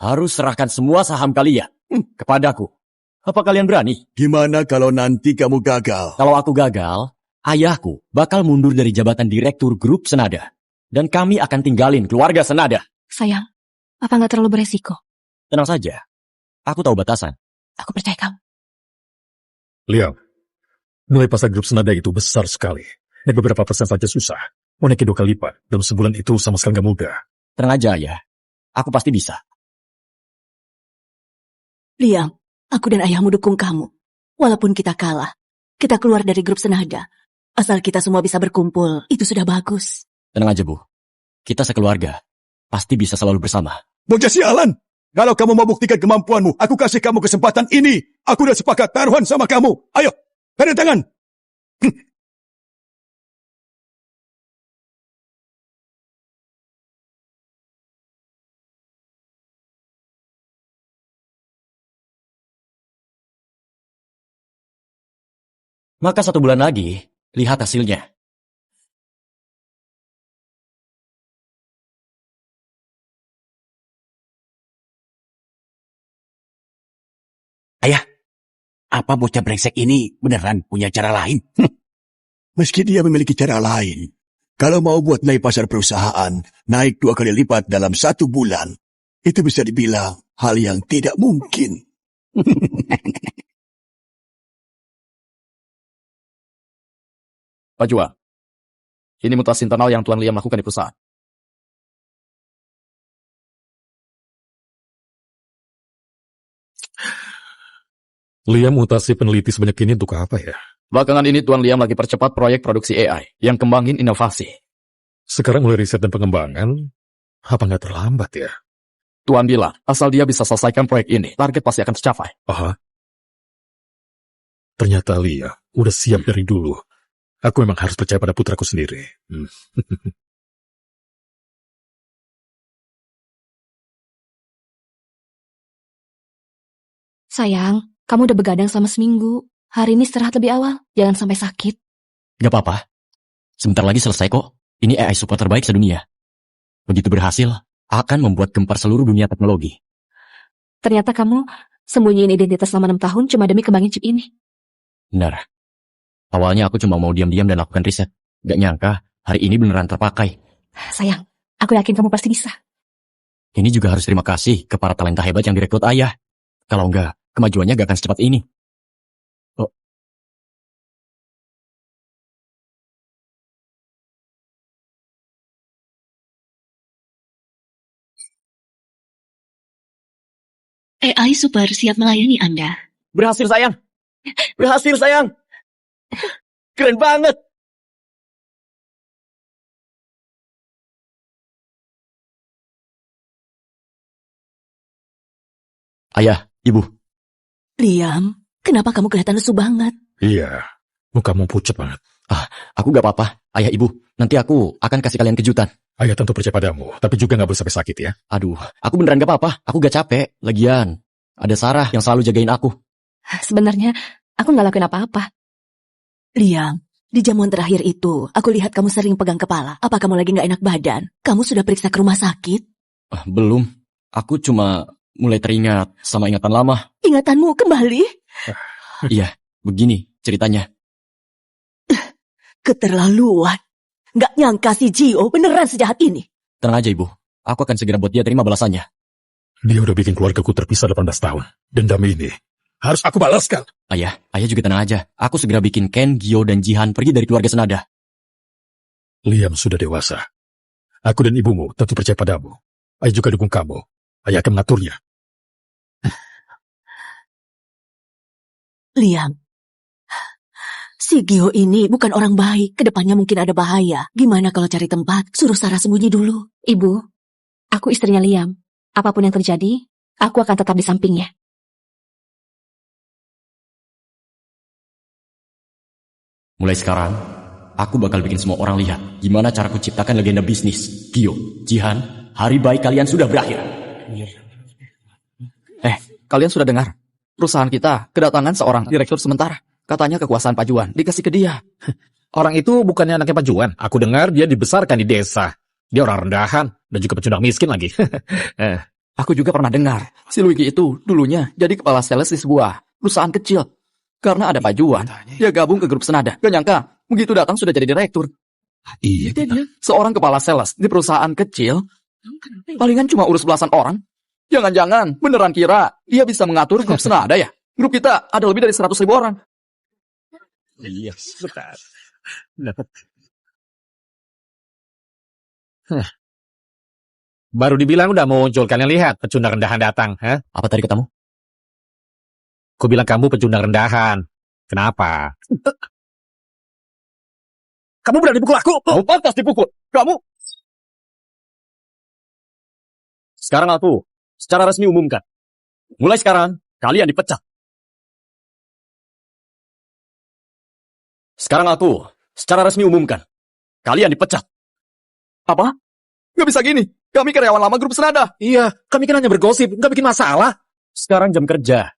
harus serahkan semua saham kalian kepadaku. Apa kalian berani? Gimana kalau nanti kamu gagal? Kalau aku gagal, ayahku bakal mundur dari jabatan direktur grup Senada. Dan kami akan tinggalin keluarga Senada. Sayang, apa nggak terlalu beresiko? Tenang saja, aku tahu batasan. Aku percaya kamu. Liam, nilai pasar grup Senada itu besar sekali. Naik beberapa persen saja susah. Mau naik 2 kali lipat dalam sebulan itu sama sekali nggak mudah. Tenang aja ayah, aku pasti bisa. Liam, aku dan ayahmu dukung kamu. Walaupun kita kalah, kita keluar dari grup Senada. Asal kita semua bisa berkumpul, itu sudah bagus. Tenang aja Bu, kita sekeluarga pasti bisa selalu bersama. Bocah sialan! Kalau kamu mau buktikan kemampuanmu, aku kasih kamu kesempatan ini. Aku udah sepakat taruhan sama kamu. Ayo, tanda tangan. Maka 1 bulan lagi, lihat hasilnya. Ayah, apa bocah brengsek ini beneran punya cara lain? Meski dia memiliki cara lain, kalau mau buat nilai pasar perusahaan naik 2 kali lipat dalam 1 bulan, itu bisa dibilang hal yang tidak mungkin. Pak Juan, ini mutasi internal yang Tuan Liam lakukan di perusahaan. Liam mutasi peneliti sebanyak ini untuk apa ya? Belakangan ini Tuan Liam lagi percepat proyek produksi AI yang kembangin inovasi. Sekarang mulai riset dan pengembangan, apa nggak terlambat ya? Tuan bilang, asal dia bisa selesaikan proyek ini, target pasti akan tercapai. Aha. Ternyata Lia udah siap dari dulu. Aku memang harus percaya pada putraku sendiri. Sayang, kamu udah begadang selama seminggu. Hari ini istirahat lebih awal. Jangan sampai sakit. Gak apa-apa. Sebentar lagi selesai kok. Ini AI support terbaik sedunia. Begitu berhasil, akan membuat gempar seluruh dunia teknologi. Ternyata kamu sembunyiin identitas selama 6 tahun cuma demi kembangin chip ini. Benar. Awalnya aku cuma mau diam-diam dan lakukan riset. Gak nyangka, hari ini beneran terpakai. Sayang, aku yakin kamu pasti bisa. Ini juga harus terima kasih ke para talenta hebat yang direkrut ayah. Kalau enggak, kemajuannya gak akan secepat ini. Oh. AI Super siap melayani Anda. Berhasil sayang. Berhasil sayang. Keren banget. Ayah, ibu. Liam, kenapa kamu kelihatan lesu banget? Iya, mukamu pucat banget. Aku gak apa-apa. Ayah, ibu. Nanti aku akan kasih kalian kejutan. Ayah tentu percaya padamu, tapi juga gak boleh sampai sakit ya. Aduh, aku beneran gak apa-apa. Aku gak capek. Lagian, ada Sarah yang selalu jagain aku. Sebenarnya, aku nggak lakuin apa-apa. Liam, di jamuan terakhir itu, aku lihat kamu sering pegang kepala. Apa kamu lagi gak enak badan? Kamu sudah periksa ke rumah sakit? Belum. Aku cuma mulai teringat sama ingatan lama. Ingatanmu kembali? Iya, begini ceritanya. Keterlaluan. Gak nyangka si Gio beneran sejahat ini. Tenang aja, Ibu. Aku akan segera buat dia terima balasannya. Dia udah bikin keluargaku terpisah 18 tahun. Dendam ini harus aku balaskan. Ayah juga tenang aja. Aku segera bikin Ken, Gio, dan Jihan pergi dari keluarga Senada. Liam sudah dewasa. Aku dan ibumu tentu percaya padamu. Ayah juga dukung kamu. Ayah akan mengaturnya. Liam, si Gio ini bukan orang baik. Kedepannya mungkin ada bahaya. Gimana kalau cari tempat, suruh Sarah sembunyi dulu. Ibu, aku istrinya Liam. Apapun yang terjadi, aku akan tetap di sampingnya. Mulai sekarang, aku bakal bikin semua orang lihat gimana caraku ciptakan legenda bisnis. Gio, Jihan, hari baik kalian sudah berakhir. Kalian sudah dengar? Perusahaan kita kedatangan seorang direktur sementara. Katanya kekuasaan Pak Juan dikasih ke dia. Orang itu bukannya anaknya Pak Juan. Aku dengar dia dibesarkan di desa. Dia orang rendahan dan juga pecundang miskin lagi. Aku juga pernah dengar. Si Luigi itu dulunya jadi kepala sales di sebuah perusahaan kecil. Karena ada Pak Juan, dia gabung ke grup Senada. Gak nyangka, begitu datang sudah jadi direktur. Iya. Seorang kepala sales di perusahaan kecil, palingan cuma urus belasan orang. Jangan-jangan beneran kira dia bisa mengatur grup Senada ya? Grup kita ada lebih dari 100.000 orang. Iya, sebentar. Baru dibilang udah muncul. Kalian lihat pecundang rendahan datang. Apa tadi katamu? Ku bilang kamu pecundang rendahan. Kenapa? Kamu berani pukul aku? Kamu pantas dipukul. Kamu. Sekarang aku secara resmi umumkan. Mulai sekarang, kalian dipecat. Sekarang aku secara resmi umumkan. Kalian dipecat. Apa? Gak bisa gini. Kami karyawan lama grup Senada. Iya, kami kan hanya bergosip. Gak bikin masalah. Sekarang jam kerja.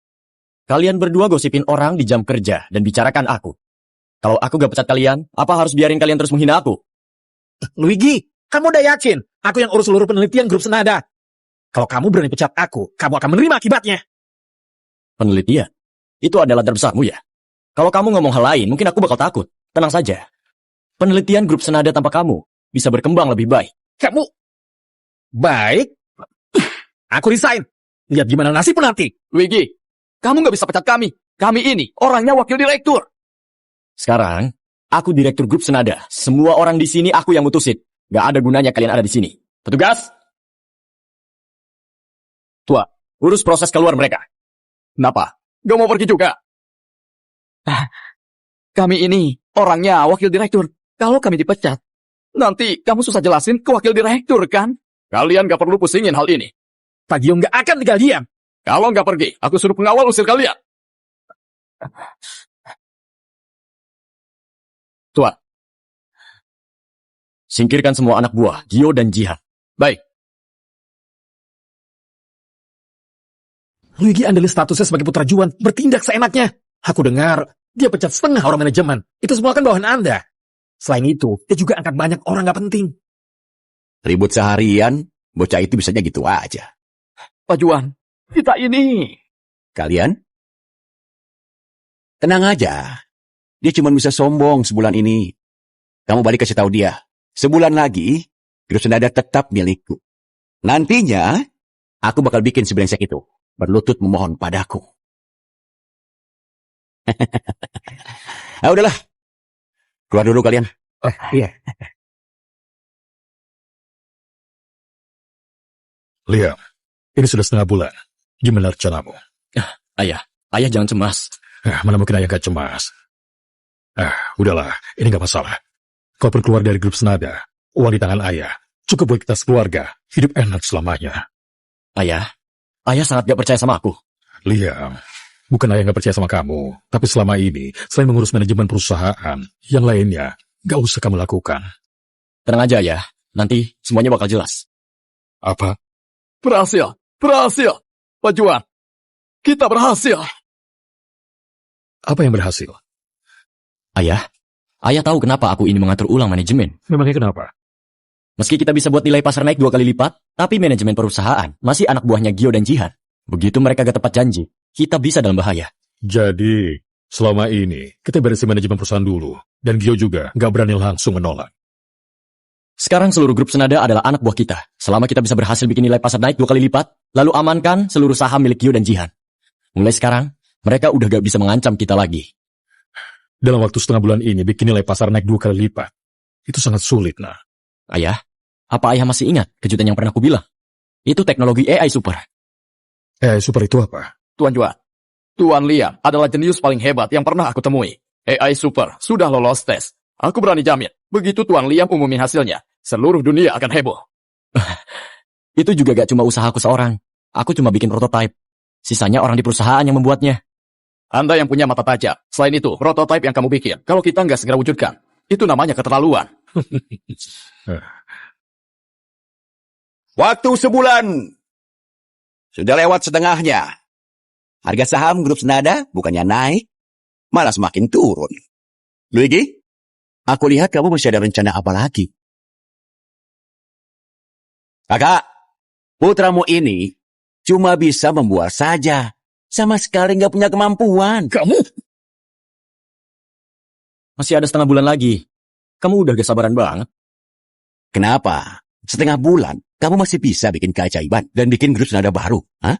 Kalian berdua gosipin orang di jam kerja dan bicarakan aku. Kalau aku gak pecat kalian, apa harus biarin kalian terus menghina aku? Luigi, kamu udah yakin? Aku yang urus seluruh penelitian grup Senada. Kalau kamu berani pecat aku, kamu akan menerima akibatnya. Penelitian? Itu adalah terbesarmu ya? Kalau kamu ngomong hal lain, mungkin aku bakal takut. Tenang saja. Penelitian grup Senada tanpa kamu bisa berkembang lebih baik. Kamu baik? Aku resign. Lihat gimana nasibmu nanti. Luigi, kamu gak bisa pecat kami. Kami ini orangnya wakil direktur. Sekarang, Aku direktur grup Senada. Semua orang di sini aku yang mutusin. Gak ada gunanya kalian ada di sini. Petugas! Tua, urus proses keluar mereka. Kenapa? Gak mau pergi juga? Kami ini orangnya wakil direktur. Kalau kami dipecat, nanti kamu susah jelasin ke wakil direktur, kan? Kalian gak perlu pusingin hal ini. Pak Gio gak akan tinggal diam. Kalau gak pergi, aku suruh pengawal usir kalian. Tua, singkirkan semua anak buah, Gio dan Jihan. Baik. Luigi andalin statusnya sebagai putra Juan, bertindak seenaknya. Aku dengar, dia pecat setengah orang manajemen. Itu semua kan bawahan Anda. Selain itu, dia juga angkat banyak orang gak penting. Ribut seharian, bocah itu bisanya gitu aja. Pak Juan, kita ini... Kalian? Tenang aja. Dia cuma bisa sombong sebulan ini. Kamu balik kasih tahu dia. Sebulan lagi, grup Senada tetap milikku. Nantinya, aku bakal bikin si brengsek itu berlutut memohon padaku. Ah, udahlah. Keluar dulu kalian. Iya. Liam, ini sudah setengah bulan. Gimana rencanamu? Ayah jangan cemas. Mana mungkin ayah gak cemas. Udahlah, ini gak masalah. Kalaupun keluar dari grup Senada, uang di tangan ayah cukup buat kita sekeluarga hidup enak selamanya. Ayah sangat gak percaya sama aku. Liam, bukan ayah gak percaya sama kamu, tapi selama ini, selain mengurus manajemen perusahaan, yang lainnya gak usah kamu lakukan. Tenang aja ya, nanti semuanya bakal jelas. Apa? Berhasil. Pak Juan, kita berhasil. Apa yang berhasil? Ayah tahu kenapa aku ini mengatur ulang manajemen. Memangnya kenapa? Meski kita bisa buat nilai pasar naik 2 kali lipat, tapi manajemen perusahaan masih anak buahnya Gio dan Jihan. Begitu mereka gak tepat janji, kita bisa dalam bahaya. Jadi, selama ini, kita beresin manajemen perusahaan dulu. Dan Gio juga gak berani langsung menolak. Sekarang seluruh grup Senada adalah anak buah kita. Selama kita bisa berhasil bikin nilai pasar naik 2 kali lipat, lalu amankan seluruh saham milik Gio dan Jihan. Mulai sekarang, mereka udah gak bisa mengancam kita lagi. Dalam waktu setengah bulan ini, bikin nilai pasar naik 2 kali lipat. Itu sangat sulit, nah. Ayah, apa ayah masih ingat kejutan yang pernah aku bilang? Itu teknologi AI Super. AI Super itu apa? Tuan Juan, Tuan Liam adalah jenius paling hebat yang pernah aku temui. AI Super sudah lolos tes. Aku berani jamin, begitu Tuan Liam umumin hasilnya, seluruh dunia akan heboh. Itu juga gak cuma usahaku seorang. Aku cuma bikin prototipe. Sisanya orang di perusahaan yang membuatnya. Anda yang punya mata tajam. Selain itu, prototipe yang kamu bikin, kalau kita nggak segera wujudkan, itu namanya keterlaluan. Waktu sebulan. Sudah lewat setengahnya. Harga saham grup Senada bukannya naik, malah semakin turun. Luigi, aku lihat kamu masih ada rencana apa lagi? Kakak, putramu ini cuma bisa membuat saja. Sama sekali nggak punya kemampuan. Kamu? Masih ada setengah bulan lagi. Kamu udah gak sabaran banget. Kenapa? Setengah bulan, kamu masih bisa bikin keajaiban dan bikin grup Senada baru, hah?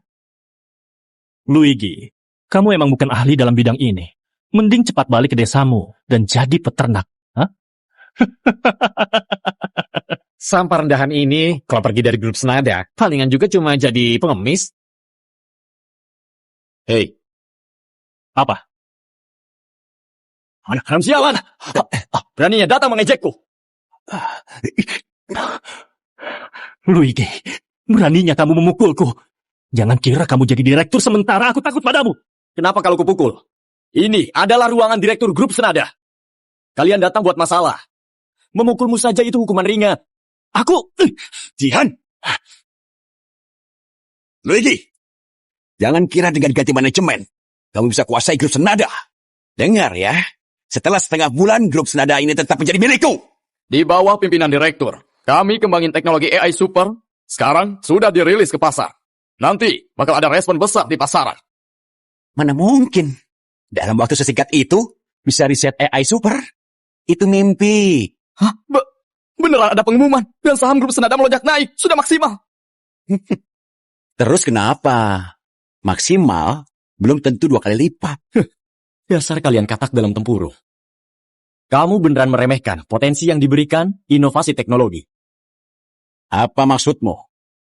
Luigi, kamu emang bukan ahli dalam bidang ini. Mending cepat balik ke desamu dan jadi peternak. Hah? Sampah rendahan ini, kalau pergi dari grup Senada, palingan juga cuma jadi pengemis. Hei. Apa? Anak haram sialan. Beraninya datang mengejekku. Luigi, beraninya kamu memukulku. Jangan kira kamu jadi direktur sementara aku takut padamu. Kenapa kalau kupukul? Ini adalah ruangan direktur grup Senada. Kalian datang buat masalah. Memukulmu saja itu hukuman ringan. Aku... Jihan! Luigi! Jangan kira dengan ganti manajemen, kamu bisa kuasai grup Senada. Dengar ya, setelah setengah bulan grup Senada ini tetap menjadi milikku. Di bawah pimpinan direktur, kami kembangin teknologi AI Super, sekarang sudah dirilis ke pasar. Nanti bakal ada respon besar di pasaran. Mana mungkin? Dalam waktu sesingkat itu, bisa riset AI Super? Itu mimpi. Hah? Beneran ada pengumuman, dan saham grup Senada melonjak naik, sudah maksimal. Terus kenapa? Maksimal belum tentu 2 kali lipat. Dasar kalian katak dalam tempurung. Kamu beneran meremehkan potensi yang diberikan inovasi teknologi. Apa maksudmu?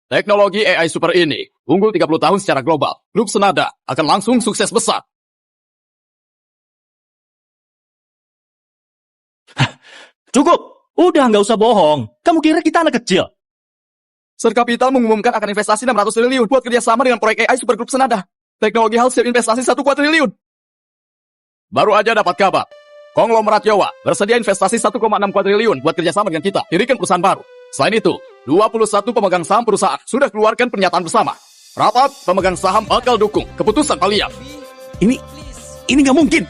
Teknologi AI super ini unggul 30 tahun secara global. Grup Senada akan langsung sukses besar. Cukup! Udah nggak usah bohong. Kamu kira kita anak kecil? Sir Capital mengumumkan akan investasi 600 triliun buat kerjasama dengan proyek AI super grup Senada. Teknologi Health siap investasi 1 triliun. Baru aja dapat kabar. Konglomerat Yowa bersedia investasi 1,6 triliun buat kerjasama dengan kita, dirikan perusahaan baru. Selain itu, 21 pemegang saham perusahaan sudah keluarkan pernyataan bersama. Rapat pemegang saham bakal dukung keputusan kalian. Ini nggak mungkin.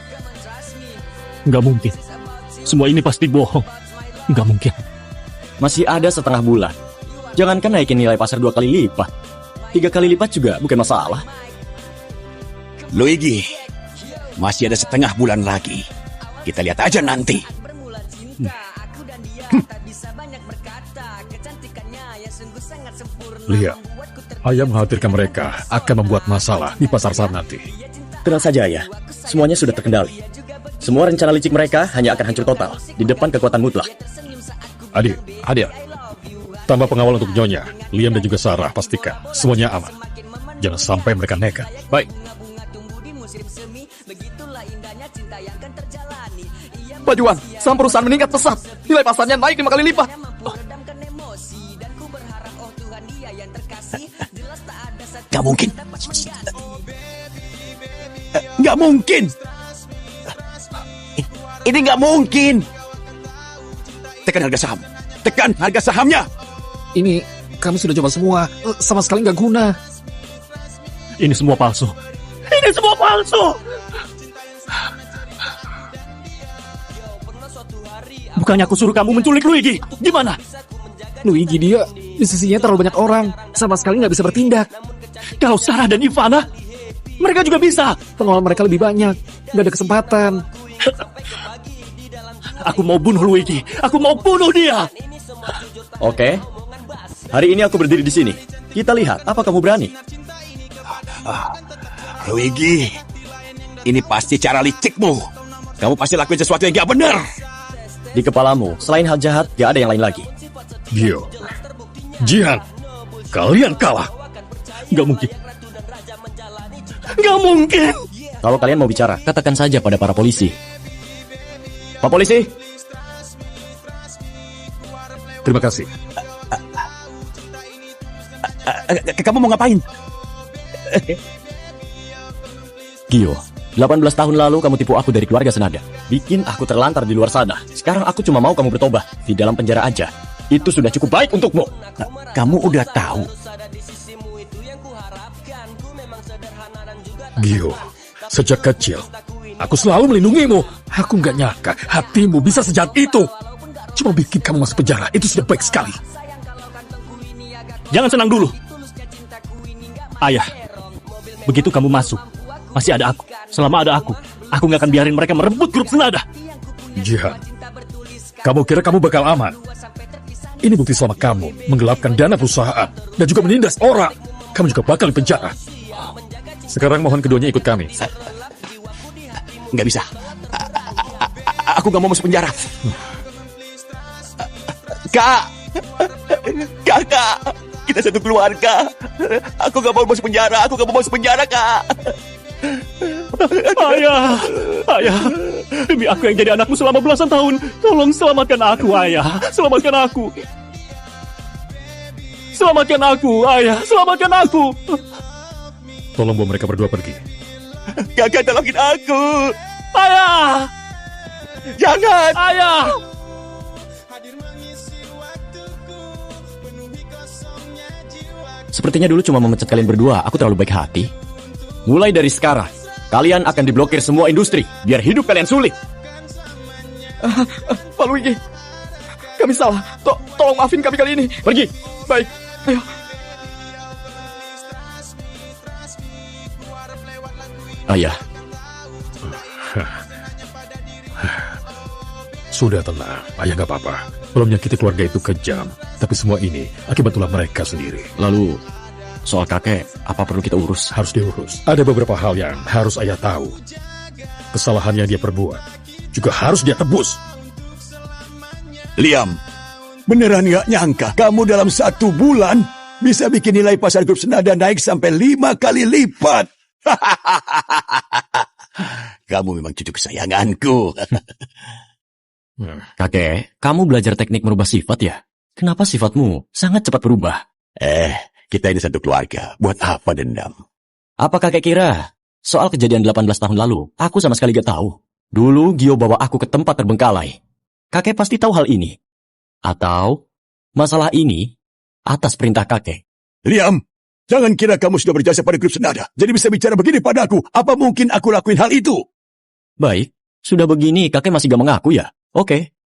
Nggak mungkin. Semua ini pasti bohong. Nggak mungkin. Masih ada setengah bulan. Jangankan naikin nilai pasar 2 kali lipat. 3 kali lipat juga bukan masalah. Luigi, masih ada setengah bulan lagi. Kita lihat aja nanti. Lihat, ayah mengkhawatirkan mereka akan membuat masalah di pasar saham nanti. Tenang saja ya, semuanya sudah terkendali. Semua rencana licik mereka hanya akan hancur total di depan kekuatan mutlak. Adik, tambah pengawal untuk Nyonya, Liam dan juga Sarah, pastikan semuanya aman. Jangan sampai mereka nekat. Baik. Pak Juan, saham perusahaan meningkat pesat. Nilai pasarnya naik 5 kali lipat. Gak mungkin. Gak mungkin. Ini gak mungkin. Tekan harga saham. Tekan harga sahamnya. Ini kami sudah coba semua, sama sekali nggak guna. Ini semua palsu. Ini semua palsu! Bukannya aku suruh kamu menculik Luigi. Gimana? Luigi dia di sisinya terlalu banyak orang, sama sekali nggak bisa bertindak. Kalau Sarah dan Ivana, mereka juga bisa. Pengawal mereka lebih banyak, nggak ada kesempatan. Aku mau bunuh Luigi. Aku mau bunuh dia. Oke. Hari ini aku berdiri di sini. Kita lihat apa kamu berani. Luigi, ini pasti cara licikmu. Kamu pasti lakuin sesuatu yang gak benar. Di kepalamu, selain hal jahat, gak ada yang lain lagi. Gio, Jihan, kalian kalah. Gak mungkin. Gak mungkin. Kalau kalian mau bicara, katakan saja pada para polisi. Pak polisi. Terima kasih. Kamu mau ngapain? Gio, 18 tahun lalu kamu tipu aku dari keluarga Senada. Bikin aku terlantar di luar sana. Sekarang aku cuma mau kamu bertobat. Di dalam penjara aja. Itu sudah cukup baik untukmu. Kamu udah tahu. Gio, sejak kecil, aku selalu melindungimu. Aku nggak nyangka hatimu bisa sejahat itu. Cuma bikin kamu masuk penjara, itu sudah baik sekali. Jangan senang dulu. Ayah, begitu kamu masuk, masih ada aku. Selama ada aku nggak akan biarin mereka merebut grup Senada. Jihan, kamu kira kamu bakal aman? Ini bukti selama kamu menggelapkan dana perusahaan dan juga menindas orang. Kamu juga bakal dipenjara. Sekarang mohon keduanya ikut kami. Nggak bisa. Aku nggak mau masuk penjara. Kak, kakak, kita satu keluarga. Aku nggak mau masuk penjara. Aku nggak mau masuk penjara, Kak. Ayah, demi aku yang jadi anakmu selama belasan tahun, tolong selamatkan aku, Ayah. Selamatkan aku. Selamatkan aku, Ayah. Selamatkan aku. Tolong bawa mereka berdua pergi. Kakak, tolongin aku. Ayah! Jangan! Ayah! Sepertinya dulu cuma memecat kalian berdua. Aku terlalu baik hati. Mulai dari sekarang, kalian akan diblokir semua industri, biar hidup kalian sulit. Pak Luigi, kami salah. Tolong maafin kami kali ini. Pergi. Baik, ayo. Ayah. Sudah tenang, ayah nggak apa-apa. Belum menyakiti keluarga itu kejam. Tapi semua ini akibat ulah mereka sendiri. Lalu, soal kakek, apa perlu kita urus? Harus diurus. Ada beberapa hal yang harus ayah tahu. Kesalahan yang dia perbuat juga harus dia tebus. Liam, beneran gak nyangka kamu dalam 1 bulan bisa bikin nilai pasar grup senada naik sampai 5 kali lipat. Kamu memang cucu kesayanganku. Kakek, kamu belajar teknik merubah sifat ya? Kenapa sifatmu sangat cepat berubah? Kita ini satu keluarga. Buat apa dendam? Apa kakek kira? Soal kejadian 18 tahun lalu, aku sama sekali gak tahu. Dulu Gio bawa aku ke tempat terbengkalai. Kakek pasti tahu hal ini. Atau masalah ini atas perintah kakek. Liam, jangan kira kamu sudah berjasa pada grup senada. Jadi bisa bicara begini padaku. Apa mungkin aku lakuin hal itu? Baik, sudah begini kakek masih gak mengaku ya? Oke.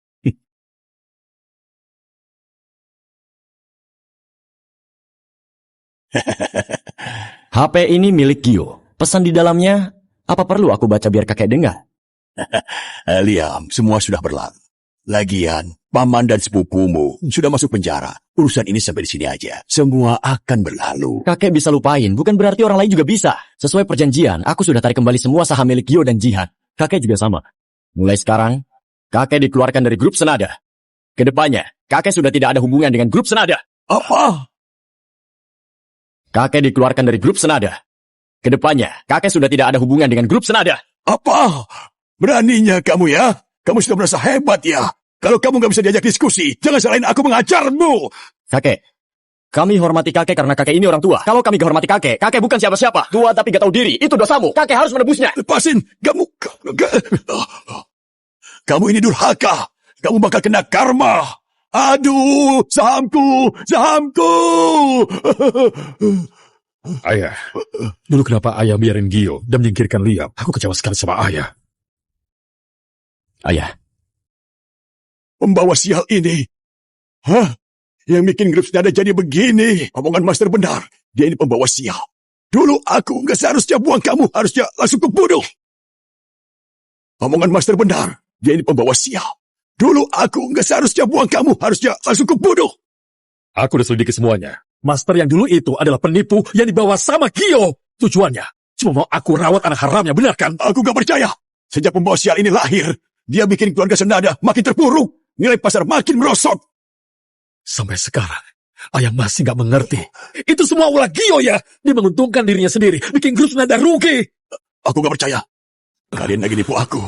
HP ini milik Gio. Pesan di dalamnya, apa perlu aku baca biar kakek dengar? Liam, semua sudah berlalu. Lagian, paman dan sepupumu sudah masuk penjara. Urusan ini sampai di sini aja. Semua akan berlalu. Kakek bisa lupain, bukan berarti orang lain juga bisa. Sesuai perjanjian, aku sudah tarik kembali semua saham milik Gio dan Jihan. Kakek juga sama. Mulai sekarang, kakek dikeluarkan dari grup senada. Kedepannya, kakek sudah tidak ada hubungan dengan grup senada. Apa? Kakek dikeluarkan dari grup senada. Kedepannya, kakek sudah tidak ada hubungan dengan grup senada. Apa? Beraninya kamu ya? Kamu sudah merasa hebat ya? Kalau kamu gak bisa diajak diskusi, jangan salahin aku mengajarmu. Kakek, kami hormati kakek karena kakek ini orang tua. Kalau kami gak hormati kakek, kakek bukan siapa-siapa. Tua tapi gak tahu diri, itu dosamu. Kakek harus menebusnya. Lepasin, kamu ini durhaka. Kamu bakal kena karma. Aduh, sahamku. Ayah, dulu kenapa ayah biarin Gio dan menyingkirkan Liam? Aku kecewa sekali sama ayah. Ayah. Pembawa sial ini. Yang bikin grup senada jadi begini. Omongan Master benar. Dia ini pembawa sial. Dulu aku gak seharusnya buang kamu. Harusnya langsung kubunuh. Omongan Master benar. Dia ini pembawa sial. Dulu aku gak seharusnya buang kamu. Harusnya langsung kubunuh. Aku udah selidiki semuanya. Master yang dulu itu adalah penipu yang dibawa sama Gio. Tujuannya cuma mau aku rawat anak haramnya, benar kan? Aku gak percaya. Sejak pembawa sial ini lahir, dia bikin keluarga senada makin terpuruk. Nilai pasar makin merosot. Sampai sekarang, ayah masih gak mengerti. Itu semua ulah Gio ya. Dia menguntungkan dirinya sendiri, bikin grup senada rugi. Aku gak percaya. Kalian lagi nipu aku.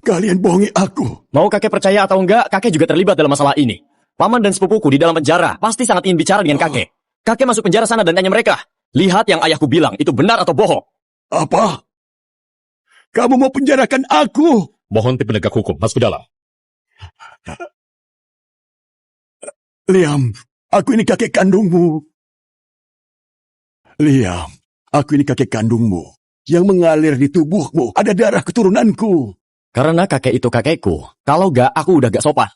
Kalian bohongi aku. Mau kakek percaya atau enggak, kakek juga terlibat dalam masalah ini. Paman dan sepupuku di dalam penjara pasti sangat ingin bicara dengan kakek. Kakek masuk penjara sana dan tanya mereka. Lihat yang ayahku bilang, itu benar atau bohong? Apa? Kamu mau penjarakan aku? Mohon tim penegak hukum, masuk ke dalam. Liam, aku ini kakek kandungmu. Liam, aku ini kakek kandungmu. Yang mengalir di tubuhmu ada darah keturunanku. Karena kakek itu kakekku. Kalau gak, aku udah gak sopan.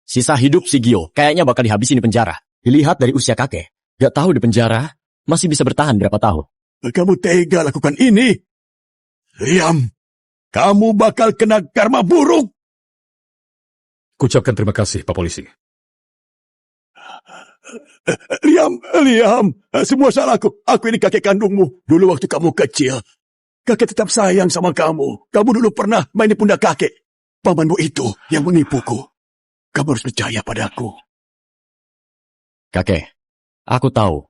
Sisa hidup si Gio kayaknya bakal dihabisin di penjara. Dilihat dari usia kakek, gak tahu di penjara masih bisa bertahan berapa tahun. Kamu tega lakukan ini? Liam, kamu bakal kena karma buruk. Kucapkan terima kasih, Pak Polisi. Liam, semua salahku. Aku ini kakek kandungmu. Dulu waktu kamu kecil, kakek tetap sayang sama kamu. Kamu dulu pernah main di pundak kakek. Pamanmu itu yang menipuku. Kamu harus percaya padaku. Kakek, aku tahu.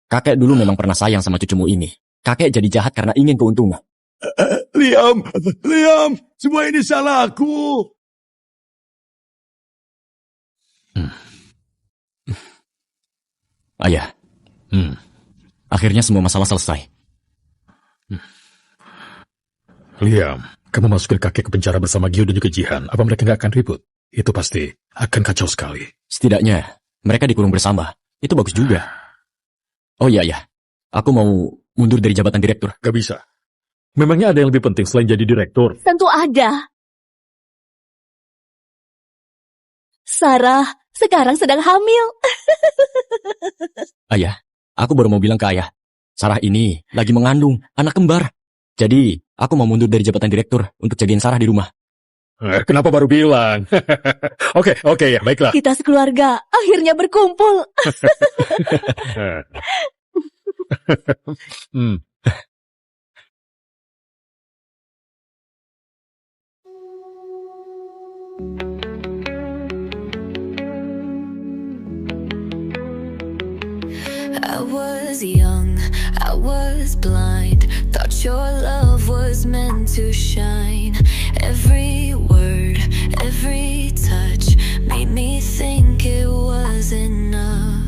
Kakek dulu memang pernah sayang sama cucumu ini. Kakek jadi jahat karena ingin keuntungan. Liam, semua ini salahku. Ayah, akhirnya semua masalah selesai. Liam, kamu masukin kakek ke penjara bersama Gio dan juga Jihan. Apa mereka nggak akan ribut? Itu pasti akan kacau sekali. Setidaknya, mereka dikurung bersama. Itu bagus juga. Oh iya, aku mau mundur dari jabatan direktur. Gak bisa. Memangnya ada yang lebih penting selain jadi direktur? Tentu ada. Sarah sekarang sedang hamil. Ayah, aku baru mau bilang ke ayah. Sarah ini lagi mengandung anak kembar. Jadi, aku mau mundur dari jabatan direktur untuk jagain Sarah di rumah. Kenapa baru bilang? Oke, ya, baiklah. Kita sekeluarga akhirnya berkumpul. was young, I was blind. Thought your love was meant to shine. Every word, every touch made me think it was enough.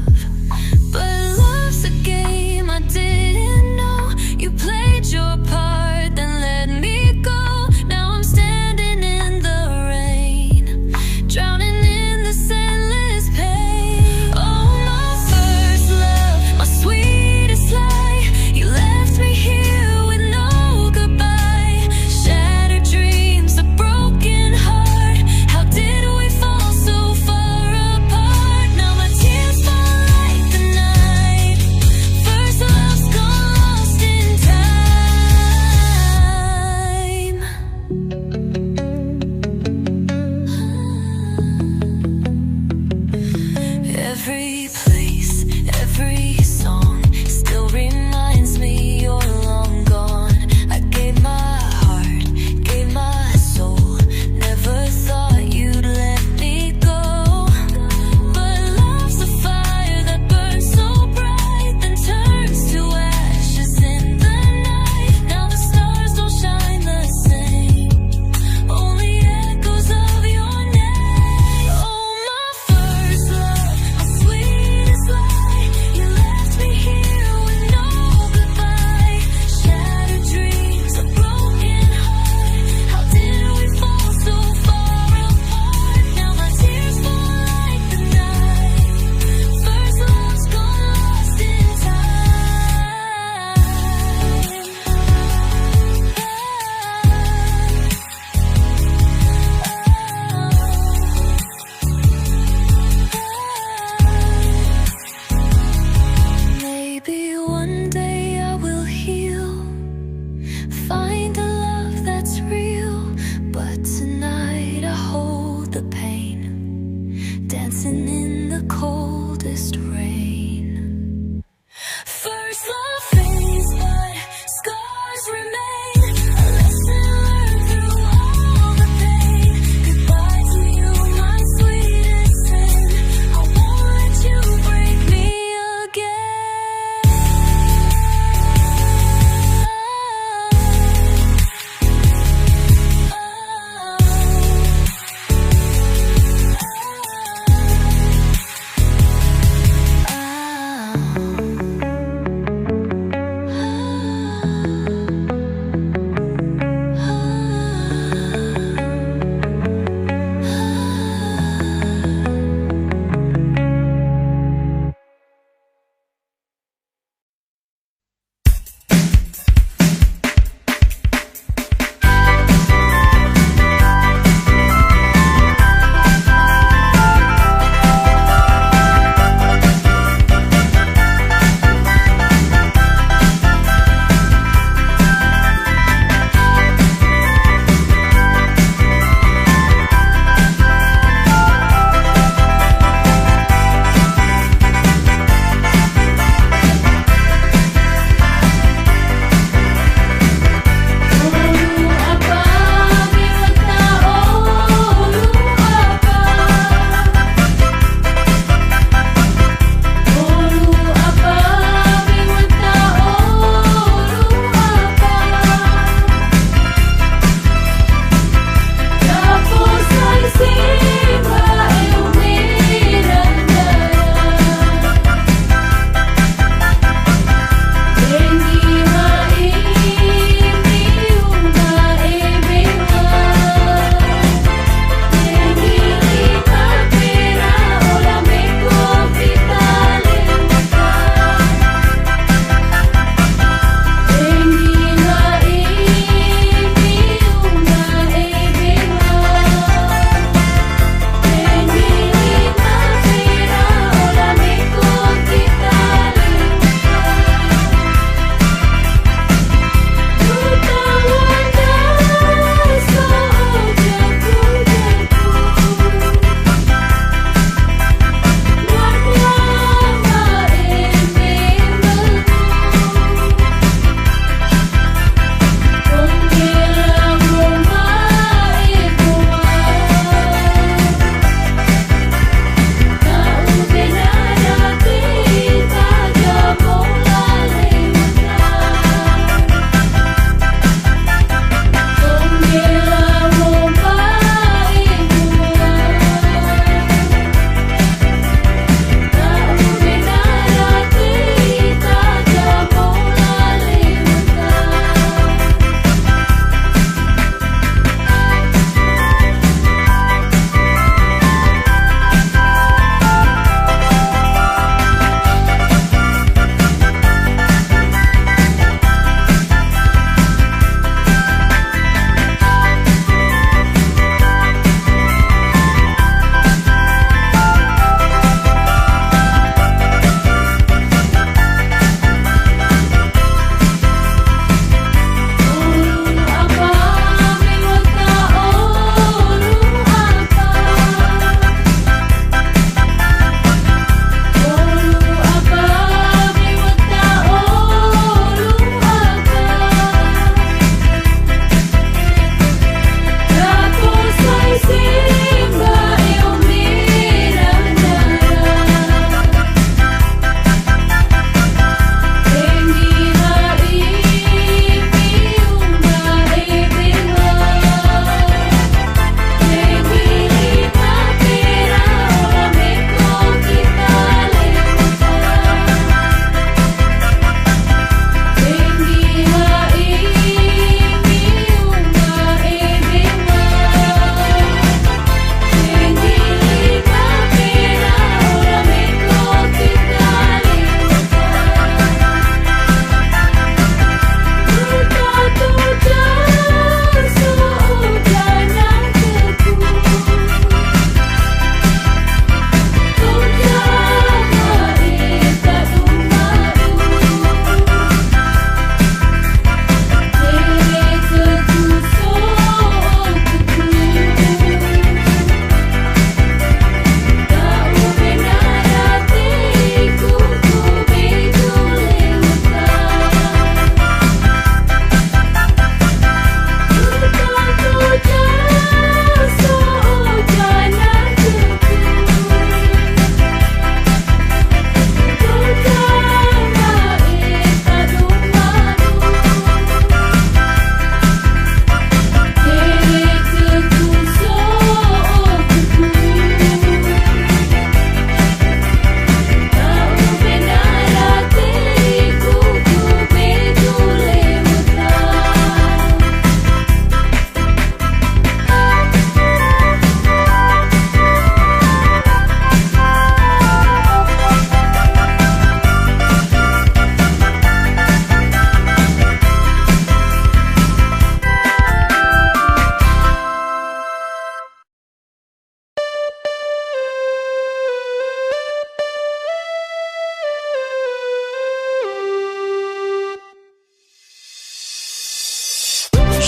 But love's a game I didn't know. You played your part, then let me go. Now I'm standing in the rain, drowning in this endless pain. Oh, my first love, my sweetest lie. You left me here with no goodbye. Shattered dreams, a broken heart. How did we fall so far apart?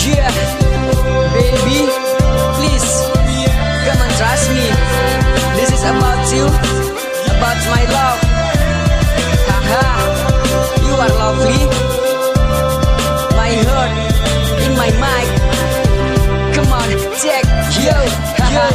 Yeah, baby, please, come and trust me. This is about you, about my love. Haha, you are lovely. My heart in my mind. Come on, check, yo, yo.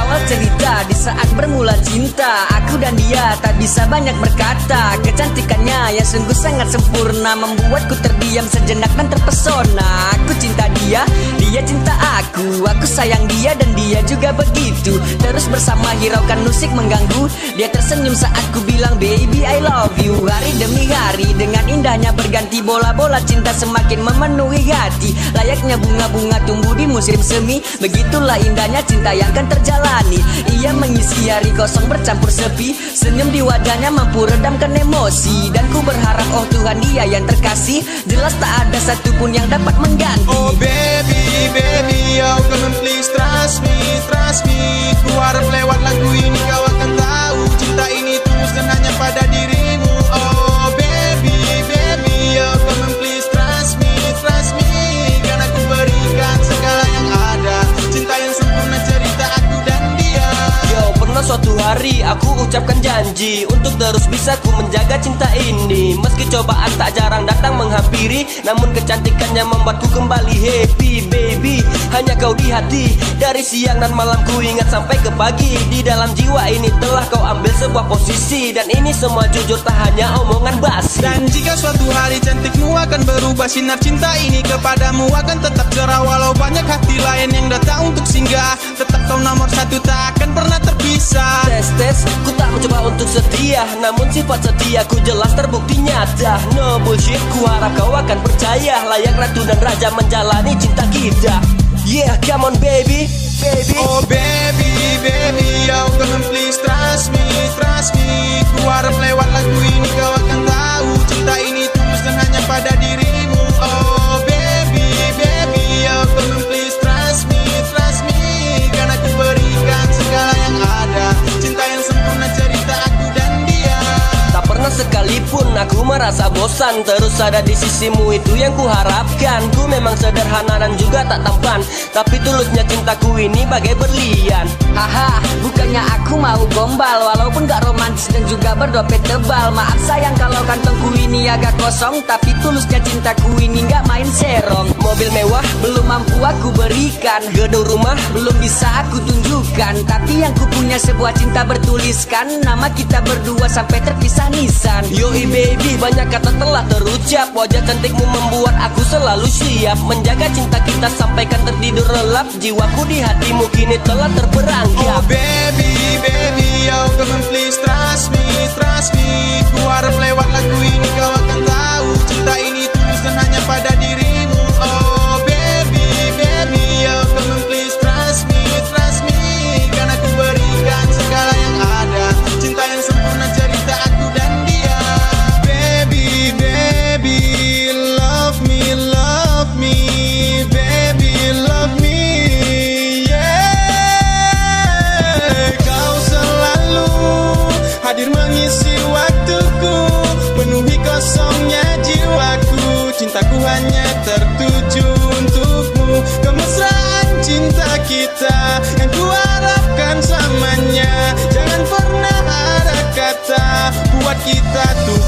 Awal cerita di saat bermula cinta, aku dan dia tak bisa banyak berkata. Kecantikannya yang sungguh sangat sempurna membuatku terdiam sejenak dan terpesona. Aku cinta dia, dia cinta aku sayang dia dan dia juga begitu. Terus bersama hiraukan musik mengganggu. Dia tersenyum saat ku bilang baby I love you. Hari demi hari dengan indahnya berganti, bola-bola cinta semakin memenuhi hati. Layaknya bunga-bunga tumbuh di musim semi, begitulah indahnya cinta yang akan terjalani. Ia mengisi hari kosong bercampur sepi, senyum di wajahnya mampu redamkan emosi. Dan ku berharap oh Tuhan dia yang terkasih, jelas tak ada satupun yang dapat mengganti. Oh baby, baby, oh come and please trust me, trust me. Ku harap lewat lagu ini kau akan tahu cinta ini tulus dan hanya pada dirimu. Oh baby, baby, oh come and please trust me, trust me. Karena ku berikan segala yang ada, cinta yang sempurna cerita aku dan dia. Yo, pernah suatu hari aku ucapkan janji untuk terus bisa ku menjaga cinta ini. Meski cobaan tak jarang datang menghampiri, namun kecantikannya membuatku kembali happy. Baby, hanya kau di hati, dari siang dan malam ku ingat sampai ke pagi. Di dalam jiwa ini telah kau ambil sebuah posisi, dan ini semua jujur tak hanya omongan basi. Dan jika suatu hari cantikmu akan berubah, sinar cinta ini kepadamu akan tetap cerah. Walau banyak hati lain yang datang untuk singgah, tetap kau nomor satu, tak akan pernah terpisah. Tes, ku tak mencoba untuk setia, namun sifat setiaku jelas terbukti nyata. No bullshit, ku harap kau akan percaya, layak ratu dan raja menjalani cinta kita. Yeah, come on baby, baby. Oh baby, baby, oh come and please trust me, trust me. Ku harap lewat lagu ini kau akan tahu cinta ini tulus dan hanya pada dirimu. Oh baby, baby, oh come and please trust me, trust me. Karena ku berikan segala yang ada, cinta yang sempurna cerita aku dan dia. Tak pernah sekalipun aku merasa bosan, terus ada di sisimu itu yang ku harapkan. Ku memang sederhana dan juga tak tampan, tapi tulusnya cintaku ini bagai berlian. Haha, bukannya aku mau gombal, walaupun gak romantis dan juga berdompet tebal. Maaf sayang kalau kantongku ini agak kosong, tapi tulusnya cintaku ini gak main serong. Mobil mewah belum mampu aku berikan, gedung rumah belum bisa aku tunjukkan, tapi yang ku punya sebuah cinta bertuliskan nama kita berdua sampai terpisah nisan. Yoi baby, banyak kata telah terucap, wajah cantikmu membuat aku selalu siap menjaga cinta kita sampaikan tertidur lelap. Jiwaku di hatimu kini telah terperangkap. Oh baby, baby, oh come and please trust me, trust me. Ku harap lewat lagu ini kau akan tahu cinta ini tulus dan hanya pada dirimu. Oh baby, baby, oh come and please trust me, trust me. Karena ku berikan segala yang ada, cinta yang sempurna cerita aku dan dia. Baby, baby, love me, love me. Baby, love me. Hadir mengisi waktuku, penuhi kosongnya jiwaku. Cintaku hanya tertuju untukmu, kemesraan cinta kita yang kuharapkan samanya. Jangan pernah ada kata buat kita tuh